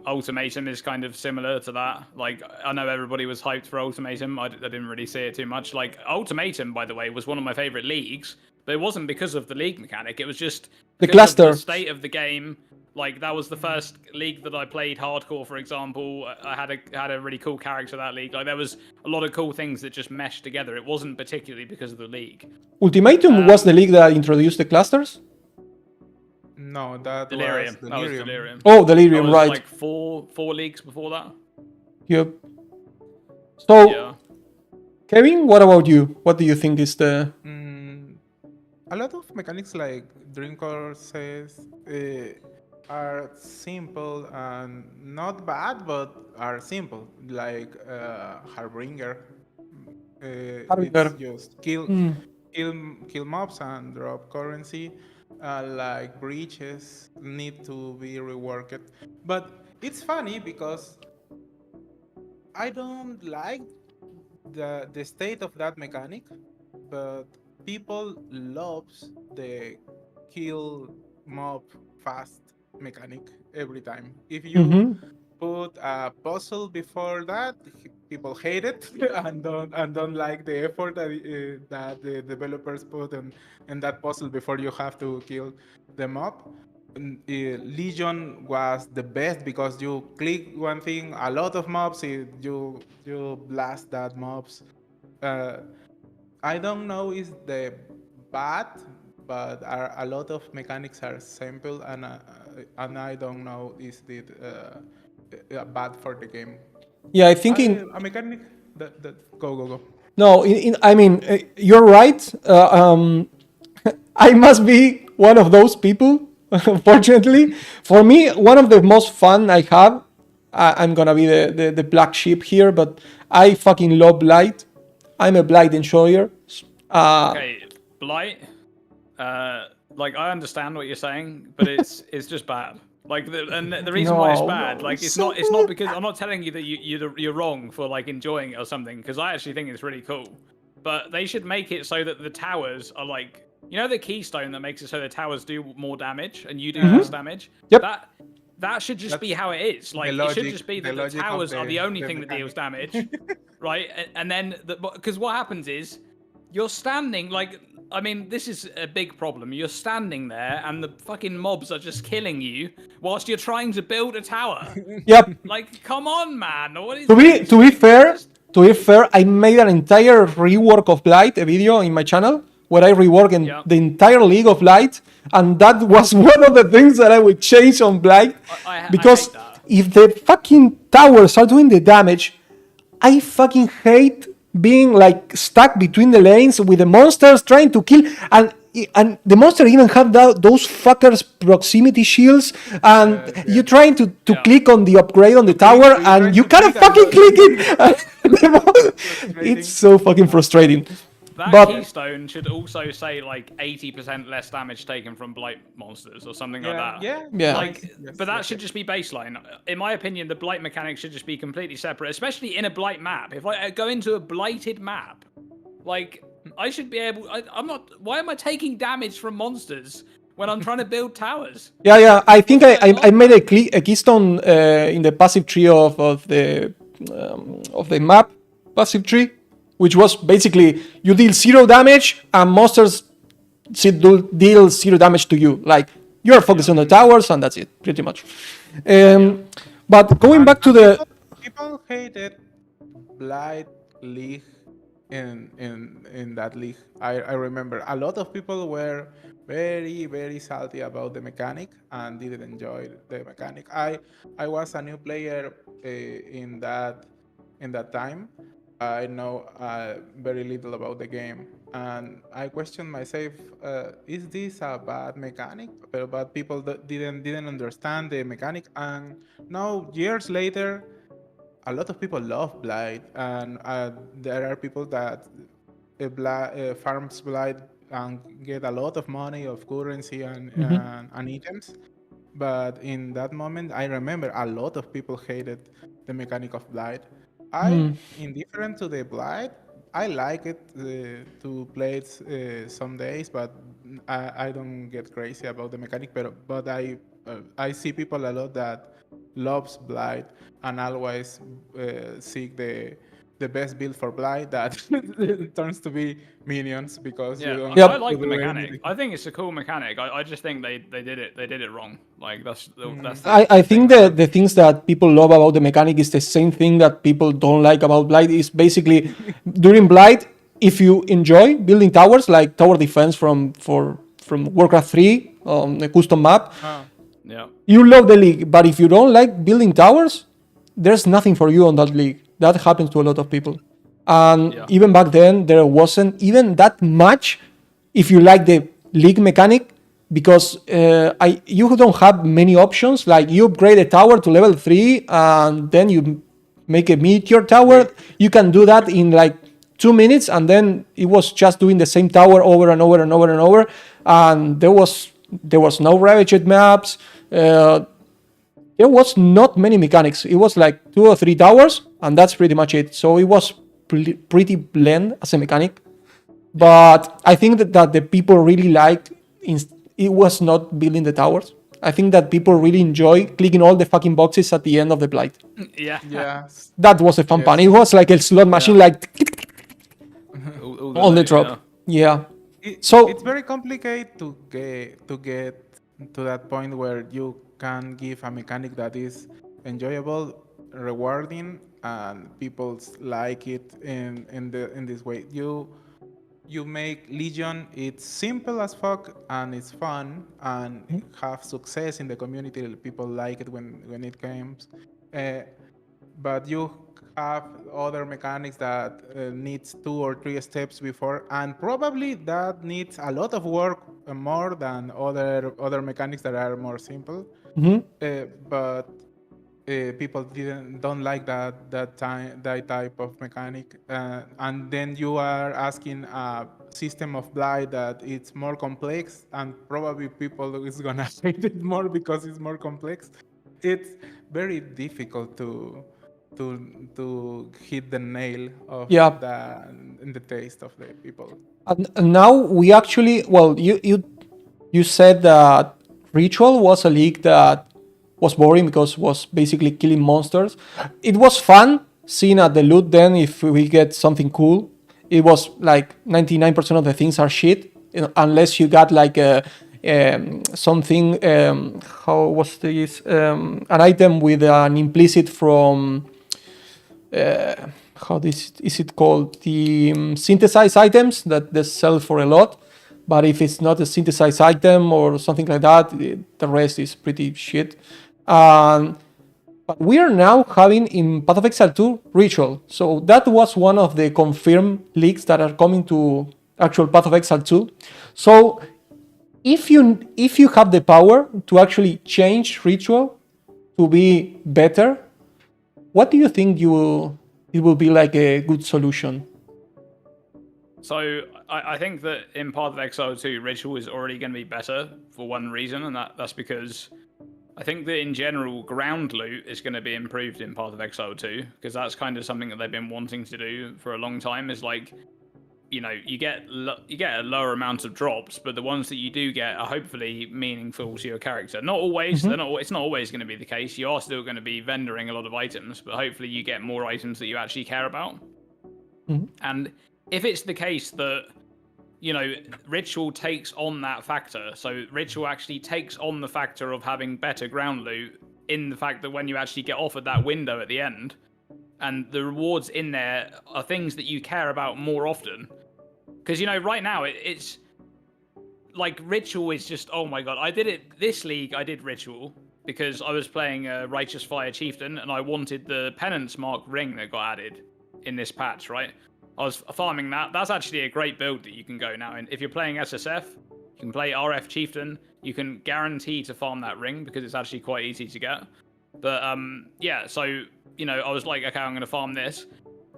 Ultimatum is kind of similar to that. Like, I know everybody was hyped for Ultimatum. I didn't really see it too much. Like, Ultimatum, by the way, was one of my favorite leagues, but it wasn't because of the league mechanic. It was just the cluster, the state of the game. Like, that was the first league that I played hardcore, for example. I had a really cool character that league. Like, there was a lot of cool things that just meshed together. It wasn't particularly because of the league. Ultimatum was the league that introduced the clusters? No, that Delirium. was That was Delirium. Oh, Delirium, was right. Like four leagues before that. Yep. So, yeah. Kevin, what about you? What do you think is the... A lot of mechanics, like Drinkor says, are simple and not bad, but are simple. Like Harbinger. It's just kill mobs and drop currency. Like breaches need to be reworked. But it's funny because I don't like the state of that mechanic, but people loves the kill mob fast mechanic every time. If you put a puzzle before that, people hate it and don't like the effort that the developers put in that puzzle before you have to kill the mob. Legion was the best because you click one thing, a lot of mobs, you blast that mobs. I don't know is the bad, but a lot of mechanics are simple, and I don't know is it bad for the game. Yeah, I think a mechanic that go. No, I mean, you're right. I must be one of those people. Unfortunately, for me, one of the most fun I have, I'm gonna be the black sheep here, but I fucking love Blight. I'm a Blight enjoyer. Okay, Blight. Like, I understand what you're saying, but it's just bad. Like, the reason why it's bad, like, it's not because I'm not telling you that you're wrong for like enjoying it or something, because I actually think it's really cool. but they should make it so that the towers are like, you know, the keystone that makes it so the towers do more damage and you do less damage. Yep. That should just be That's how it is. Like, it should just be that the towers are the only thing that deals damage, right? And then, because what happens is, you're standing, like, I mean, this is a big problem. You're standing there, and the fucking mobs are just killing you whilst you're trying to build a tower. Yep. Like, come on, man. What is To this? be fair, I made an entire rework of Blight, a video in my channel where I reworked the entire League of Blight, and that was one of the things that I would change on Blight, because I hate that. if the fucking towers are doing the damage, I fucking hate being like stuck between the lanes with the monsters trying to kill, and the monster even have those fuckers proximity shields, and you're trying to click on the upgrade on the tower, and you cannot fucking click it. It's so fucking frustrating. That keystone should also say like 80% less damage taken from blight monsters or something like that. Yeah. Like, but that should just be baseline. In my opinion, the blight mechanic should just be completely separate, especially in a blight map. If I go into a blighted map, like, I should be able. I'm not. Why am I taking damage from monsters when I'm trying to build towers? Yeah. I think I made a keystone in the passive tree of the map passive tree, which was basically you deal 0 damage and monsters deal 0 damage to you. Like, you're focused on the towers and that's it, pretty much. But going back to the people hated Blight League in that league. I remember a lot of people were very salty about the mechanic and didn't enjoy the mechanic. I was a new player in that time. I know very little about the game, and I questioned myself: is this a bad mechanic? But people didn't understand the mechanic, and now years later, a lot of people love Blight, and there are people that farms Blight and get a lot of money of currency and items. But in that moment, I remember a lot of people hated the mechanic of Blight. Indifferent to the Blight, I like it to play it some days, but I don't get crazy about the mechanic. But I see people a lot that loves Blight and always seek the best build for Blight that turns to be minions because you don't I like the mechanic. anything. I think it's a cool mechanic. I just think they did it wrong. Like, that's I think the things that people love about the mechanic is the same thing that people don't like about Blight. Is basically during Blight, if you enjoy building towers like tower defense from Warcraft 3 on a custom map, you love the league. But if you don't like building towers, there's nothing for you on that league. That happens to a lot of people. And even back then, there wasn't even that much if you like the league mechanic, because you don't have many options. Like, you upgrade a tower to level 3 and then you make a meteor tower. You can do that in like 2 minutes, and then it was just doing the same tower over and over and over and over. And there was no ravaged maps. There was not many mechanics. It was like 2 or 3 towers, and that's pretty much it. So it was pretty bland as a mechanic. But I think that the people really liked it was not building the towers. I think that people really enjoy clicking all the fucking boxes at the end of the Blight. Yeah. That was a fun part. It was like a slot machine, like all the drop. Yeah. So it's very complicated to get to that point where you can give a mechanic that is enjoyable, rewarding, and people like it in this way. You make Legion, it's simple as fuck and it's fun and have success in the community. People like it when it comes, but you have other mechanics that needs 2 or 3 steps before, and probably that needs a lot of work more than other mechanics that are more simple. But people don't like that type of mechanic, and then you are asking a system of Blight that it's more complex, and probably people is gonna hate it more because it's more complex. It's very difficult to to hit the nail of Yeah. the in the taste of the people. And now we actually, well, you said that Ritual was a league that was boring because it was basically killing monsters. It was fun seeing at the loot then if we get something cool. It was like 99% of the things are shit, unless you got like a something. How was this? An item with an implicit from. How this is it called? The synthesized items that they sell for a lot. But if it's not a synthesized item or something like that, the rest is pretty shit. But we are now having in Path of Exile 2 Ritual. So that was one of the confirmed leaks that are coming to actual Path of Exile 2. So if you have the power to actually change Ritual to be better, what do you think it will be like a good solution? So I think that in Path of Exile 2, Ritual is already going to be better for one reason, and that's because I think that in general, ground loot is going to be improved in Path of Exile 2, because that's kind of something that they've been wanting to do for a long time. Is like, you know, you get a lower amount of drops, but the ones that you do get are hopefully meaningful to your character. Not always. It's not always going to be the case. You are still going to be vendoring a lot of items, but hopefully you get more items that you actually care about. And if it's the case that, you know, Ritual takes on that factor, so Ritual actually takes on the factor of having better ground loot in the fact that when you actually get offered that window at the end, and the rewards in there are things that you care about more often. Because, you know, right now it's like Ritual is just, oh my god, I did it, this league I did Ritual because I was playing a Righteous Fire Chieftain and I wanted the Penance Mark ring that got added in this patch, right? I was farming that. That's actually a great build that you can go now. And if you're playing SSF, you can play RF Chieftain. You can guarantee to farm that ring because it's actually quite easy to get. But yeah, so, you know, I was like, okay, I'm going to farm this.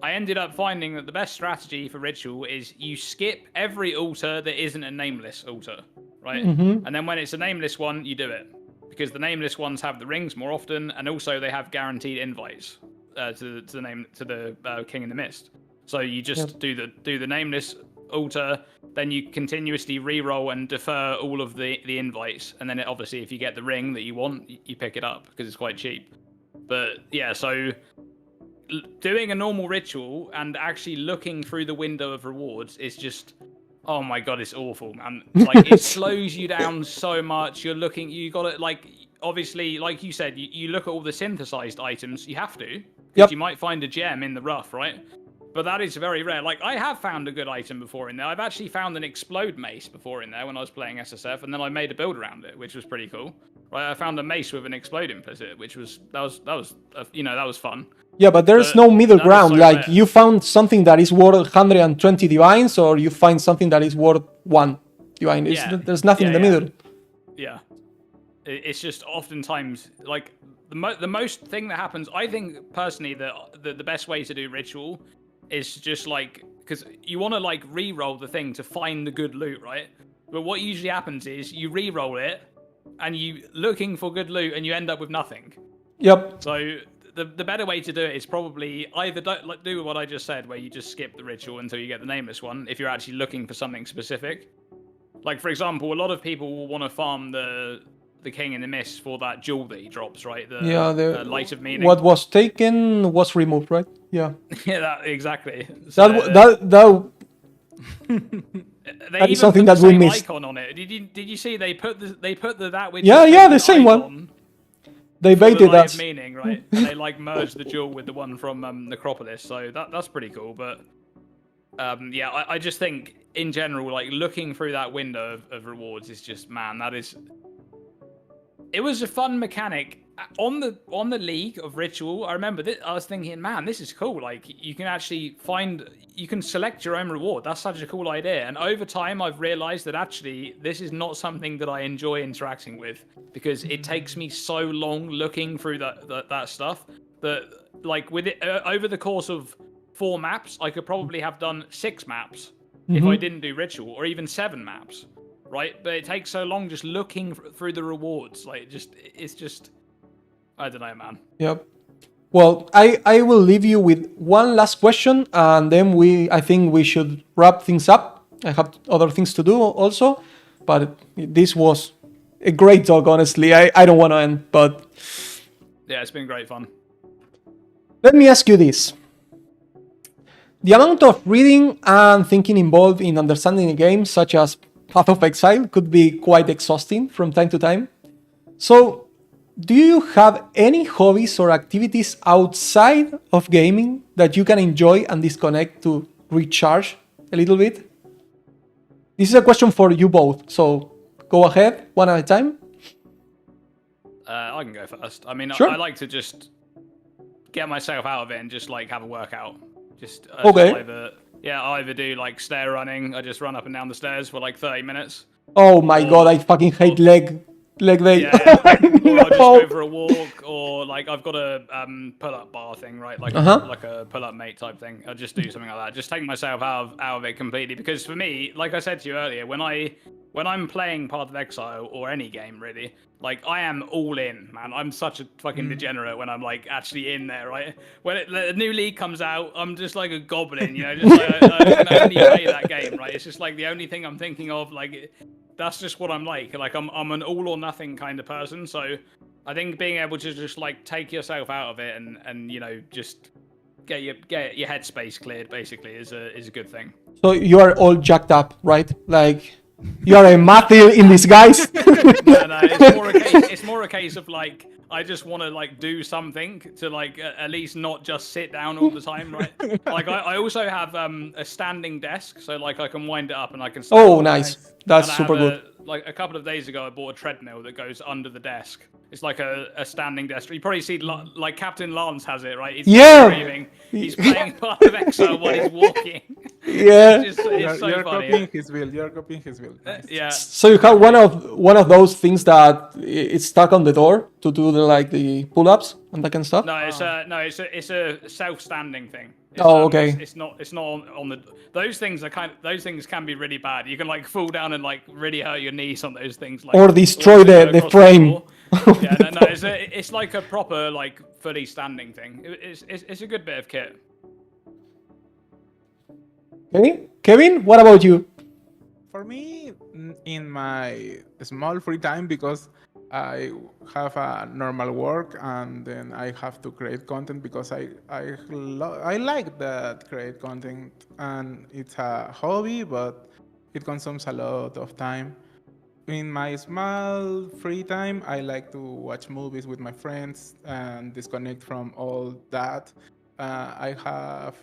I ended up finding that the best strategy for Ritual is you skip every altar that isn't a nameless altar, right? And then when it's a nameless one, you do it. Because the nameless ones have the rings more often, and also they have guaranteed invites to the King in the Mist. So you just do the nameless altar, then you continuously re-roll and defer all of the invites, and then obviously if you get the ring that you want, you pick it up because it's quite cheap. But yeah, so doing a normal Ritual and actually looking through the window of rewards is just, oh my god, it's awful, man. Like, it slows you down so much. You got it, like, obviously, like you said, you look at all the synthesized items, you have to, because you might find a gem in the rough, right? But that is very rare. Like, I have found a good item before in there. I've actually found an explode mace before in there when I was playing SSF, and then I made a build around it, which was pretty cool. Right, I found a mace with an explode implicit, which was that was fun. Yeah, but there's no middle ground. So like, you found something that is worth 120 divines, or you find something that is worth 1 divine. There's nothing in the middle. Yeah, it's just oftentimes like the most thing that happens. I think personally that the best way to do Ritual is just like, because you want to like re-roll the thing to find the good loot, right? But what usually happens is you re-roll it and you looking for good loot and you end up with nothing. Yep. So the better way to do it is probably either do what I just said, where you just skip the Ritual until you get the nameless one if you're actually looking for something specific. Like, for example, a lot of people will want to farm the King in the Mist for that jewel that he drops, right? The Light of Meaning. What was taken was removed, right? Yeah. Yeah, exactly. So, that is something that we missed. Icon on it. Did you see they put the that which the same one. They baited Light us. of Meaning, right? And they like merged the jewel with the one from Necropolis. So that's pretty cool. But yeah, I just think in general, like, looking through that window of rewards is just, man, it was a fun mechanic on the League of Ritual. I remember I was thinking, man, this is cool. Like, you can actually you can select your own reward. That's such a cool idea. And over time, I've realized that actually this is not something that I enjoy interacting with, because it takes me so long looking through that stuff that, like, with it over the course of 4 maps, I could probably have done 6 maps if I didn't do Ritual, or even 7 maps. Right, but it takes so long just looking through the rewards. Like, it's just, I don't know, man. Yep. Well, I will leave you with one last question, and then I think we should wrap things up. I have other things to do also, but this was a great talk, honestly. I don't want to end, but... Yeah, it's been great fun. Let me ask you this. The amount of reading and thinking involved in understanding a game, such as Path of Exile, could be quite exhausting from time to time. So, do you have any hobbies or activities outside of gaming that you can enjoy and disconnect to recharge a little bit? This is a question for you both, so go ahead, one at a time. I can go first. I mean, Sure. I like to just get myself out of it and just like have a workout. Just Okay. I either do like stair running. I just run up and down the stairs for like 30 minutes. Oh my god, I fucking hate leg day. Yeah, or I'll just go for a walk, or like I've got a pull-up bar thing, right? Like like a pull-up mate type thing. I'll just do something like that. Just take myself out of it completely. Because for me, like I said to you earlier, when I'm playing Path of Exile or any game really, like I am all in, man. I'm such a fucking degenerate when I'm like actually in there, right? When the new league comes out, I'm just like a goblin, you know, just like I can only play that game, right? It's just like the only thing I'm thinking of, like. That's just what I'm like. Like I'm an all or nothing kind of person. So I think being able to just like take yourself out of it and you know just get your headspace cleared basically is a good thing. So you are all jacked up, right? Like you are a Matthew in disguise. No, it's more a case of like I just want to like do something to like at least not just sit down all the time, right? Like I also have a standing desk, so like I can wind it up and I can. Oh, nice. That's super good. Like a couple of days ago, I bought a treadmill that goes under the desk. It's like a standing desk. You probably see like Captain Lance has it, right? He's screaming. He's playing Path of Exile while he's walking. Yeah. It's so You're funny. copying his build. You're copying his build. Nice. Yeah. So you have one of those things that it's stuck on the door to do the pull-ups and that kind of stuff. No, it's a self-standing thing. Okay. It's not on the. Those things can be really bad. You can like fall down and like really hurt your knees on those things. Like, Or destroy the frame. It's like a proper like fully standing thing. It's a good bit of kit. Okay. Kevin, what about you? For me, in my small free time, because I have a normal work and then I have to create content because I like that create content and it's a hobby, but it consumes a lot of time. In my small free time, I like to watch movies with my friends and disconnect from all that. I have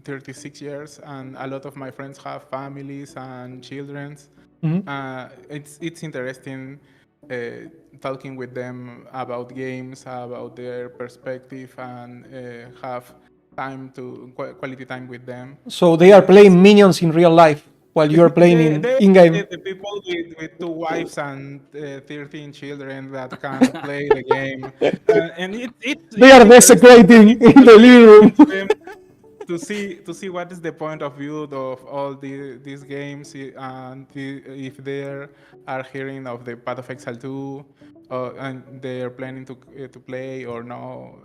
36 years, and a lot of my friends have families and children. It's interesting talking with them about games, about their perspective, and have time to quality time with them. So they are playing minions in real life while you are playing in game. The people with 2 wives and 13 children that can play the game, and They are desecrating in the living room. to see what is the point of view of all these games and if they are hearing of the Path of Exile 2 and they are planning to play or no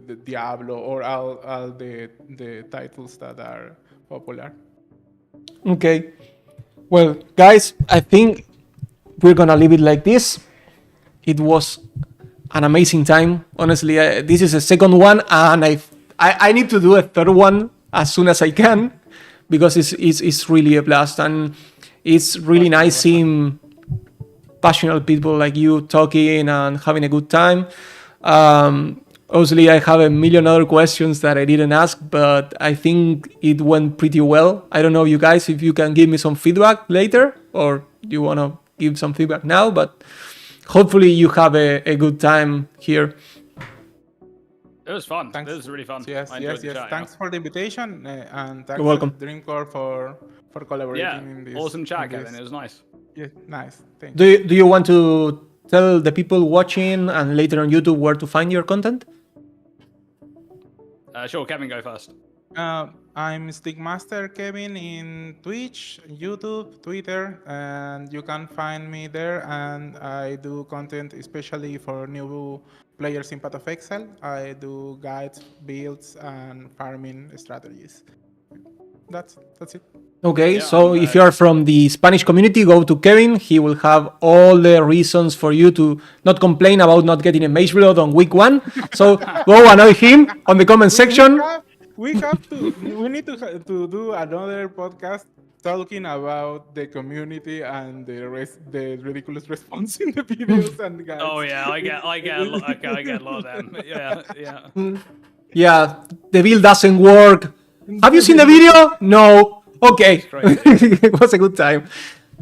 the Diablo or all the titles that are popular. Okay. Well, guys, I think we're gonna leave it like this. It was an amazing time. Honestly, this is a second one, and I need to do a third one as soon as I can because it's really a blast, and it's really nice seeing passionate people like you talking and having a good time. Obviously, I have a million other questions that I didn't ask, but I think it went pretty well. I don't know, you guys, if you can give me some feedback later, or you want to give some feedback now, but hopefully you have a good time here. It was fun. Thanks. It was really fun. Yes. Thanks for the invitation, and thanks You're welcome. to Dreamcore for collaborating in this. Awesome chat, in this. Kevin. It was nice. Yeah, nice. Thank you. Do you want to tell the people watching and later on YouTube where to find your content? Sure, Kevin, go first. I'm Stickmaster Kevin in Twitch, YouTube, Twitter, and you can find me there. And I do content especially for new players in Path of Exile. I do guides, builds, and farming strategies. That's it. Okay, Yeah, so I'm, if you are from the Spanish community, go to Kevin. He will have all the reasons for you to not complain about not getting a mage reload on week 1. So go annoy him on the comment section. We need to do another podcast talking about the community and the ridiculous response in the videos and guys. Oh yeah, I get a lot. Okay, I get a lot of them. Yeah. Yeah, the build doesn't work. Have you seen the video? No. Okay. It was a good time.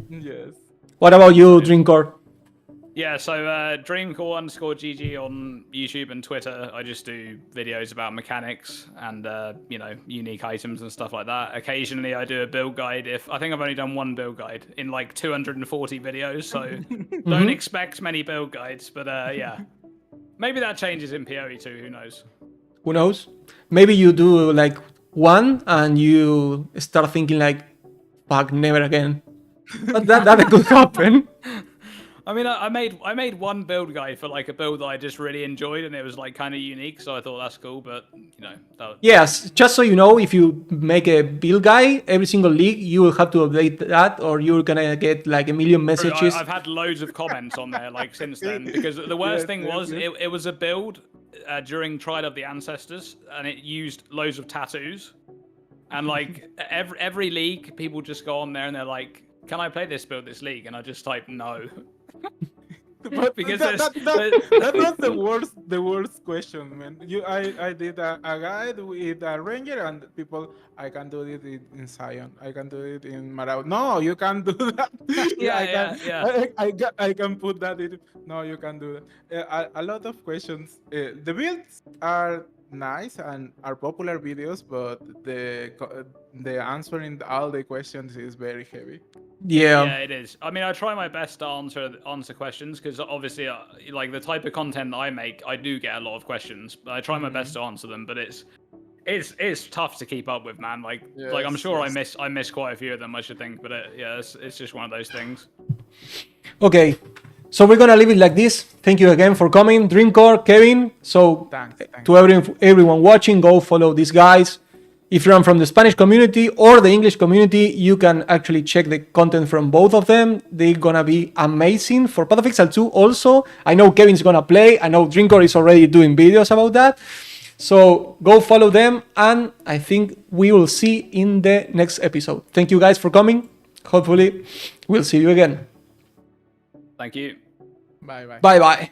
Yes. What about you, Drinkor? Yeah, so dreamcore_GG on YouTube and Twitter. I just do videos about mechanics and unique items and stuff like that. Occasionally I do a build guide. I think I've only done one build guide in like 240 videos, so don't expect many build guides, but yeah. Maybe that changes in PoE too, who knows? Who knows? Maybe you do like one and you start thinking like, fuck, never again. But that could happen. I mean, I made one build guide for like a build that I just really enjoyed, and it was like kind of unique, so I thought that's cool. But Yes, just so you know, if you make a build guide every single league, you will have to update that, or you're gonna get like a million messages. I've had loads of comments on there like since then, because the worst thing was it was a build during Trial of the Ancestors, and it used loads of tattoos, and like every league, people just go on there and they're like, "Can I play this build this league?" And I just type no. But because that was the worst question, man. I did a guide with a ranger and people, I can do it in Zion, I can do it in Marau. No, you can't do that. I can put that in. No, you can't do that. A lot of questions. The builds are nice and are popular videos, but the answering all the questions is very heavy. Yeah, it is. I mean, I try my best to answer questions, because obviously, like the type of content that I make, I do get a lot of questions. But I try my best to answer them. But it's tough to keep up with, man. Like I'm sure I miss quite a few of them, I should think. But it's just one of those things. Okay, so we're gonna leave it like this. Thank you again for coming, Drinkor, Kevin. So Thanks. to everyone watching, go follow these guys. If you're from the Spanish community or the English community, you can actually check the content from both of them. They're gonna be amazing. For Path of Exile 2 also, I know Kevin's gonna play. I know Drinkor is already doing videos about that. So go follow them, and I think we will see in the next episode. Thank you guys for coming. Hopefully, we'll see you again. Thank you. Bye. Bye-bye.